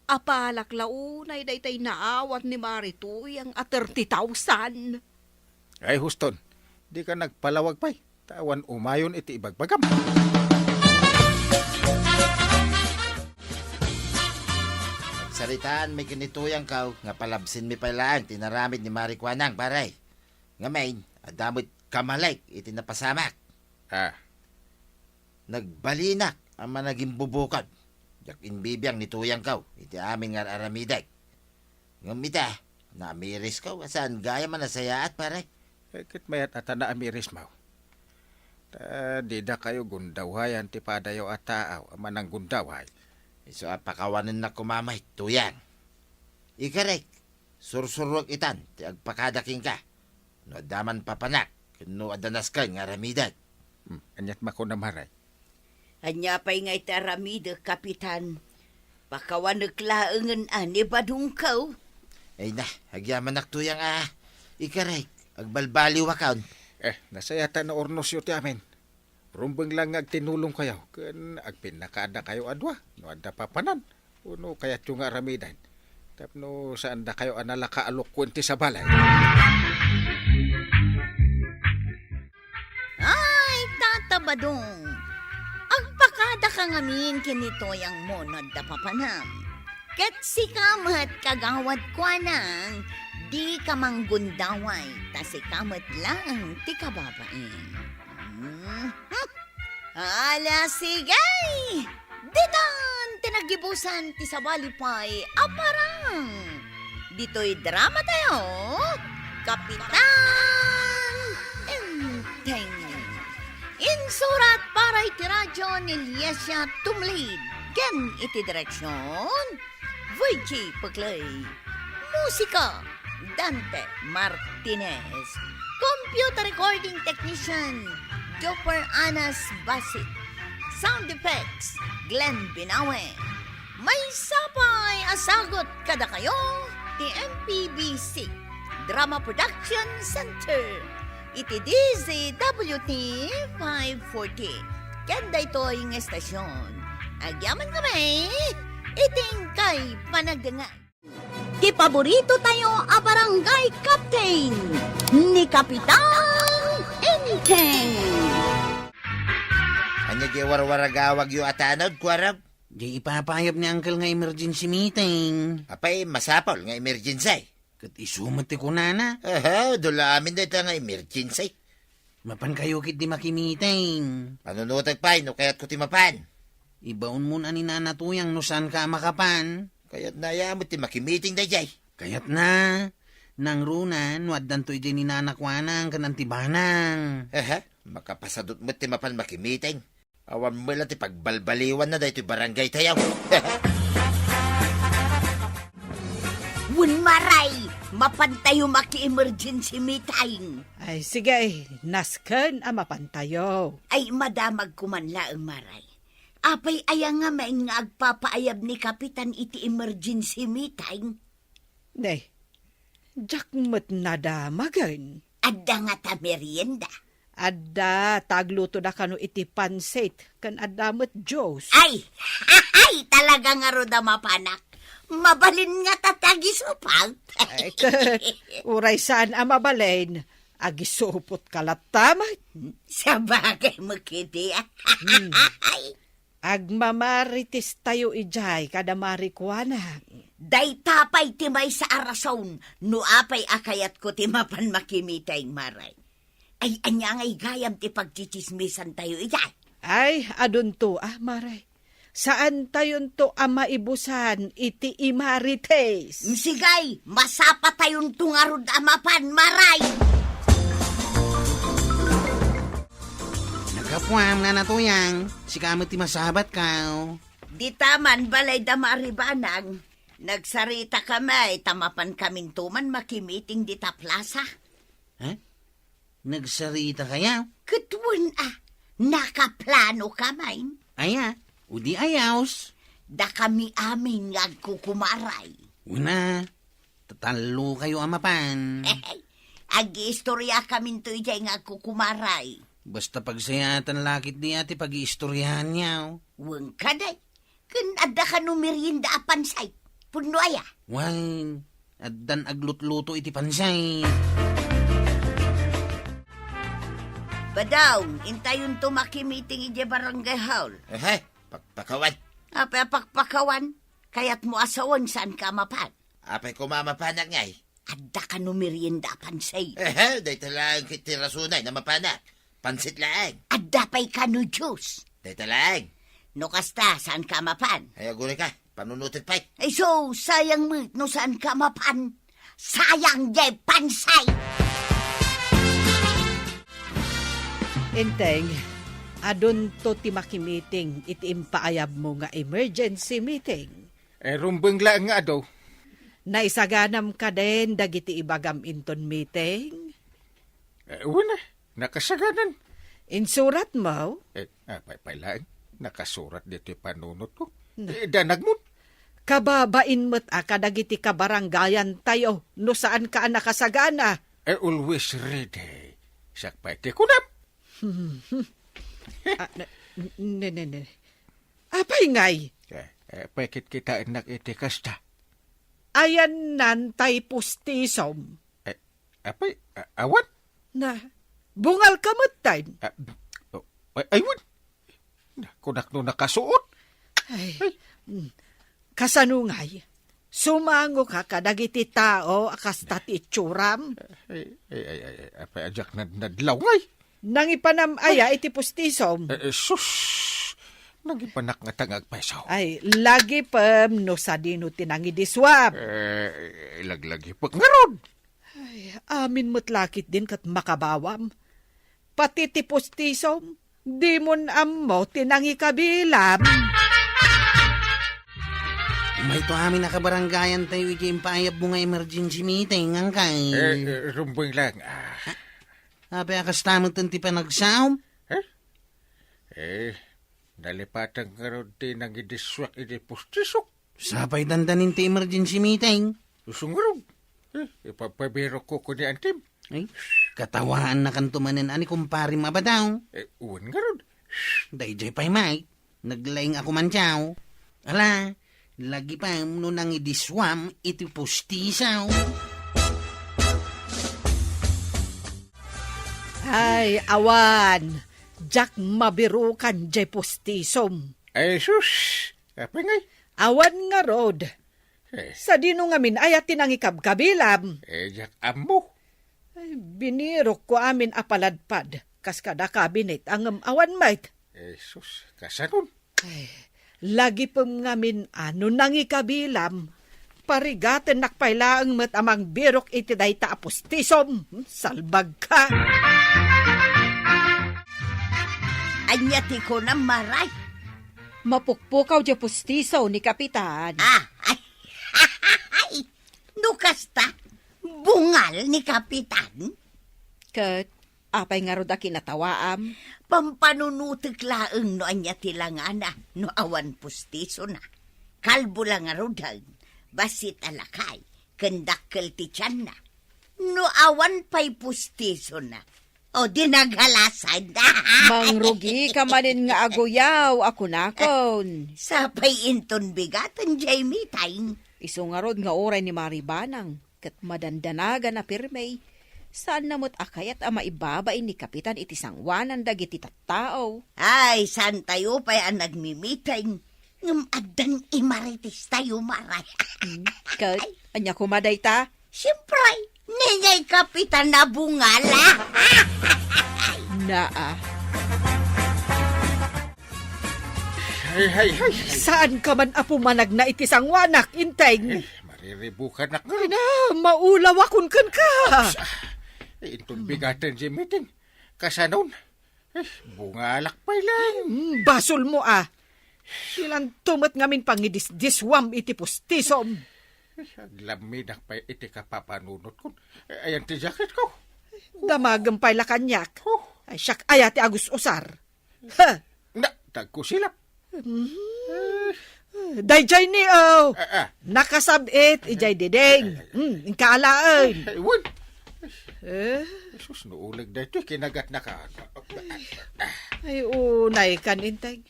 Apalak launay daytay naawat ni Marituy ang 30,000. Ay, Huston, di ka nagpalawag pa'y. Tawan umayon iti ibagbagam. Saritaan may kinituyang kaw, nga palabsin mi palaan, tinaramid ni Marikuanang, paray. Nga main, adamot kamalay, iti napasamak. Nagbalinak, ang managing bubukad. Jak inbibiyang nituyang kaw, iti amin nga aramiday. Ngamita, namiris kaw, saan gaya man nasayaat, paray. Kit mayat at na amiris mau. Di da kayo gundawhayan ti padayo at taaw, aman ang gundawhay. So apakawanan na kumamay, tuyang. Ikarek, sursurwag itan, ti agpakadaking ka. No adaman papanak, no adanas ka nga ramidag. Anyat mako na maray. Anya pa'y nga iti aramida, Kapitan. Pakawan naglaangan ani Badungkaw. Ay na, agyaman naktuyang Ikarek, agbalbaliw akaon. Nasayata na ornosyo ti amin. Rumbang lang agtinulong kayo. Kan agpinakaada kayo adwa. No adda papanan. Uno kayat yung aramidan. Tapno saan da kayo analaka alokkwenti sa balay. Ay, Tata Badong. Agpakada ka ngamin kinito yung monod da papanam. Ket si kamat kagawad kwa nang di ka manggundaway, ta si kamat lang ti kababain. Ala, sigay! Ditan, tinagibusan ti sabalipay, aparang. Dito'y drama tayo, Kapitan Enteng. Insurat para iti radyo ni Liesia Tumlid. Gen iti direksyon, Voichi Paglay. Musika, Dante Martinez. Computer recording technician, Jopper Anas Basit. Sound effects, Glenn Binawe. May sapay asagot kada kayo, ti MPBC Drama Production Center. Iti DZWT 540. Kanda ito yung estasyon. Agyaman kami, iting kay panagdangan. Ti paborito tayo a barangay captain ni Kapitan Enteng. Anya di warwaragawag yu atanod, kwarab? Di ipapayap ni Uncle nga emergency meeting. Apay, masapol nga emergency. Kat isumati ko na. Aha, dula amin na ito nga emergency. Mapan kayo kit di makimiting. Panunutag pa, no kaya't ko timapan. Ibaon mo na ni nanatuyang no saan ka makapan. Kaya't na yamot ti makimiting da jay. Kaya't na. Nang runan, waddan to iti ni nanakwanang kanantibanang. Aha, makapasadot mo ti mapan makimiting. Awan mo lang ti pagbalbaliwan na da ito barangay tayaw. Wun maray, mapantayo maki-emergency meeting. Ay, sige, nasken ang mapantayo. Ay, madamag kumanla ang maray. Apay ayang nga maing nga agpapaayab ni Kapitan iti emergency meeting. Ne, jak mo't nadamagan. Adda nga ta merienda. Adda, tagluto na kano iti pansit, kan adda mo't Diyos. Ay, talaga nga ro da mapanak. Mabalin nga tatagisupag. Ay, uray saan ang mabalin, agisupot kalatama. Sa bagay mo kiti. Agmamaritis tayo ijay kada marikwana. Day tapay ti may sa arason, no apay akayat ko ti mapan makimitay maray. Ay anya ngay gayam ti pagchichismisan tayo ijay. Ay, adun to maray. Saan tayon to maibusan iti imarites? Sigay, masapa tayon tungarod amapan maray. Nagkapuam na natuyang, si kamot ti masabat ka. Di taman balay da maribanang. Nagsarita kami, tamapan kaming tuman makimiting di ta plaza. Ha? Nagsarita kaya? Katwan nakaplano kamay. Aya, udi ayaws. Da kami amin nga kukumaray. Una, tatalo kayo amapan. Agi-istorya kami to ijay nga kukumaray. Basta pagsayatan lakit di ati pag-iistoryahan niya. Huwag ka day. Kun adda ka no merienda apansay. Puno aya. Wine, addan aglutluto iti pansay. Badaw, intayon to makimiting ije barangay hall. Pakpakawan. Apay pakpakawan, kaya't mo asawan saan ka mapan. Apay kumamapanak ngay. Adda ka no merienda pansay. Day talang kitirasunay na mapanak. Pansit laang. Adda pa'y ka no juice. Day talang. No kasta, saan ka mapan? Ay agunay ka, panunutit pa'y. Ay so, sayang mo, no saan ka mapan? Sayang jay pansay. Enteng, adun to ti makimiting iti impaayab mo nga emergency meeting. Rumbeng lang nga daw. Naisaganam ka din dagiti ibagam inton meeting? Una, nakasaganan. Insurat mo? Pailaan, nakasurat dito yung panunot ko. Danag mo. Kababain mo't kadagiti kabarangayan tayo no saan ka nakasagana. Always ready. Sakpay ti kunap. Ne. Apay ngay? Pakit kita enak iti kasta. Ayan nantay pustisom. Apay, awan? Na, bungal ka matay. Aywan. Kunak no nakasuot. Ay, kasanungay. Sumango ka kadagiti tao akas tati itsuram. Apay ajak nadlaw ngay. Nang ipanamaya iti pustisom. Sus! Nagipanak nga tangag paisaw. Ay, lagi pam no sa dino tinangi diswam. Ilaglagi pa nga ron. Ay, amin mo't lakit din kat makabawam. Pati ti pustisom, di mon ammo tinangi kabilam. May to amin nakabaranggayan tayo iti impayap mo nga emergency meeting ang kay. Rumbang lang. Ape akas tamang tanti pa nagsaom? Nalipatan nga ron di nang idiswak iti pustisok. Sapay dandanin ti emergency meeting. Usungurong. Ipapabiro ko ni Antim. Ay, katawaan na kantumanin ani kumpari mabadaw. Uwan nga ron. Dayjay pa'y Mike. Naglaing ako man tiyaw. Ala, lagi pa no nang idiswam iti pustisaw. Ay, awan. Jack mabirukan jay pustisom. Ay, sus. Apa ngay? Awan nga rod. Sa dino ngamin ayat tinang ikabkabilam. Jack amo. Ay, binirok ko amin apaladpad. Kas kada kabinet ang awan mait. Sus, kasanon. Ay, lagi pang ngamin ano nang ikabilam. Parigaten nakpailaang mat amang birok iti dayta apustisom. Salbag ka. Anyati ko na maray. Mapukpukaw di pustisaw ni Kapitan. Ay, nukasta, bungal ni Kapitan. Kat, apay nga roda kinatawaam. Pampanunutik laeng no anyati lang ana, no awan pustiso na. Kalbo lang nga rodag, basit alakay, kendakkel ti tiyan na. No awan pa'y pustiso na. O dinagalasan na. Mangrugi ka manin nga aguyaw, ako nakon. Sapay inton bigatan, Jamie, tayong. Iso nga rod nga oray ni Maribanang, kat madandanaga na pirmay. Saan namot akayat ang maibabay ni Kapitan iti sangwanan dagiti tattao? Ay, saan tayo pa'y ang nagmimitay? Ngam adan imaritis tayo, maray. Kat, anya kumaday ta? Siyempre, ninyay Kapitan na bungala. Naa. Hay. Saan ka man apumanag na iti sangwanak, inteng? Mariribukan na nga. Ay na, maulaw akon kan ka. Inton bigatan si meeting. Kasanon. Bungalak pa lang. Basol mo Ilan tumat ngamin pangidis-diswam iti pustisom. Lamidak pa iti kapapanunot ko. Ayan ti jacket ko. Damagang pa'y lakanyak. Ay siyak ayati agus usar. Ha? Tagko silap. Dayjay ni nakasabit ijay dideng. Inkaalain. Iwan. Jesus, nuulig na ito. Kinagat na ka. Ay unay kaninteng.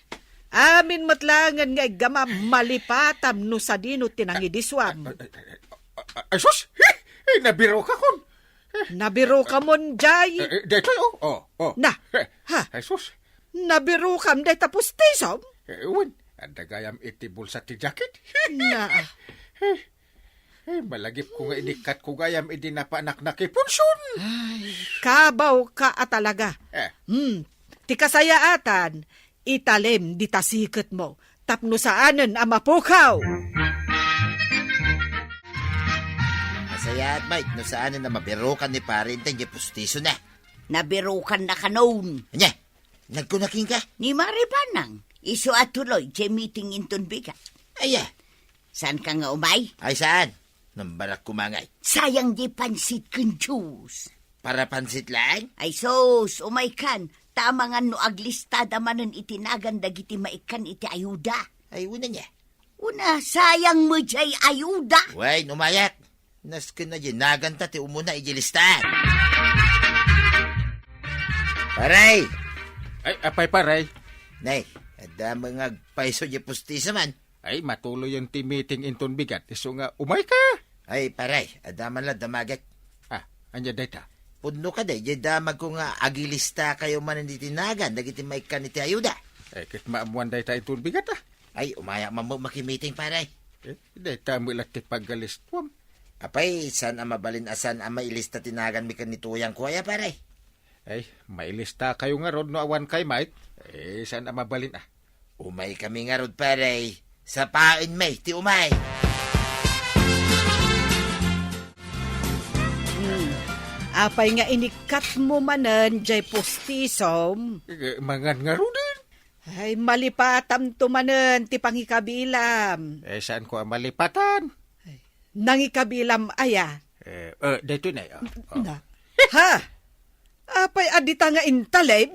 Amin matlangan nga igama malipatam no sa dino tinangidiswam. Ay sus! Nabiro ka kon. Nabiro ka mon, Jay. Dito, Na, ha? Ay sus. Nabiro kam day tapos tisom? Uwan, ang dagayam iti bulsa ti jacket. Na. Malagip ko nga inikat ko gayam iti napanak na kipunsun. Kabaw ka talaga. Ti kasayaatan, italem di tasikat mo, tapno saanan ang mapukaw. Masaya at mate, no saan na mabirokan ni parin tayo pustiso na. Nabirukan na kanoon. Anya, nagkunaking ka? Ni Maribanang, iso at tuloy, jay meeting inton bigat. Aya. Saan ka nga umay? Ay saan? Nambarak kumangay. Sayang di pansit kang juice. Para pansit lang? Ay sos, umay kan. Tama nga no aglistada manen itinagan dagiti maikan iti ayuda. Ay, una niya. Una, sayang mo jay ayuda. Way, numayat. Naskin na nagan ta ti umuna ijilistan. Paray! Ay, apay paray. Nay, ada mga paiso di pustisa man. Ay, matuloy yung ti meeting inton bigat. Iso nga, umay ka. Ay, paray, ada man la damagat. Anya data. Pudno ka day, damag ko nga agilista kayo man hindi tinagan, dagiti maikan iti ayuda. Ay, kit maamuan day ta inton bigat Ay, umaya mamu makimiting paray. Data mo ilat ti paggalistwam. Apay, saan ang mabalin asan ang mailista tinagan mi kanituyang kuya paray? Ay, mailista kayo nga rod no awan kay Mike. Saan na mabalin Umay kami nga rod pare. Sa pain may, ti umay. Apay nga inikat mo manen, jay postisom. Mangan nga rodin. Ay, malipatam to manen, ti pangikabilam. Saan ko malipatan? Nangikabilam aya. Dito na. Na. Ha? Apay adita nga intalay.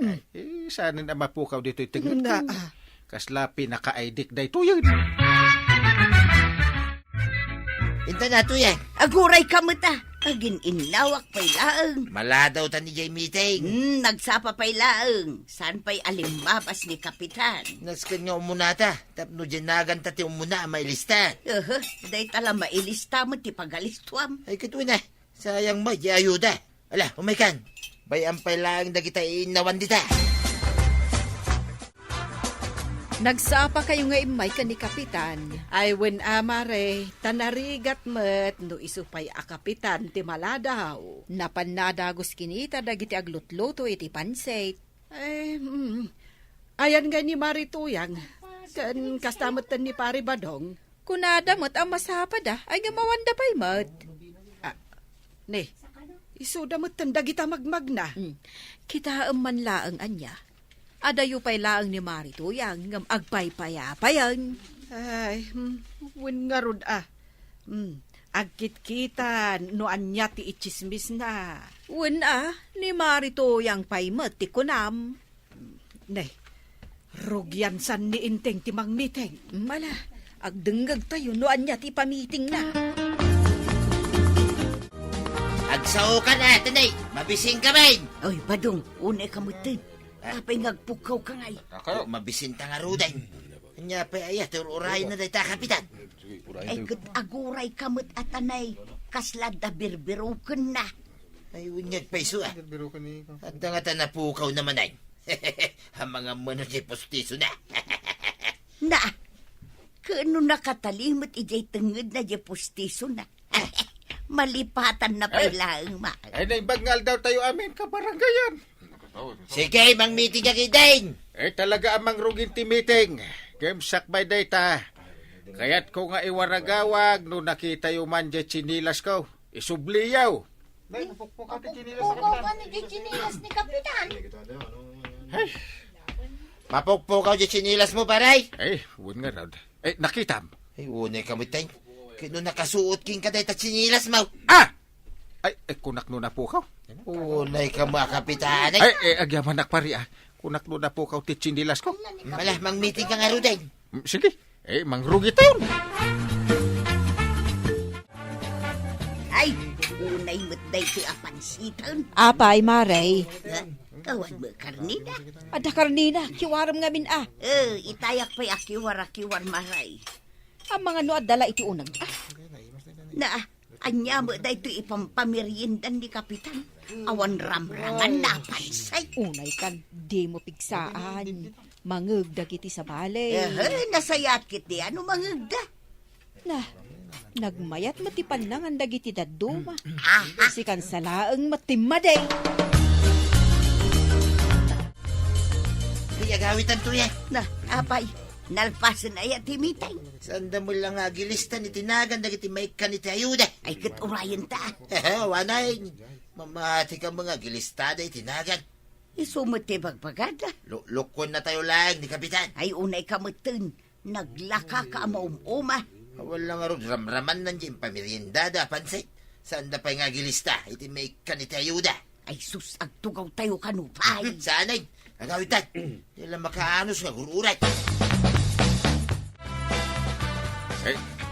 Saan na mapukaw dito itingat Na. ko? Kasla pinaka-aidik da ito yun. Inta na to yan. Aguray ka mata. Agin inlawak pa'y laeng. Maladaw ta ni Jay meeting. Nagsapa pa'y laeng. Saan pa'y alimbabas ni Kapitan? Naskan nga umunata. Tapno dyan nagan ta ti umuna mailista. Day tala mailista mo ti pagalistuam. Ay katuwi na. Sayang mo, di ayuda. Ala, umaykan. Bayan pa'y lang na kita inawan dita. Nagsapa kayo nga imay ka ni Kapitan. Ay, when amare, tanarigat met, no isupay a Kapitan ti maladaw. Napanadagos kinita dagiti aglutluto iti pansay. Ay, ayan nga ni Marituyang. Kan kastamutan ni Pari Badong. Kunada mo't ang masapa ay gamawanda pa'y mat. Ne, isuda mo't tandagita magmagna. Kita man laang anya. Adayo pa'y laang ni Marituyang ngam agpaypayapayan. Ay, win nga rod agkit-kita no anya ti ichismis na. Win ni Marituyang pa'y mat ti kunam. Ne, rugyan san ni Inteng ti mang-meeting. Mala, agdenggag tayo no anya ti pamiting na. Agsaw ka na, tanay. Mabising ka ba? Oy, Badong, unay ka mutin. Apay ngagpukaw ka ngay. Ako, mabisinta nga ruday. Kanya pa ayat, uray na dahi ta, Kapitan. Ay, aguray kamot atanay. Kaslad da birbirukan na. Ay, unyag pa iso At nga ta napukaw naman ay. Ang mga mano si postiso na. Na, kano nakatalimot ijay tenged na jay postiso na. Malipatan na pailaang ma. Ay, naibagngal daw tayo amin kabaranggayan. Sige, mang meeting ka kitain. Talaga amang rugin ti meeting. Gemsak by data. Kaya't ko nga iwaragawag no nakita yung man dyan chinilas ko. Isubliyaw. Pukaw ka ni chinilas ni Kapitan. Mapukpukaw dyan chinilas mo, paray. Wun nga raw. Nakitam. Unay ka mo tayo. Kino nakasuot king ka dahil ta chinilas mo. Kunak no na pukaw. Unay ka mga Kapitan. Agyaman nakpari Kunak no na pukaw ti chinilas ko. Malah, mang meeting ka nga ruday. Sige. Mangrugi tayo. Ay, unay matday ti apansitan. Apay, Maray. Kawan mo karnina. Ada karnina, kiwaram ngamin Itayak pa'y akiwar maray. Ang mga no adala iti unag. Na, anya mo da ito ipampamiryendan ni Kapitan. Awan ramrangan na pansay. Unay kan, di mo pigsaan. Mangagdag iti sa balay. Nasayat kiti, ano mangagda? Na, nagmayat matipan lang ang dagiti daduma. Sikan salaang matimaday. Kaya gawitan to yan. Na, apay, nalpasan ay at himitay. Sanda mo lang agilistan iti nagan dagiti may kaniti ayuda. Ay kat urayan ta. Wanay, mamati ka mga gilistada iti nagan. Isumati bagpagada. Lukon na tayo lang ni Kapitan. Ay unay kamutin, naglaka ka amaum-uma. Wala nga rin ramraman nandiyan pamiryendada pansit. Sanda pa nga gilista iti may kaniti ayuda. Ay sus, agtugaw tayo kanupay. Sanay, agawitan. Dila makaanos nga gururat.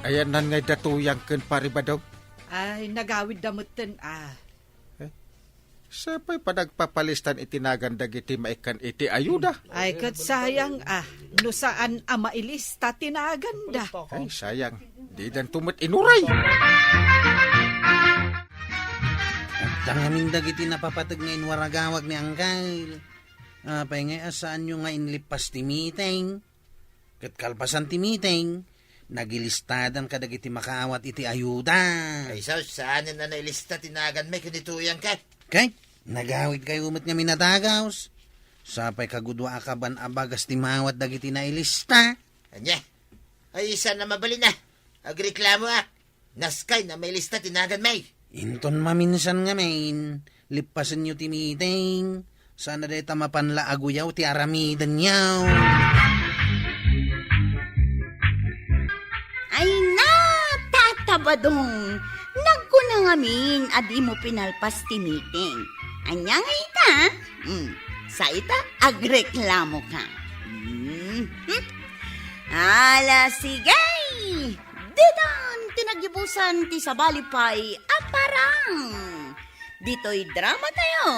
Ayan nan ngay datuyang ken pari ba daw? Ay, nagawid damutin Sapay panagpapalistan itinagan dagiti maikan iti ayuda. Ay, kat sayang no saan mailista tinaganda. Ay, sayang. Di dan tumot inuray. Tanganing dagiti napapatag ngayon waragawag ni Angkal. Apay nga saan nyo nga inlipas ti meeting. Kat kalpasan ti meeting. Nagilistadan ka dagiti makaawat iti ayuda. Ay, saan na nailista tinagan may kanituyang ka? Kay, Nagawid kayo umat nga minatagaws. Sapay kagudwa akaban abagas timawat dagiti na ilista. Anya, ay isa na mabali na. Agreklamo Naskay na may lista tinagan may. Inton maminsan nga main. Lipasan nyo ti meeting. Sana deta mapanla aguyaw ti aramidan yaw. Ay na, tatabadong. Nagkunang amin, adi mo pinalpas ti meeting. Anya nga ita? Sa ita, agreklamo ka. Ala, sigay! Ditan, tinagibusan ti sabalipay, aparang. Dito'y drama tayo.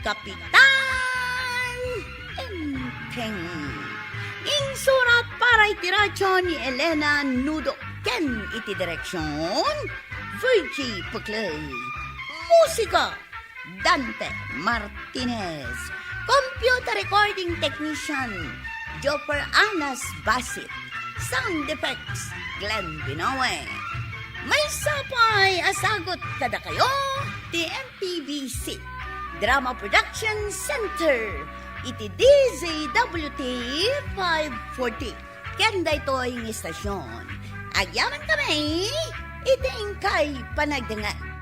Kapitan Enteng. Insurat para itiradyo ni Elena Nudo Ken iti direksyon Virgie Puclay. Musika Dante Martinez. Computer recording technician Jopper Anas Basit. Sound effects Glenn Binowe. May sapay asagot kada kayo ti MPBC Drama Production Center iti DZWT 540. Kenda ito'y istasyon. Agyaman kami, iti ingkay panagdangan.